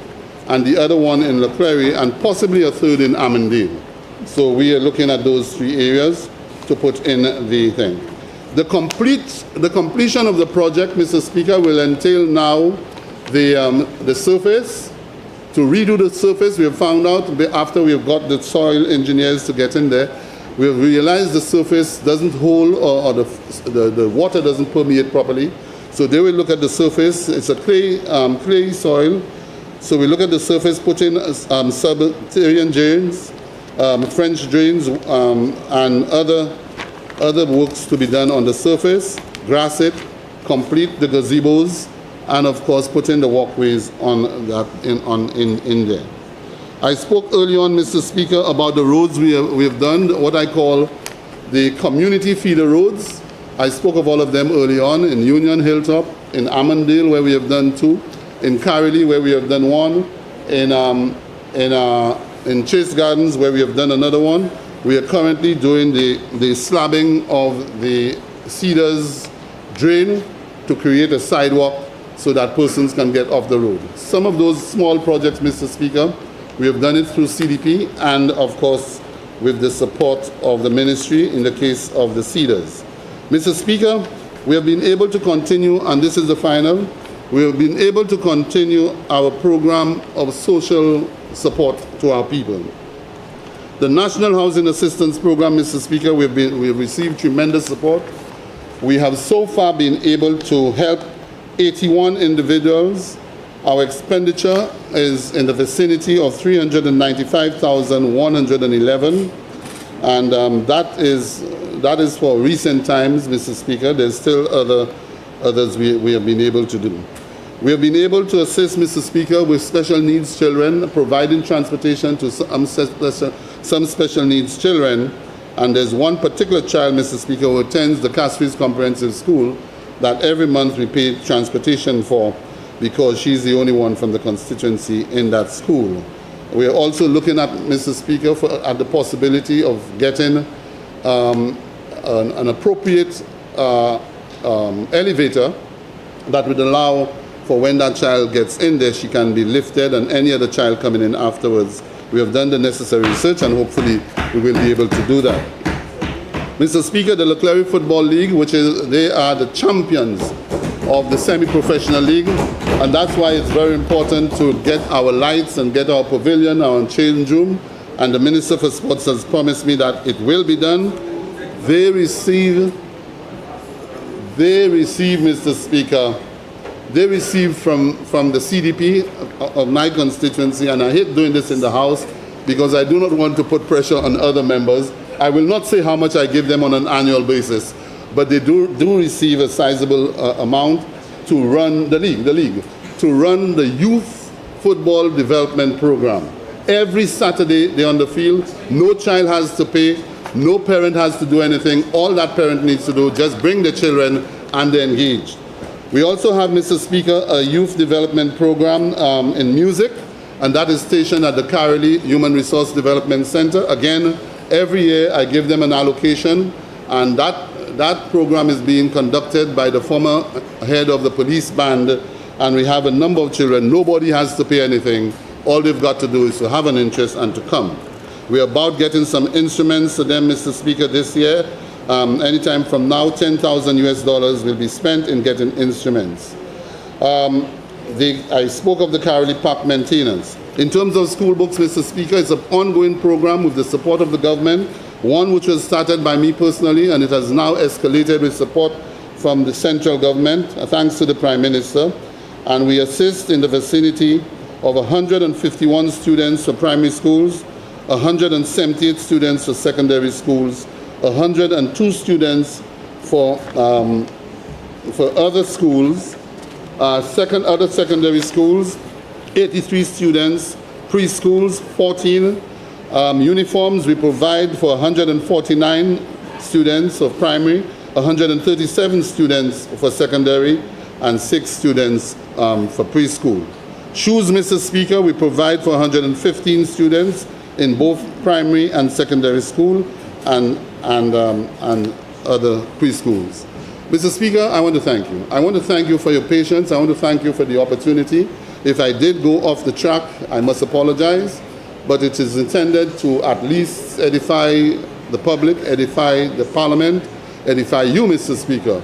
and the other one in Leclerc, and possibly a third in Amandale. So we are looking at those 3 areas to put in the thing. The completion of the project, Mr. Speaker, will entail now the surface. To redo the surface, we have found out after we have got the soil engineers to get in there, we have realized the surface doesn't hold or the water doesn't permeate properly. So they will look at the surface. It's a clay soil. So we look at the surface, put in subterranean drains, French drains, and other works to be done on the surface, grass it, complete the gazebos, and of course put in the walkways on that in there. I spoke early on, Mr. Speaker, about the roads we have done, what I call the community feeder roads. I spoke of all of them early on in Union Hilltop, in Amandale, where we have done 2, in Carolee, where we have done 1, in Chase Gardens, where we have done another 1. We are currently doing the slabbing of the Cedars drain to create a sidewalk so that persons can get off the road. Some of those small projects, Mr. Speaker, we have done it through CDP and, of course, with the support of the ministry in the case of the Cedars. Mr. Speaker, we have been able to continue, and this is the final, we have been able to continue our program of social support to our people. The National Housing Assistance Program, Mr. Speaker, we have received tremendous support. We have so far been able to help 81 individuals. Our expenditure is in the vicinity of $395,111, and that is for recent times, Mr. Speaker. There's still others we have been able to do. We have been able to assist, Mr. Speaker, with special needs children, providing transportation to some special needs children. And there's one particular child, Mr. Speaker, who attends the Castries Comprehensive School that every month we pay transportation for because she's the only one from the constituency in that school. We are also looking at, Mr. Speaker, at the possibility of getting an appropriate elevator that would allow for when that child gets in there, she can be lifted, and any other child coming in afterwards. We have done the necessary research, and hopefully we will be able to do that. Mr. Speaker, the Leclerc Football League, they are the champions of the semi-professional league, and that's why it's very important to get our lights and get our pavilion, our change room, and the Minister for Sports has promised me that it will be done. They receive, Mr. Speaker, they receive from the CDP of my constituency, and I hate doing this in the House, because I do not want to put pressure on other members. I will not say how much I give them on an annual basis, but they do receive a sizable amount to run the league, to run the youth football development program. Every Saturday they're on the field. No child has to pay. No parent has to do anything. All that parent needs to do, just bring the children and they're engaged. We also have, Mr. Speaker, a youth development program in music, and that is stationed at the Kareli Human Resource Development Center. Again, every year I give them an allocation, and that program is being conducted by the former head of the police band, and we have a number of children. Nobody has to pay anything. All they've got to do is to have an interest and to come. We're about getting some instruments to them, Mr. Speaker, this year. Anytime from now, $10,000 will be spent in getting instruments. I spoke of the Kareli Park maintenance. In terms of school books, Mr. Speaker, it's an ongoing program with the support of the government, one which was started by me personally, and it has now escalated with support from the central government, thanks to the Prime Minister. And we assist in the vicinity of 151 students for primary schools, 178 students for secondary schools, 102 students for other schools, other secondary schools, 83 students, preschools, 14. Uniforms we provide for 149 students of primary, 137 students for secondary, and 6 students for preschool. Shoes, Mr. Speaker, we provide for 115 students in both primary and secondary school and other preschools. Mr. Speaker, I want to thank you. I want to thank you for your patience. I want to thank you for the opportunity. If I did go off the track, I must apologize, but it is intended to at least edify the public, edify the Parliament, edify you, Mr. Speaker.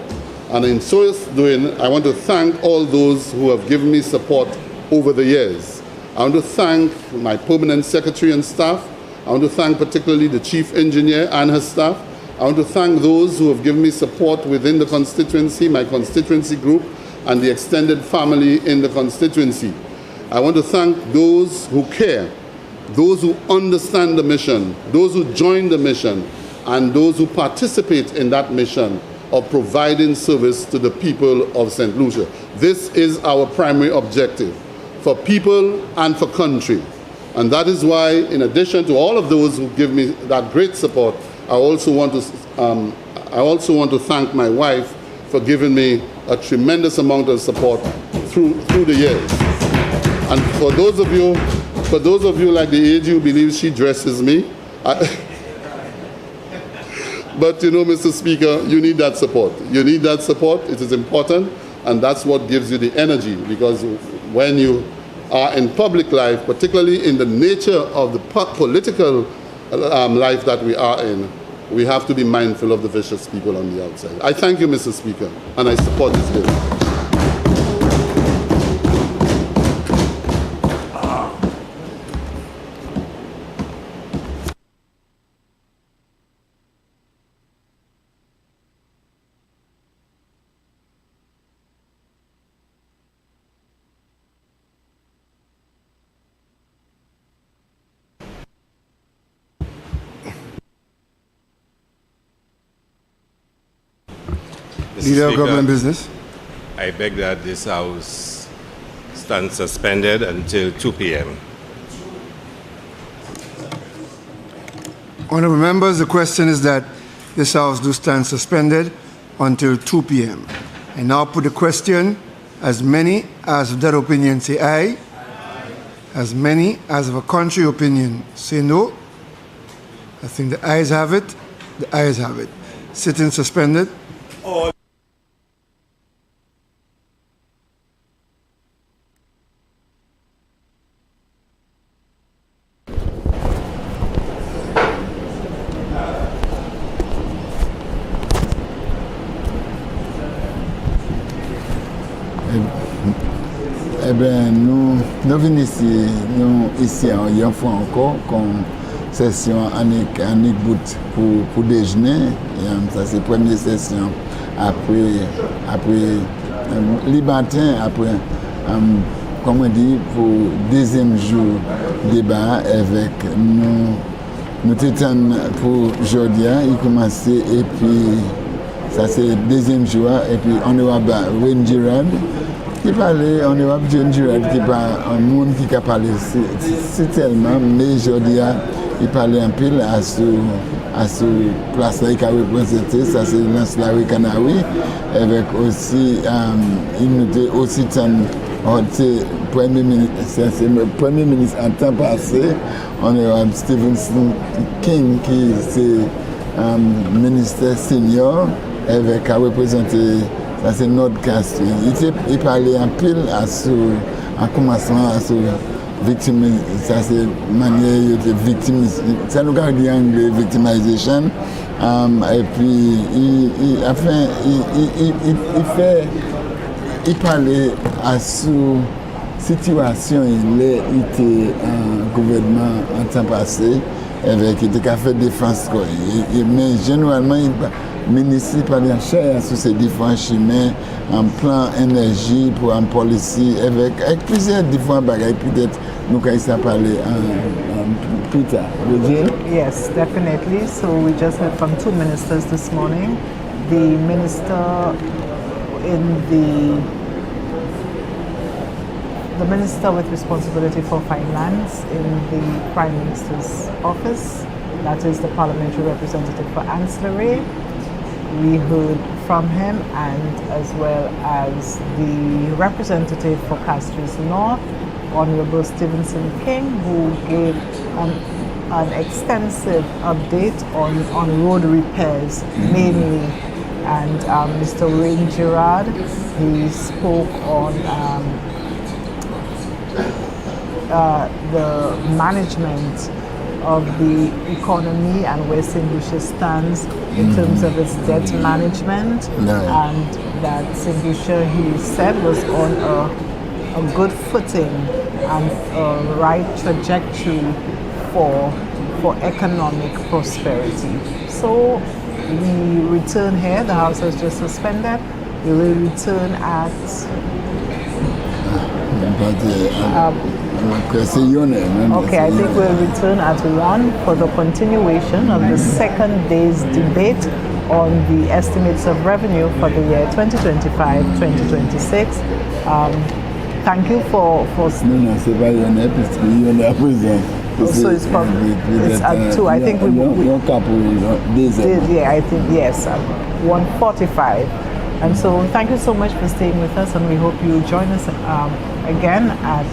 And in so doing, I want to thank all those who have given me support over the years. I want to thank my permanent secretary and staff. I want to thank particularly the chief engineer and her staff. I want to thank those who have given me support within the constituency, my constituency group, and the extended family in the constituency. I want to thank those who care, those who understand the mission, those who join the mission, and those who participate in that mission of providing service to the people of St. Lucia. This is our primary objective, for people and for country. And that is why, in addition to all of those who give me that great support, I also want to thank my wife for giving me a tremendous amount of support through the years. And for those of you like the age who believes she dresses me, but you know, Mr. Speaker, you need that support. You need that support. It is important, and that's what gives you the energy, because when you are in public life, particularly in the nature of the political life that we are in, we have to be mindful of the vicious people on the outside. I thank you, Mr. Speaker, and I support this bill. Leader of Government Business. I beg that this House stand suspended until 2 p.m. Honourable members, the question is that this House do stand suspended until 2 p.m. I now put the question. As many as of that opinion say aye. As many as of a contrary opinion say no. I think the ayes have it. The ayes have it. Sitting suspended. Eh bien, nous venons ici une fois encore comme session en bout pour déjeuner. Ça c'est la première session après le matin, après comment dire, pour deuxième jour débat avec nous t'étions pour aujourd'hui, il commençait et puis ça c'est deuxième jour et puis on est Wayne Girard qui parlait, on est Wayne Girard qui parle, un monde qui a parlé c'est tellement, mais aujourd'hui il parlait un peu à ce place là qui a représenté, ça c'est Lancelot Canawi, avec aussi, il nous était aussi Premier ministre en temps passé, on est Stephen King qui c'est ministre senior, avec à représenter, ça c'est notre caste. Il parlait un peu en commençant à ce victime, ça c'est manière de victime, ça nous garde en anglais victimization, et puis il parlait à ce situation, il était en gouvernement en temps passé, avec il était fait défense quoi. Mais généralement le ministre parlait cher sur ces différents chemins, en plan énergie pour un policy avec plusieurs différents bagages peut-être nous quand ça parler plus tard. Yes, definitely. So we just heard from two ministers this morning. The minister the minister with responsibility for finance in the Prime Minister's office, that is the parliamentary representative for ancillary. We heard from him, and as well as the representative for Castries North, Honorable Stevenson King, who gave an extensive update on road repairs mainly. And Mr. Wayne Girard, he spoke on the management of the economy and where St. Lucia stands in terms of its debt management, and that St. Lucia, he said, was on a good footing and a right trajectory for economic prosperity. So we return here, the House has just suspended. We will return at okay, I think we'll return at 1 for the continuation of the second day's debate on the estimates of revenue for the year 2025-2026. Thank you for so it's at 2. I think I think yes, 1:45. And so thank you so much for staying with us, and we hope you join us again at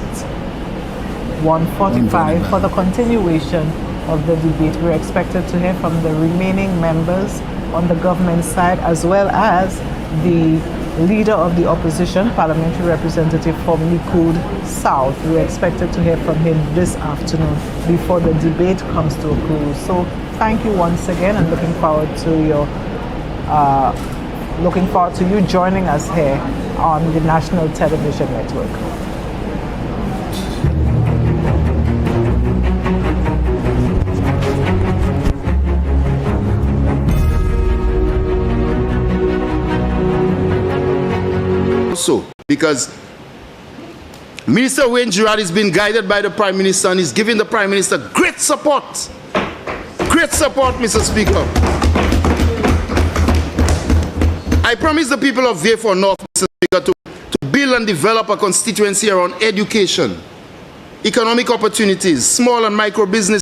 1:45 for the continuation of the debate. We're expected to hear from the remaining members on the government side, as well as the leader of the opposition, parliamentary representative from Likud South. We're expected to hear from him this afternoon before the debate comes to a close. So thank you once again, and looking forward to you joining us here on the National Television Network. Also, because Minister Wayne Girard is being guided by the Prime Minister and is giving the Prime Minister great support. Great support, Mr. Speaker. I promise the people of Vieux North, Mr. Speaker, to build and develop a constituency around education, economic opportunities, small and micro business